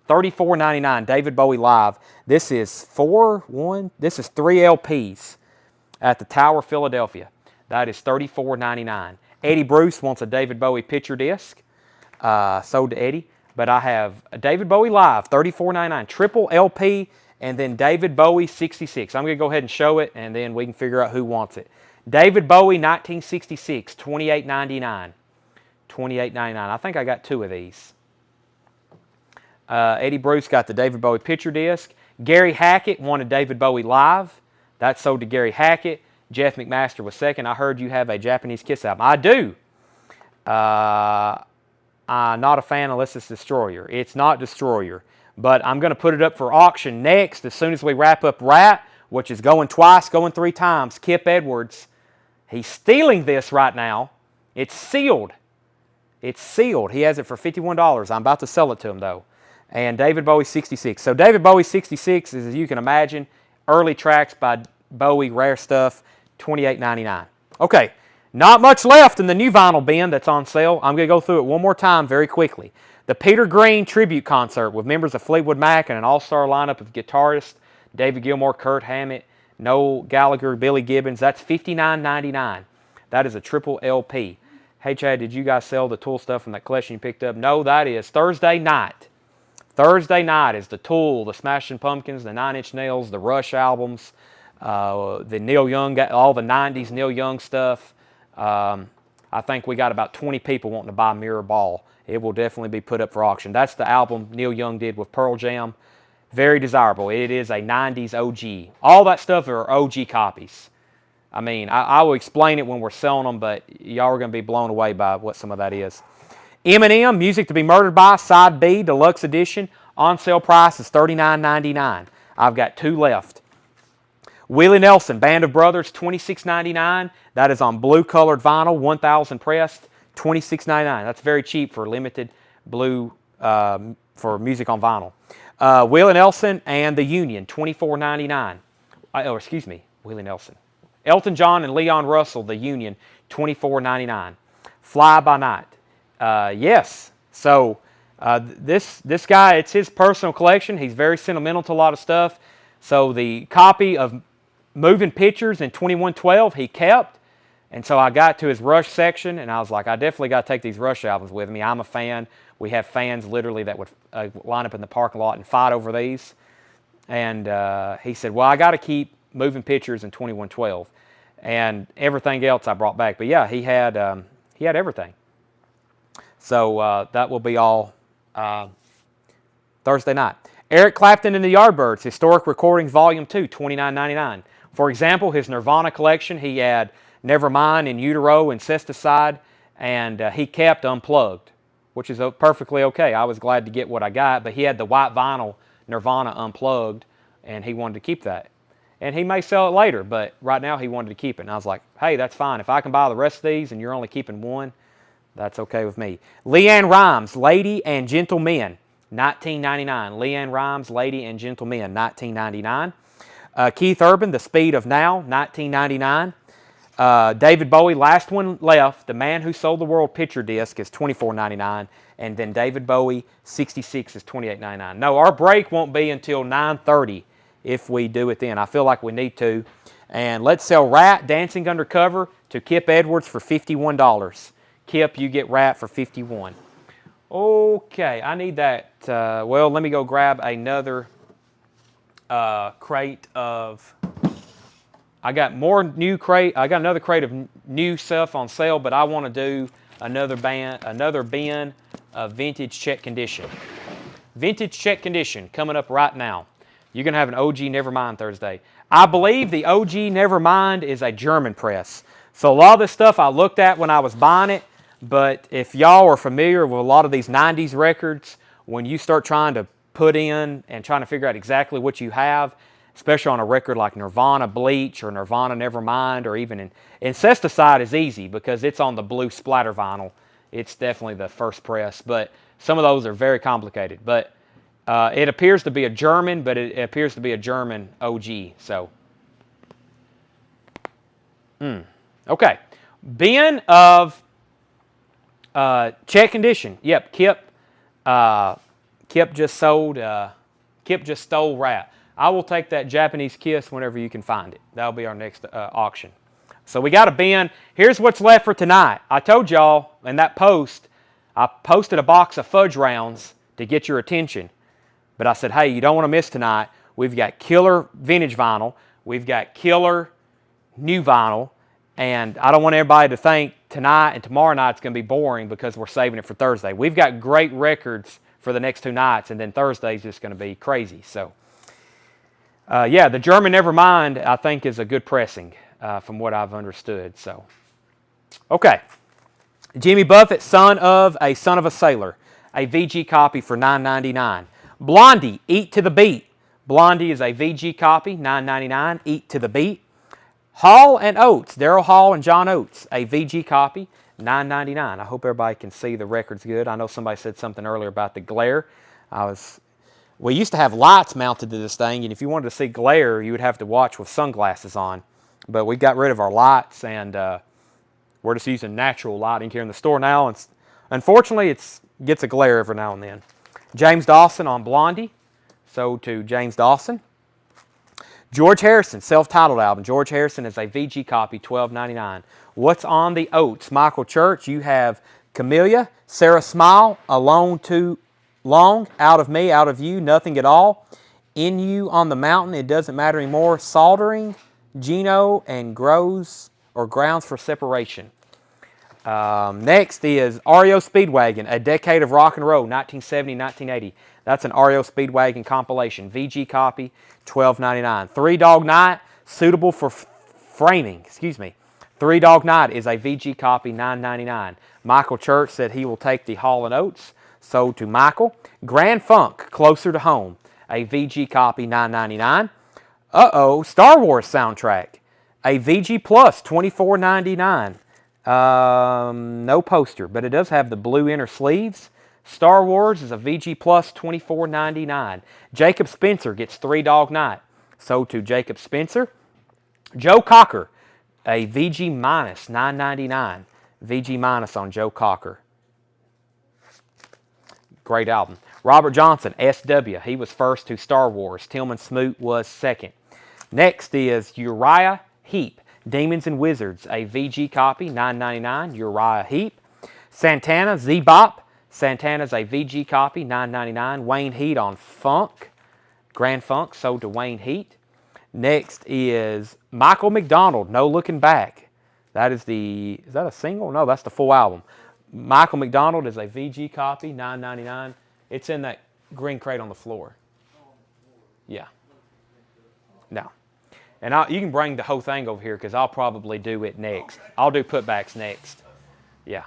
$34.99. David Bowie live. This is this is 3 LPs at the Tower, Philadelphia. That is $34.99. Eddie Bruce wants a David Bowie picture disc. Sold to Eddie. But I have a David Bowie live, $34.99. Triple LP, and then David Bowie 66. I'm going to go ahead and show it, and then we can figure out who wants it. David Bowie 1966, $28.99. $28.99. I think I got 2 of these. Eddie Bruce got the David Bowie picture disc. Gary Hackett wanted David Bowie live. That sold to Gary Hackett. Jeff McMaster was second. I heard you have a Japanese Kiss album. I do. I'm not a fan unless it's Destroyer. It's not Destroyer. But I'm going to put it up for auction next as soon as we wrap up Rat, which is going twice, going 3 times. Kip Edwards. He's stealing this right now. It's sealed. It's sealed. He has it for $51. I'm about to sell it to him, though. And David Bowie 66. So David Bowie 66 is, as you can imagine, early tracks by Bowie, rare stuff, $28.99. Okay, not much left in the new vinyl bin that's on sale. I'm going to go through it one more time very quickly. The Peter Green tribute concert with members of Fleetwood Mac and an all-star lineup of guitarists, David Gilmour, Kurt Hammett, Noel Gallagher, Billy Gibbons. That's $59.99. That is a triple LP. Hey, Chad, did you guys sell the Tool stuff from that collection you picked up? No, that is Thursday night. Thursday night is the Tool, the Smashing Pumpkins, the Nine Inch Nails, the Rush albums, the Neil Young, all the 90s Neil Young stuff. I think we got about 20 people wanting to buy Mirror Ball. It will definitely be put up for auction. That's the album Neil Young did with Pearl Jam. Very desirable. It is a 90s OG. All that stuff are OG copies. I mean, I will explain it when we're selling them, but y'all are going to be blown away by what some of that is. Eminem, Music to Be Murdered By, Side B, Deluxe Edition. On sale price is $39.99. I've got 2 left. Willie Nelson, Band of Brothers, $26.99. That is on blue-colored vinyl, 1,000 pressed, $26.99. That's very cheap for limited blue for music on vinyl. Willie Nelson and the Union, $24.99. Excuse me, Willie Nelson. Elton John and Leon Russell, the Union, $24.99. Fly By Night. Yes. So this guy, it's his personal collection. He's very sentimental to a lot of stuff. So the copy of Moving Pictures in 2112 he kept. And so I got to his Rush section, and I was like, I definitely got to take these Rush albums with me. I'm a fan. We have fans literally that would line up in the parking lot and fight over these. And he said, well, I got to keep Moving Pictures in 2112. And everything else I brought back. But yeah, he had everything. So that will be all Thursday night. Eric Clapton and the Yardbirds, Historic Recordings Volume 2, $29.99. For example, his Nirvana collection, he had Nevermind, In Utero, Incesticide, and he kept Unplugged, which is perfectly okay. I was glad to get what I got, but he had the white vinyl Nirvana Unplugged, and he wanted to keep that. And he may sell it later, but right now he wanted to keep it. And I was like, hey, that's fine. If I can buy the rest of these and you're only keeping one, that's okay with me. LeAnn Rimes, Lady and Gentlemen, $19.99. LeAnn Rimes, Lady and Gentlemen, $19.99. Keith Urban, The Speed of Now, $19.99. David Bowie, last one left, The Man Who Sold the World picture disc is $24.99. And then David Bowie, 66 is $28.99. No, our break won't be until 9:30 if we do it then. I feel like we need to. And let's sell Rat, Dancing Undercover, to Kip Edwards for $51. Kip, you get Rat for $51. Okay, I need that. Well, let me go grab another crate of... I got another crate of new stuff on sale, but I want to do another bin of vintage check condition. Vintage check condition coming up right now. You're going to have an OG Nevermind Thursday. I believe the OG Nevermind is a German press. So a lot of this stuff I looked at when I was buying it, but if y'all are familiar with a lot of these 90s records, when you start trying to put in and trying to figure out exactly what you have, especially on a record like Nirvana Bleach or Nirvana Nevermind or even Incesticide is easy because it's on the blue splatter vinyl. It's definitely the first press, but some of those are very complicated. But it appears to be a German, but it appears to be a German OG. So, okay. Bin of check condition. Yep, Kip Kip just sold. Kip just stole Rat. I will take that Japanese Kiss whenever you can find it. That'll be our next auction. So we got a bin. Here's what's left for tonight. I told y'all in that post, I posted a box of fudge rounds to get your attention. But I said, hey, you don't want to miss tonight. We've got killer vintage vinyl. We've got killer new vinyl. And I don't want everybody to think tonight and tomorrow night's going to be boring because we're saving it for Thursday. We've got great records for the next 2 nights, and then Thursday's just going to be crazy. So, yeah, the German Nevermind, I think, is a good pressing from what I've understood. So, okay. Jimmy Buffett, Son of a Sailor, a VG copy for $9.99. Blondie, Eat to the Beat. Blondie is a VG copy, $9.99. Eat to the Beat. Hall and Oates, Daryl Hall and John Oates, a VG copy, $9.99. I hope everybody can see the records good. I know somebody said something earlier about the glare. We used to have lights mounted to this thing, and if you wanted to see glare, you would have to watch with sunglasses on. But we got rid of our lights, and we're just using natural lighting here in the store now. And unfortunately, it gets a glare every now and then. James Dawson on Blondie, sold to James Dawson. George Harrison, self-titled album. George Harrison is a VG copy, $12.99. What's on the Oats? Michael Church, you have Camellia, Sarah Smile, Alone Too Long, Out of Me, Out of You, Nothing at All, In You on the Mountain, It Doesn't Matter Anymore, Soldering, Gino, and Grounds for Separation. Next is REO Speedwagon, A Decade of Rock and Roll, 1970-1980. That's an REO Speedwagon compilation. VG copy, $12.99. Three Dog Night, suitable for framing. Three Dog Night is a VG copy, $9.99. Michael Church said he will take the Hall & Oates, sold to Michael. Grand Funk, Closer to Home, a VG copy, $9.99. Uh-oh, Star Wars soundtrack, a VG Plus, $24.99. No poster, but it does have the blue inner sleeves. Star Wars is a VG Plus, $24.99. Jacob Spencer gets Three Dog Night, sold to Jacob Spencer. Joe Cocker, a VG Minus, $9.99. VG Minus on Joe Cocker. Great album. Robert Johnson, SW. He was first to Star Wars. Tillman Smoot was second. Next is Uriah Heep, Demons and Wizards, a VG copy, $9.99. Uriah Heep. Santana, Z-Bop. Santana's a VG copy, $9.99. Wayne Heat on Funk. Grand Funk, sold to Wayne Heat. Next is Michael McDonald, No Looking Back. Is that a single? No, that's the full album. Michael McDonald is a VG copy, $9.99. It's in that green crate on the floor. Yeah. No. And you can bring the whole thing over here because I'll probably do it next. I'll do putbacks next. Yeah.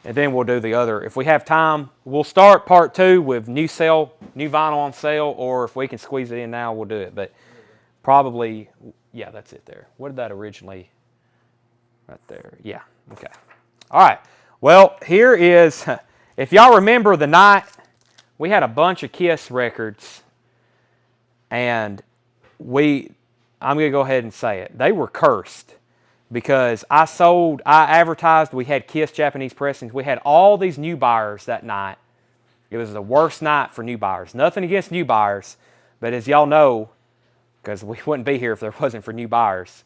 And then we'll do the other. If we have time, we'll start part 2 with new vinyl on sale, or if we can squeeze it in now, we'll do it. But probably, yeah, that's it there. What did that originally, right there? Yeah, okay. All right. Well, here is, if y'all remember the night, we had a bunch of Kiss records, and I'm going to go ahead and say it. They were cursed. Because I advertised, we had Kiss Japanese pressings. We had all these new buyers that night. It was the worst night for new buyers. Nothing against new buyers, but as y'all know, because we wouldn't be here if there wasn't for new buyers,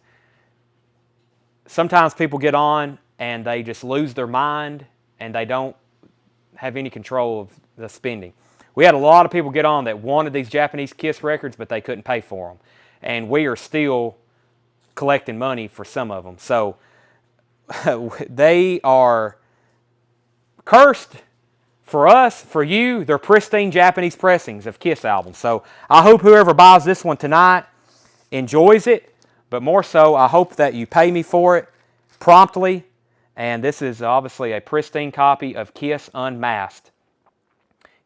sometimes people get on and they just lose their mind and they don't have any control of the spending. We had a lot of people get on that wanted these Japanese Kiss records, but they couldn't pay for them. And we are still collecting money for some of them. So they are cursed for us, for you. They're pristine Japanese pressings of Kiss albums. So I hope whoever buys this one tonight enjoys it, but more so I hope that you pay me for it promptly. And this is obviously a pristine copy of Kiss Unmasked.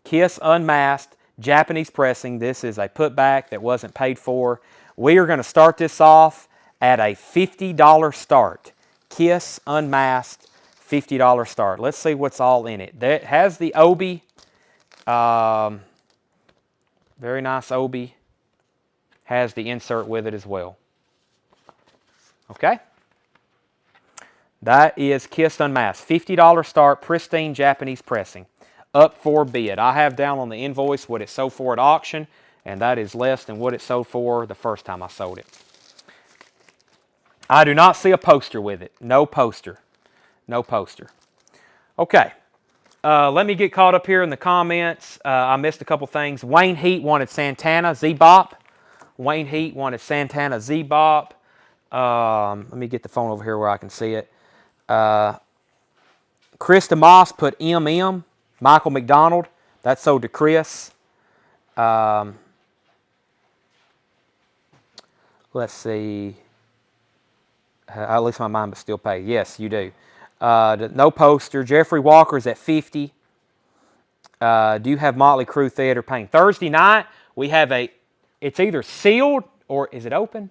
Kiss Unmasked, Japanese pressing. This is a putback that wasn't paid for. We are going to start this off at a $50 start. Kiss Unmasked, $50 start. Let's see what's all in it. It has the Obi. Very nice Obi. Has the insert with it as well. Okay? That is Kiss Unmasked. $50 start, pristine Japanese pressing. up for bid. I have down on the invoice what it sold for at auction, and that is less than what it sold for the first time I sold it. I do not see a poster with it. No poster. No poster. Okay. Let me get caught up here in the comments. I missed a couple things. Wayne Heat wanted Santana Z-Bop. Wayne Heat wanted Santana Z-Bop. Let me get the phone over here where I can see it. Chris DeMoss put MM. Michael McDonald. That sold to Chris. Let's see. At least my mind, but still pay. Yes, you do. No poster. Jeffrey Walker's at 50. Do you have Motley Crue Theater Pain? Thursday night, we have it's either sealed or is it open?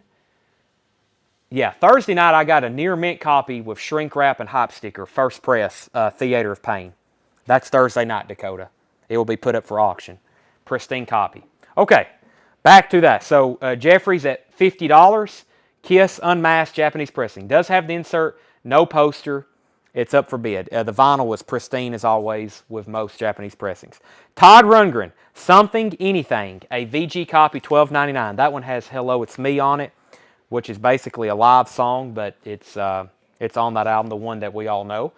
Yeah, Thursday night I got a near mint copy with shrink wrap and hype sticker, first press, Theater of Pain. That's Thursday night, Dakota. It will be put up for auction. Pristine copy. Okay, back to that. So Jeffrey's at $50. Kiss Unmasked Japanese pressing. Does have the insert, no poster. It's up for bid. The vinyl was pristine as always with most Japanese pressings. Todd Rundgren, Something Anything, a VG copy, $12.99. That one has Hello It's Me on it, which is basically a live song, but it's on that album, the one that we all know.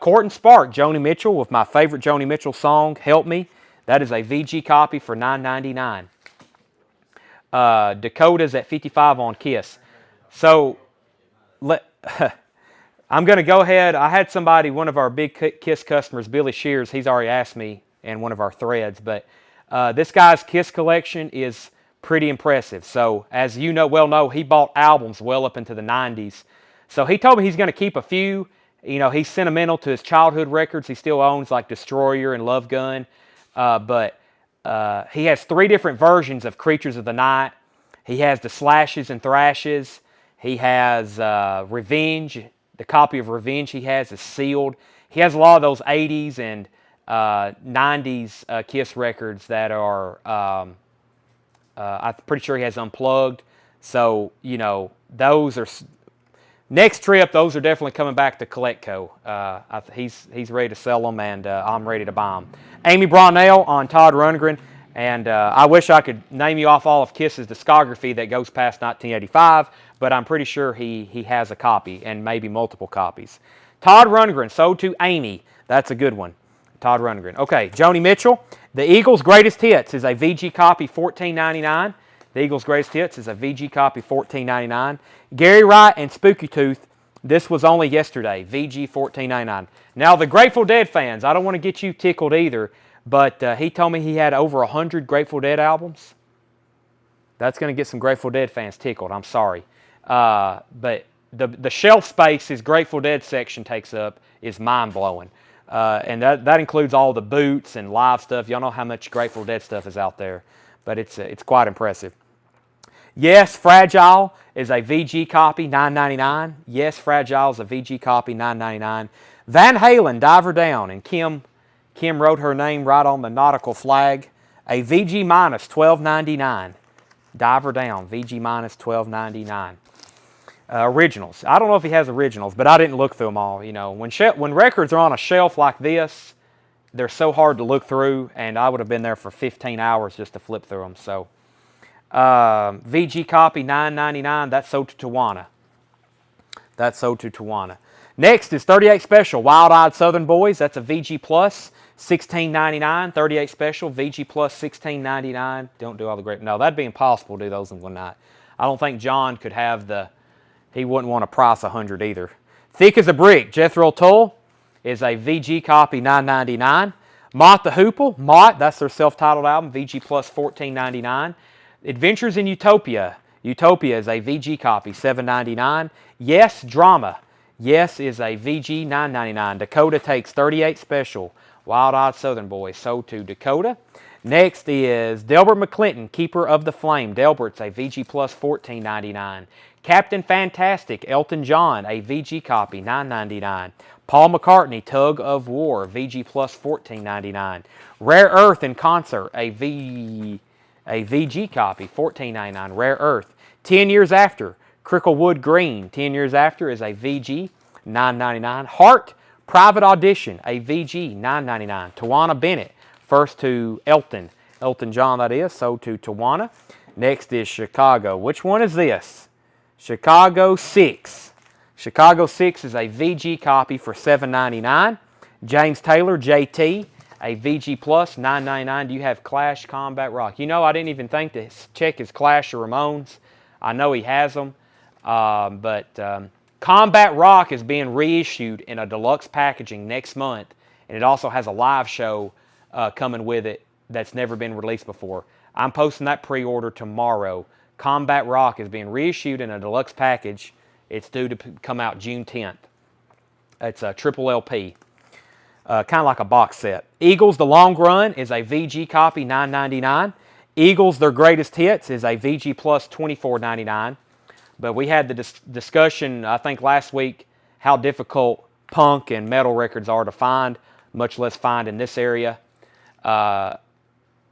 Court and Spark, Joni Mitchell, with my favorite Joni Mitchell song, Help Me. That is a VG copy for $9.99. Dakota's at 55 on Kiss. So, I'm going to go ahead. I had somebody, one of our big Kiss customers, Billy Shears, he's already asked me in one of our threads, but this guy's Kiss collection is pretty impressive. So, as you know, he bought albums well up into the 90s. So, he told me he's going to keep a few. You know, he's sentimental to his childhood records. He still owns like Destroyer and Love Gun. But he has 3 different versions of Creatures of the Night. He has the Slashes and Thrashes. He has Revenge. The copy of Revenge he has is sealed. He has a lot of those 80s and 90s Kiss records that are, I'm pretty sure he has Unplugged. So, you know, those are, next trip, those are definitely coming back to Collectco. He's ready to sell them, and I'm ready to buy them. Amy Brownell on Todd Rundgren. And I wish I could name you off all of Kiss's discography that goes past 1985, but I'm pretty sure he has a copy and maybe multiple copies. Todd Rundgren, sold to Amy. That's a good one. Todd Rundgren. Okay, Joni Mitchell. The Eagles' Greatest Hits is a VG copy, $14.99. The Eagles' Greatest Hits is a VG copy, $14.99. Gary Wright and Spooky Tooth. This was only yesterday, VG, $14.99. Now, the Grateful Dead fans, I don't want to get you tickled either, but he told me he had over 100 Grateful Dead albums. That's going to get some Grateful Dead fans tickled. I'm sorry. But the shelf space his Grateful Dead section takes up is mind-blowing. And that includes all the boots and live stuff. Y'all know how much Grateful Dead stuff is out there. But it's quite impressive. Yes, Fragile is a VG copy, $9.99. Yes, Fragile is a VG copy, $9.99. Van Halen, Diver Down, and Kim wrote her name right on the nautical flag. A VG minus, $12.99. Diver Down, VG minus, $12.99. Originals. I don't know if he has originals, but I didn't look through them all. You know, when records are on a shelf like this, they're so hard to look through, and I would have been there for 15 hours just to flip through them. So, VG copy, $9.99. That's sold to Tawana. That's sold to Tawana. Next is 38 Special, Wild Eyed Southern Boys. That's a VG Plus, $16.99. 38 Special, VG Plus, $16.99. Don't do all the great. No, that'd be impossible to do those in one night. I don't think John could have he wouldn't want to price 100 either. Thick as a Brick, Jethro Tull is a VG copy, $9.99. Mott the Hoople, Mott, that's their self-titled album, VG Plus, $14.99. Adventures in Utopia, Utopia is a VG copy, $7.99. Yes, Drama. Yes is a VG, $9.99. Dakota Takes 38 Special, Wild Eyed Southern Boys, sold to Dakota. Next is Delbert McClinton, Keeper of the Flame. Delbert's a VG Plus, $14.99. Captain Fantastic, Elton John, a VG copy, $9.99. Paul McCartney, Tug of War, VG Plus, $14.99. Rare Earth in Concert, a VG copy, $14.99. Rare Earth. 10 Years After, Cricklewood Green, 10 Years After is a VG, $9.99. Heart Private Audition, a VG, $9.99. Tawana Bennett, first to Elton. Elton John, that is, sold to Tawana. Next is Chicago. Which one is this? Chicago 6. Chicago 6 is a VG copy for $7.99. James Taylor, JT, a VG Plus, $9.99. Do you have Clash, Combat Rock? You know, I didn't even think to check his Clash or Ramones. I know he has them. Combat Rock is being reissued in a deluxe packaging next month. And it also has a live show coming with it that's never been released before. I'm posting that pre-order tomorrow. Combat Rock is being reissued in a deluxe package. It's due to come out June 10th. It's a triple LP. Kind of like a box set. Eagles, The Long Run is a VG copy, $9.99. Eagles, Their Greatest Hits is a VG Plus, $24.99. But we had the discussion, I think, last week, how difficult punk and metal records are to find, much less find in this area.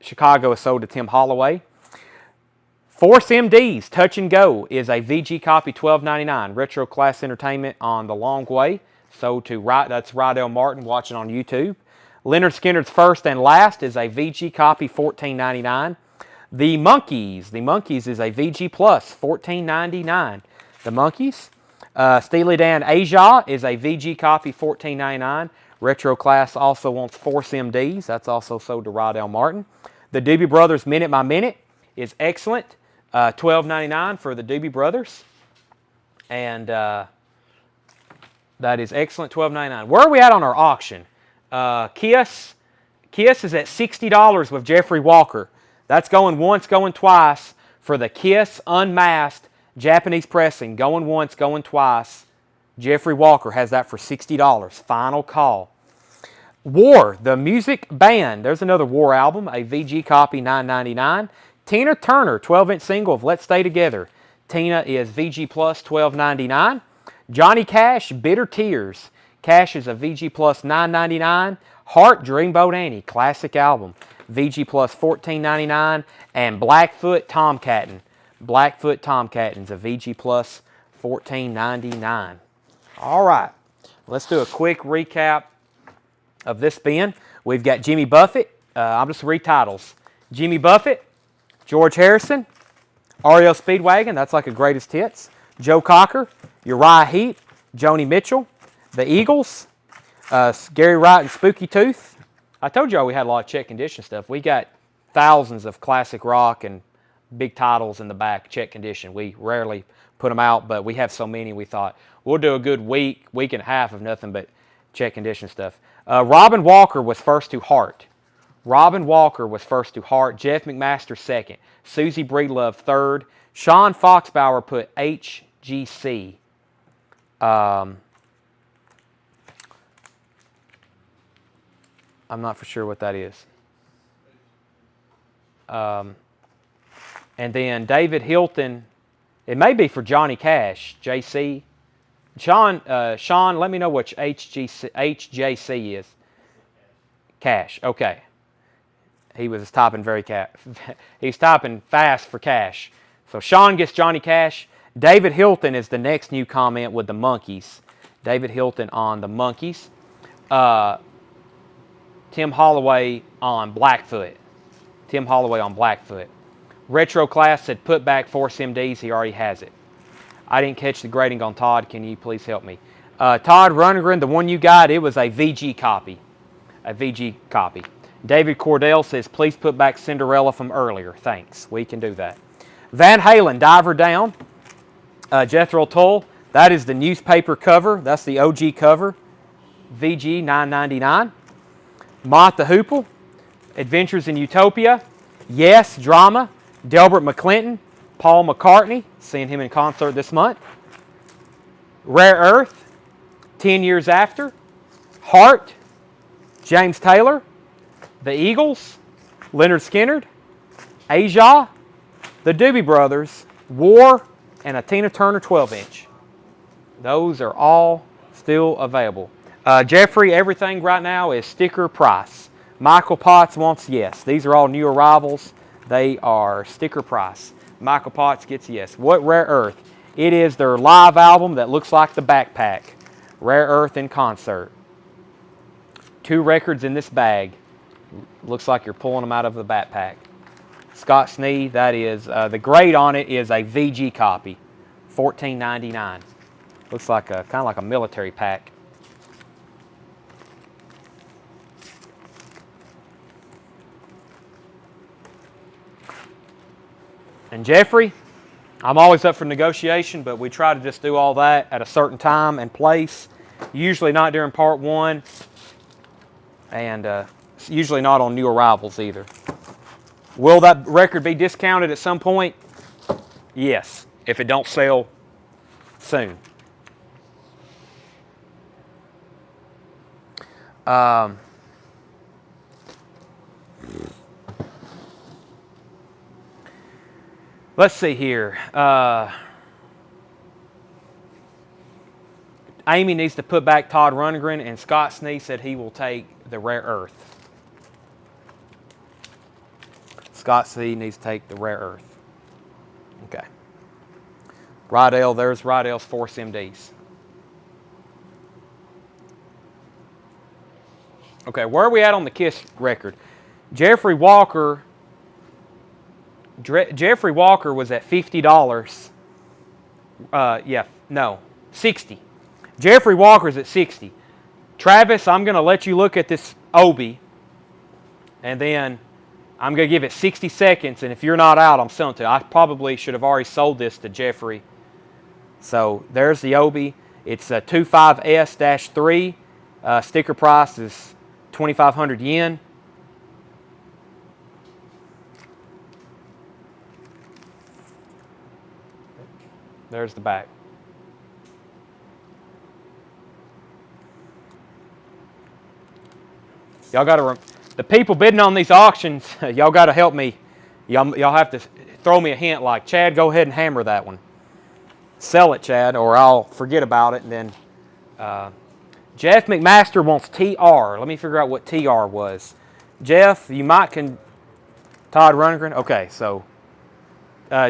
Chicago is sold to Tim Holloway. Force MD's Touch and Go is a VG copy, $12.99. Retro Class Entertainment on The Long Way. Sold to, that's Rydell Martin watching on YouTube. Leonard Skinner's First and Last is a VG copy, $14.99. The Monkees is a VG Plus, $14.99. The Monkees. Steely Dan Asia is a VG copy, $14.99. Retro Class also wants Force MDs. That's also sold to Rydell Martin. The Doobie Brothers Minute by Minute is excellent. $12.99 for the Doobie Brothers. And that is excellent, $12.99. Where are we at on our auction? Kiss is at $60 with Jeffrey Walker. That's going once, going twice for the Kiss Unmasked Japanese pressing. Going once, going twice. Jeffrey Walker has that for $60. Final call. War, the music band. There's another War album, a VG copy, $9.99. Tina Turner, 12-inch single of Let's Stay Together. Tina is VG Plus, $12.99. Johnny Cash, Bitter Tears. Cash is a VG Plus, $9.99. Heart, Dreamboat Annie, classic album. VG Plus, $14.99. And Blackfoot Tomcattin. Blackfoot Tomcattin's a VG Plus, $14.99. All right, let's do a quick recap of this bin. We've got Jimmy Buffett. I'll just read titles. Jimmy Buffett, George Harrison, REO Speedwagon, that's like a greatest hits. Joe Cocker, Uriah Heep, Joni Mitchell, the Eagles, Gary Wright and Spooky Tooth. I told y'all we had a lot of check condition stuff. We got thousands of classic rock and big titles in the back, check condition. We rarely put them out, but we have so many we thought we'll do a good week and a half of nothing but check condition stuff. Robin Walker was first to Heart. Robin Walker was first to Heart. Jeff McMaster second. Susie Breedlove third. Sean Foxbauer put HGC. I'm not for sure what that is. And then David Hilton, it may be for Johnny Cash, JC. Sean, let me know which HJC is. Cash, okay. He was typing he's typing fast for Cash. So Sean gets Johnny Cash. David Hilton is the next new comment with the Monkees. David Hilton on the Monkees. Tim Holloway on Blackfoot. Tim Holloway on Blackfoot. Retro Class said put back Force MDs. He already has it. I didn't catch the grading on Todd. Can you please help me? Todd Rundgren, the one you got, it was a VG copy. A VG copy. David Cordell says, please put back Cinderella from earlier. Thanks. We can do that. Van Halen, Diver Down. Jethro Tull, that is the newspaper cover. That's the OG cover. VG, $9.99. Mott the Hoople, Adventures in Utopia. Yes, Drama. Delbert McClinton, Paul McCartney, seeing him in concert this month. Rare Earth, 10 Years After. Heart, James Taylor. The Eagles, Leonard Skinner. Aja, the Doobie Brothers, War, and a Tina Turner 12-inch. Those are all still available. Jeffrey, everything right now is sticker price. Michael Potts wants yes. These are all new arrivals. They are sticker price. Michael Potts gets yes. What Rare Earth? It is their live album that looks like the backpack. Rare Earth in concert. 2 records in this bag. Looks like you're pulling them out of the backpack. Scott Snee, that is, the grade on it is a VG copy, $14.99. Looks like kind of like a military pack. And Jeffrey, I'm always up for negotiation, but we try to just do all that at a certain time and place. Usually not during part 1, and usually not on new arrivals either. Will that record be discounted at some point? Yes, if it don't sell soon. Let's see here. Amy needs to put back Todd Rundgren, and Scott Snee said he will take the Rare Earth. Scott Snee needs to take the Rare Earth. Okay. Rydell, there's Rydell's Force MDs. Okay, where are we at on the Kiss record? Jeffrey Walker was at $50. $60. Jeffrey Walker's at $60. Travis, I'm going to let you look at this Obi, and then I'm going to give it 60 seconds, and if you're not out, I'm selling it to you. I probably should have already sold this to Jeffrey. So there's the Obi. It's a 25S-3. Sticker price is 2,500 yen. There's the back. Y'all got to, the people bidding on these auctions, y'all got to help me. Y'all have to throw me a hint like, Chad, go ahead and hammer that one. Sell it, Chad, or I'll forget about it. And then Jeff McMaster wants TR. Let me figure out what TR was. Jeff, you might can, Todd Rundgren. Okay, so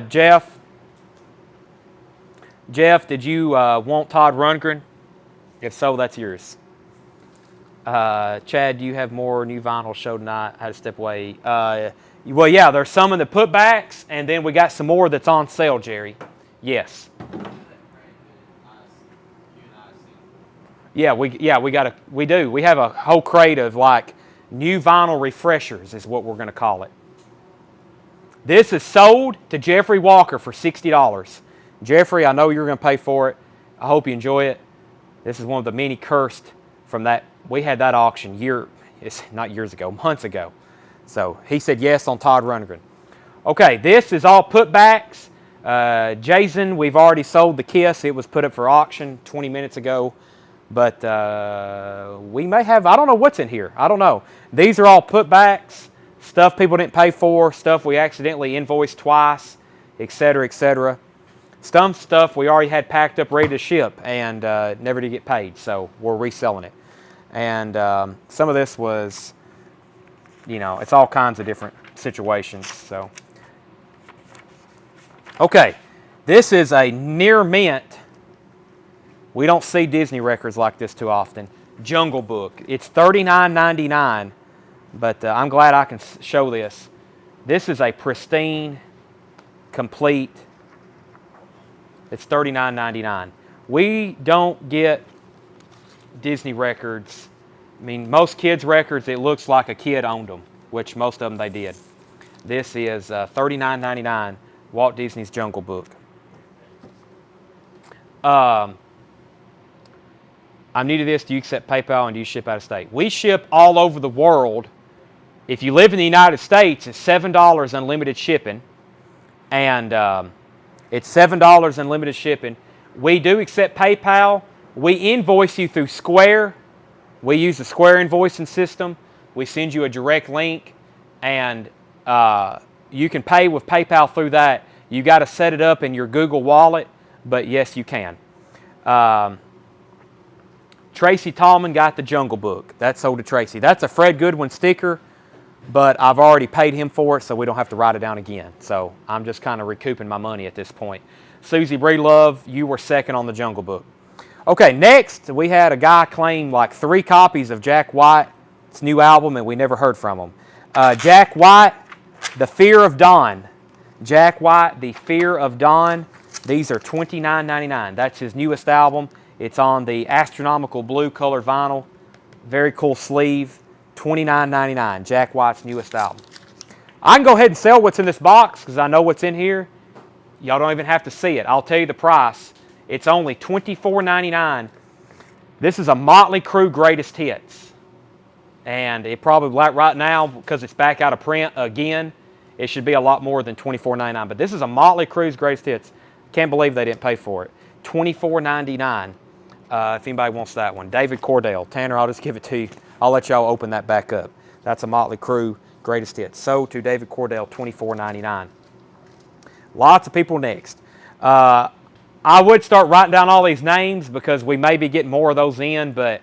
Jeff, did you want Todd Rundgren? If so, that's yours. Chad, do you have more new vinyl show tonight? I had to step away. Well, yeah, there's some in the putbacks, and then we got some more that's on sale, Jerry. Yes. Yeah, we do. We have a whole crate of like new vinyl refreshers is what we're going to call it. This is sold to Jeffrey Walker for $60. Jeffrey, I know you're going to pay for it. I hope you enjoy it. This is one of the many cursed from that. We had that auction months ago. So he said yes on Todd Rundgren. Okay, this is all putbacks. Jason, we've already sold the Kiss. It was put up for auction 20 minutes ago. But we may have, I don't know what's in here. I don't know. These are all putbacks, stuff people didn't pay for, stuff we accidentally invoiced twice, etc., etc. Some stuff we already had packed up ready to ship and never did get paid, so we're reselling it. And some of this was, it's all kinds of different situations. So, okay, this is a near mint. We don't see Disney records like this too often. Jungle Book. It's $39.99, but I'm glad I can show this. This is a pristine, complete. It's $39.99. We don't get Disney records. I mean, most kids' records, it looks like a kid owned them, which most of them they did. This is $39.99, Walt Disney's Jungle Book. I'm new to this. Do you accept PayPal and do you ship out of state? We ship all over the world. If you live in the United States, it's $7 unlimited shipping. And it's $7 unlimited shipping. We do accept PayPal. We invoice you through Square. We use the Square invoicing system. We send you a direct link, and you can pay with PayPal through that. You got to set it up in your Google Wallet, but yes, you can. Tracy Tallman got the Jungle Book. That's sold to Tracy. That's a Fred Goodwin sticker, but I've already paid him for it, so we don't have to write it down again. So I'm just kind of recouping my money at this point. Susie Breedlove, you were second on the Jungle Book. Okay, next we had a guy claim like 3 copies of Jack White It's a new album, and we never heard from them. Jack White, The Fear of Dawn. Jack White, The Fear of Dawn. These are $29.99. That's his newest album. It's on the astronomical blue colored vinyl. Very cool sleeve. $29.99. Jack White's newest album. I can go ahead and sell what's in this box because I know what's in here. Y'all don't even have to see it. I'll tell you the price. It's only $24.99. This is a Motley Crue Greatest Hits. And it probably, like right now, because it's back out of print again, it should be a lot more than $24.99. But this is a Motley Crue's Greatest Hits. Can't believe they didn't pay for it. $24.99 if anybody wants that one. David Cordell. Tanner, I'll just give it to you. I'll let y'all open that back up. That's a Motley Crue Greatest Hits. So to David Cordell, $24.99. Lots of people next. I would start writing down all these names because we may be getting more of those in, but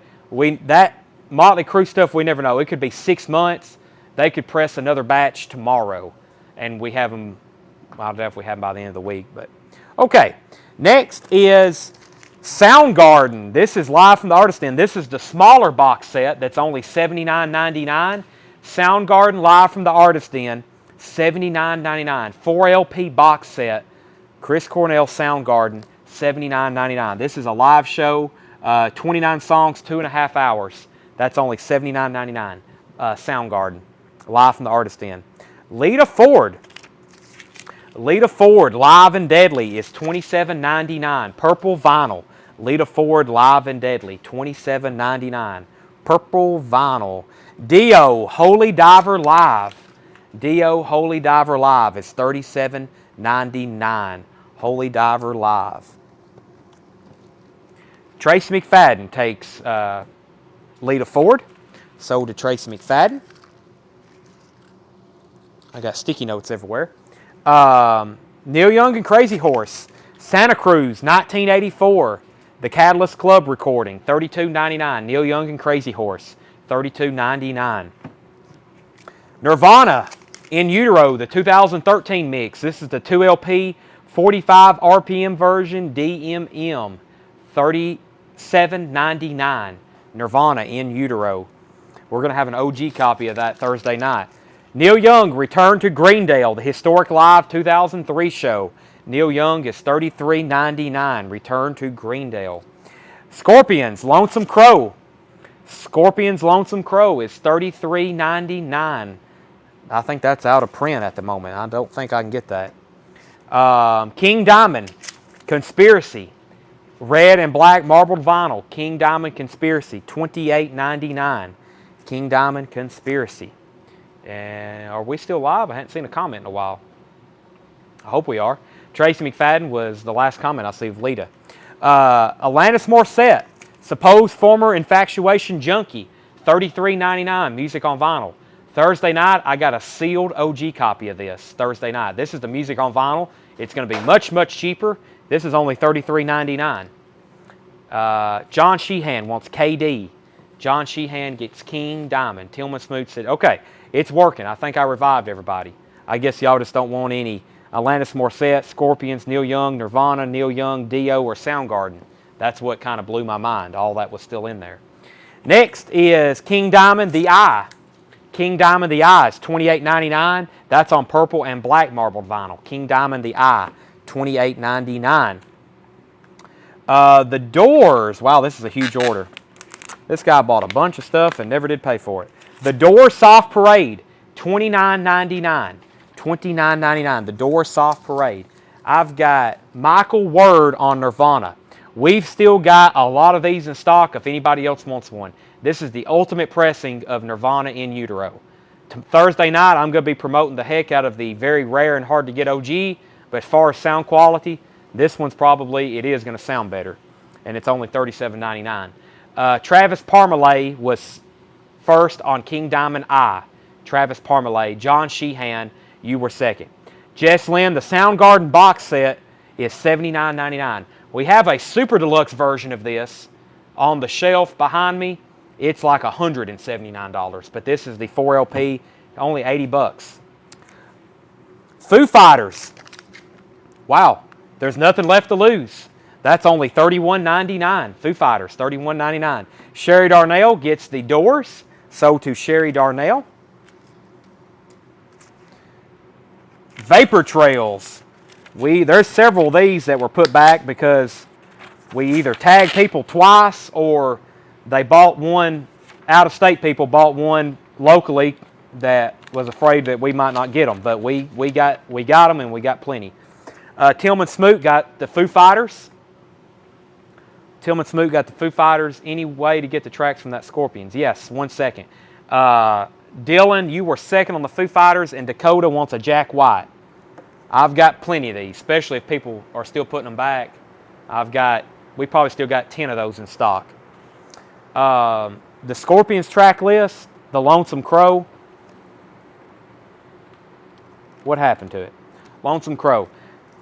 that Motley Crue stuff, we never know. It could be 6 months. They could press another batch tomorrow, and we have them. I don't know if we have them by the end of the week, but okay. Next is Soundgarden. This is live from the Artist Den. This is the smaller box set that's only $79.99. Soundgarden live from the Artist Den, $79.99. 4 LP box set. Chris Cornell Soundgarden, $79.99. This is a live show, 29 songs, 2.5 hours. That's only $79.99. Soundgarden, live from the Artist Den. Lita Ford. Lita Ford, Live and Deadly, is $27.99. Purple vinyl. Lita Ford, Live and Deadly, $27.99. Purple vinyl. Dio, Holy Diver Live. Dio, Holy Diver Live is $37.99. Holy Diver Live. Tracy McFadden takes Lita Ford. Sold to Tracy McFadden. I got sticky notes everywhere. Neil Young and Crazy Horse. Santa Cruz, 1984. The Catalyst Club recording, $32.99. Neil Young and Crazy Horse, $32.99. Nirvana, In Utero, the 2013 mix. This is the 2LP, 45 RPM version, DMM, $37.99. Nirvana, In Utero. We're going to have an OG copy of that Thursday night. Neil Young, Return to Greendale, the historic live 2003 show. Neil Young is $33.99. Return to Greendale. Scorpions, Lonesome Crow. Scorpions, Lonesome Crow is $33.99. I think that's out of print at the moment. I don't think I can get that. King Diamond, Conspiracy. Red and black marbled vinyl. King Diamond Conspiracy, $28.99. King Diamond Conspiracy. And are we still live? I haven't seen a comment in a while. I hope we are. Tracy McFadden was the last comment I see of Lita. Alanis Morissette, Supposed Former Infatuation Junkie, $33.99. Music on vinyl. Thursday night, I got a sealed OG copy of this. Thursday night. This is the music on vinyl. It's going to be much, much cheaper. This is only $33.99. John Sheehan wants KD. John Sheehan gets King Diamond. Tillman Smoot said, okay, it's working. I think I revived everybody. I guess y'all just don't want any Alanis Morissette, Scorpions, Neil Young, Nirvana, Neil Young, Dio, or Soundgarden. That's what kind of blew my mind. All that was still in there. Next is King Diamond, The Eye. King Diamond, The Eye is $28.99. That's on purple and black marbled vinyl. King Diamond, The Eye, $28.99. The Doors. Wow, this is a huge order. This guy bought a bunch of stuff and never did pay for it. The Doors Soft Parade, $29.99. $29.99. The Doors Soft Parade. I've got Michael Word on Nirvana. We've still got a lot of these in stock if anybody else wants one. This is the ultimate pressing of Nirvana In Utero. Thursday night, I'm going to be promoting the heck out of the very rare and hard to get OG, but as far as sound quality, this one's probably, it is going to sound better, and it's only $37.99. Travis Parmalee was first on King Diamond Eye. Travis Parmalee. John Sheehan, you were second. Jess Lynn, the Soundgarden box set is $79.99. We have a super deluxe version of this on the shelf behind me. It's like $179, but this is the 4LP, only $80. Foo Fighters. Wow, there's nothing left to lose. That's only $31.99. Foo Fighters, $31.99. Sherry Darnell gets The Doors, sold to Sherry Darnell. Vapor Trails. There's several of these that were put back because we either tagged people twice or they bought one, out-of-state people bought one locally that was afraid that we might not get them. But we got them, and we got plenty. Tillman Smoot got the Foo Fighters. Any way to get the tracks from that Scorpions? Yes, 1 second. Dylan, you were second on the Foo Fighters, and Dakota wants a Jack White. I've got plenty of these, especially if people are still putting them back. We probably still got 10 of those in stock. The Scorpions track list, The Lonesome Crow. What happened to it? Lonesome Crow.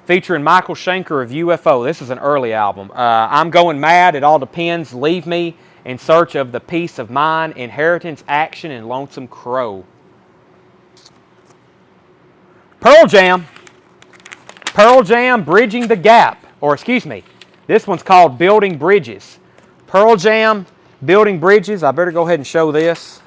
Featuring Michael Schenker of UFO. This is an early album. I'm Going Mad, It All Depends, Leave Me, In Search of the Peace of Mind, Inheritance, Action, and Lonesome Crow. Pearl Jam, Bridging the Gap. Or excuse me, this one's called Building Bridges. Pearl Jam, Building Bridges. I better go ahead and show this.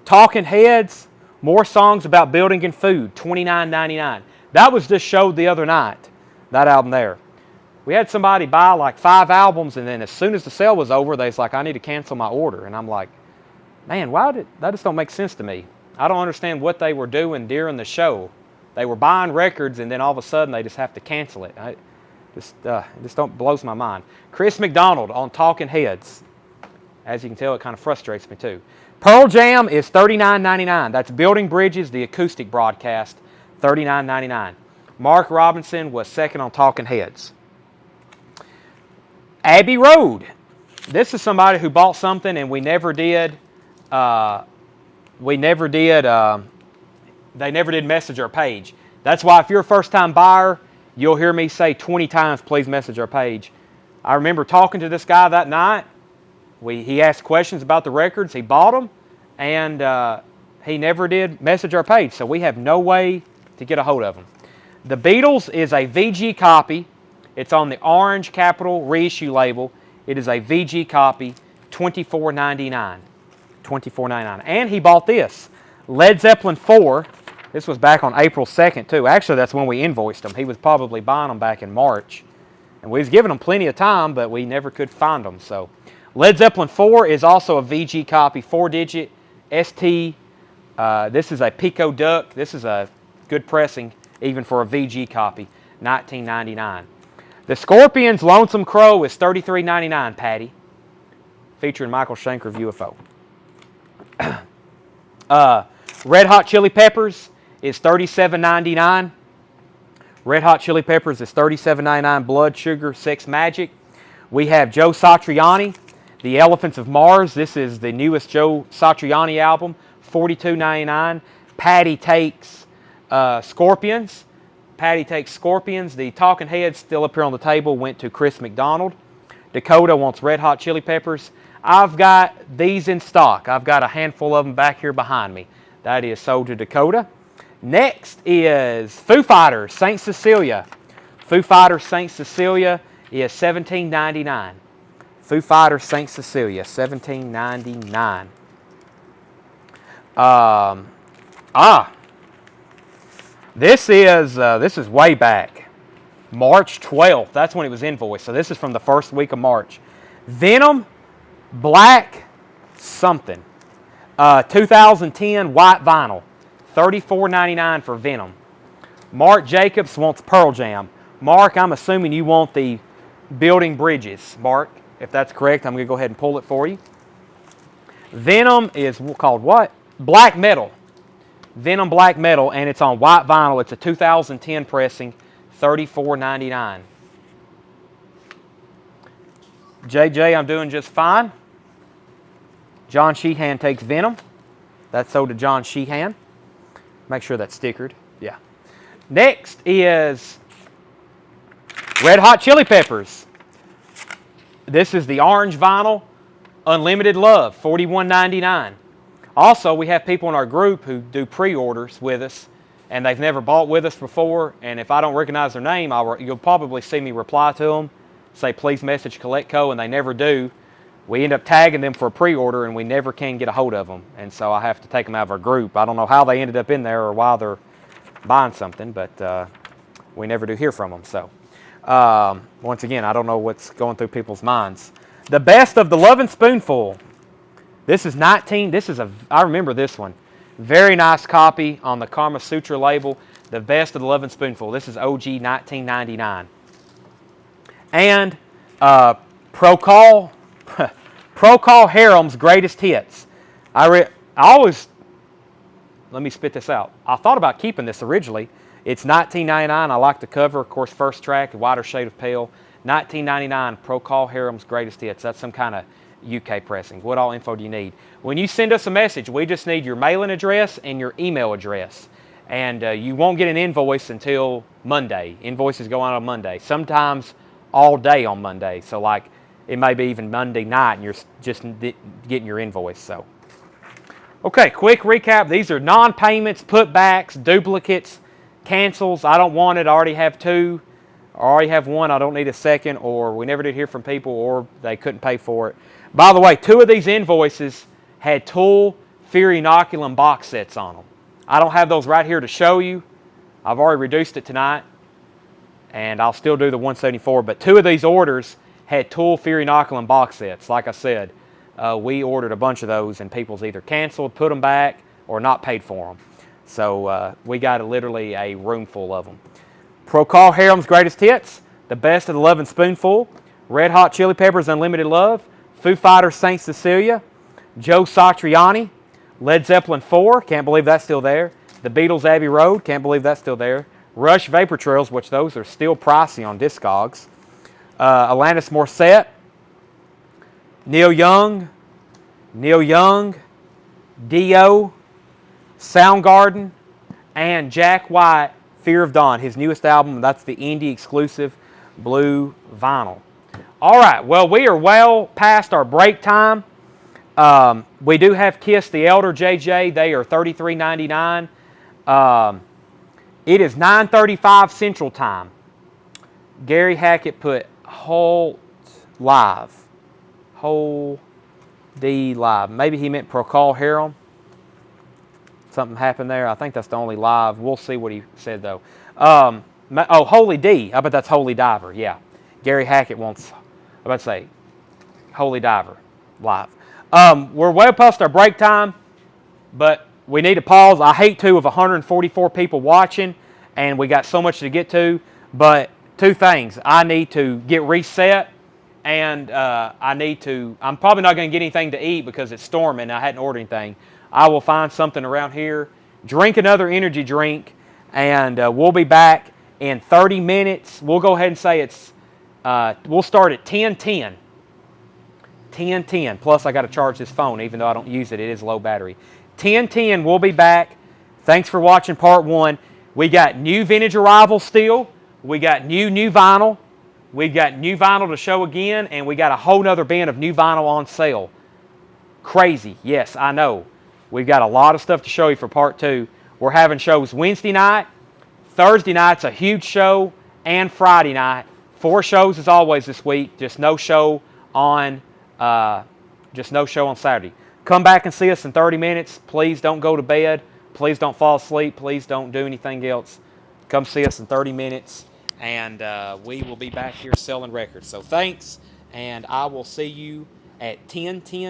Talking Heads, More Songs About Building and Food, $29.99. That was just showed the other night, that album there. We had somebody buy like 5 albums, and then as soon as the sale was over, they was like, I need to cancel my order. And I'm like, man, that just don't make sense to me. I don't understand what they were doing during the show. They were buying records, and then all of a sudden they just have to cancel it. It just blows my mind. Chris McDonald on Talking Heads. As you can tell, it kind of frustrates me too. Pearl Jam is $39.99. That's Building Bridges, the acoustic broadcast, $39.99. Mark Robinson was second on Talking Heads. Abbey Road. This is somebody who bought something and they never did message our page. That's why if you're a first-time buyer, you'll hear me say 20 times, please message our page. I remember talking to this guy that night. He asked questions about the records. He bought them, and he never did message our page, so we have no way to get a hold of him. The Beatles is a VG copy. It's on the Orange Capital reissue label. It is a VG copy, $24.99. $24.99. And he bought this, Led Zeppelin 4. This was back on April 2nd, too. Actually, that's when we invoiced him. He was probably buying them back in March. And we was giving him plenty of time, but we never could find them. So, Led Zeppelin 4 is also a VG copy, 4-digit ST. This is a Pico Duck. This is a good pressing, even for a VG copy, $19.99. The Scorpions' Lonesome Crow is $33.99, Patty, featuring Michael Schenker of UFO. Red Hot Chili Peppers is $37.99. Red Hot Chili Peppers is $37.99. Blood Sugar Sex Magic. We have Joe Satriani, The Elephants of Mars. This is the newest Joe Satriani album, $42.99. Patty takes Scorpions. The Talking Heads, still up here on the table, went to Chris McDonald. Dakota wants Red Hot Chili Peppers. I've got these in stock. I've got a handful of them back here behind me. That is sold to Dakota. Next is Foo Fighters, St. Cecilia. Foo Fighters, St. Cecilia is $17.99. Foo Fighters, St. Cecilia, $17.99. This is way back, March 12th. That's when it was invoiced. So this is from the first week of March. Venom, Black something, 2010 white vinyl, $34.99 for Venom. Mark Jacobs wants Pearl Jam. Mark, I'm assuming you want the Building Bridges. Mark, if that's correct, I'm going to go ahead and pull it for you. Venom is called what? Black Metal. Venom Black Metal, and it's on white vinyl. It's a 2010 pressing, $34.99. JJ, I'm doing just fine. John Sheehan takes Venom. That's sold to John Sheehan. Make sure that's stickered. Yeah. Next is Red Hot Chili Peppers. This is the orange vinyl, Unlimited Love, $41.99. Also, we have people in our group who do pre-orders with us, and they've never bought with us before, and if I don't recognize their name, you'll probably see me reply to them, say, please message CollectCo, and they never do. we end up tagging them for a pre-order, and we never can get a hold of them. And so I have to take them out of our group. I don't know how they ended up in there or why they're buying something, but we never do hear from them. So once again, I don't know what's going through people's minds. The Best of the Lovin' Spoonful. This is I remember this one. Very nice copy on the Kama Sutra label. The Best of the Lovin' Spoonful. This is OG 1999. And Procol Harem's Greatest Hits. Let me spit this out. I thought about keeping this originally. It's $19.99. I like the cover, of course, first track, a wider shade of pale. $19.99, Procol Harem's Greatest Hits. That's some kind of UK pressing. What all info do you need? When you send us a message, we just need your mailing address and your email address. And you won't get an invoice until Monday. Invoices go out on Monday. Sometimes all day on Monday. So like it may be even Monday night and you're just getting your invoice. So, okay, quick recap. These are non-payments, putbacks, duplicates, cancels. I don't want it. I already have 2. I already have 1. I don't need a second. Or we never did hear from people, or they couldn't pay for it. By the way, 2 of these invoices had Tool Fear Inoculum box sets on them. I don't have those right here to show you. I've already reduced it tonight, and I'll still do the 174. But 2 of these orders had Tool Fear Inoculum box sets. Like I said, we ordered a bunch of those, and people's either canceled, put them back, or not paid for them. So we got literally a room full of them. Procol Harem's Greatest Hits, The Best of the Lovin' Spoonful, Red Hot Chili Peppers' Unlimited Love, Foo Fighters' Saint Cecilia, Joe Satriani, Led Zeppelin 4, can't believe that's still there. The Beatles' Abbey Road, can't believe that's still there. Rush Vapor Trails, which those are still pricey on Discogs. Alanis Morissette, Neil Young, Dio, Soundgarden, and Jack White, Fear of Dawn, his newest album. That's the indie exclusive blue vinyl. All right, well, we are well past our break time. We do have Kiss the Elder JJ. They are $33.99. It is 9:35 Central Time. Gary Hackett put Hold Live. Hold D Live. Maybe he meant Procol Harum. Something happened there. I think that's the only live. We'll see what he said, though. Holy D. I bet that's Holy Diver. Yeah. Gary Hackett wants, I'm about to say, Holy Diver live. We're well past our break time, but we need to pause. I hate to, of 144 people watching, and we got so much to get to, but 2 things. I need to get reset, and I'm probably not going to get anything to eat because it's storming. I hadn't ordered anything. I will find something around here, drink another energy drink, and we'll be back in 30 minutes. We'll go ahead and say we'll start at 10:10. 10:10. Plus, I got to charge this phone, even though I don't use it. It is low battery. 10:10. We'll be back. Thanks for watching part 1. We got new vintage arrival still. We got new vinyl. We got new vinyl to show again, and we got a whole nother bin of new vinyl on sale. Crazy. Yes, I know. We've got a lot of stuff to show you for part 2. We're having shows Wednesday night, Thursday night's a huge show, and Friday night. 4 shows as always this week. Just no show on Saturday. Come back and see us in 30 minutes. Please don't go to bed. Please don't fall asleep. Please don't do anything else. Come see us in 30 minutes, and we will be back here selling records. So thanks, and I will see you at 10:10.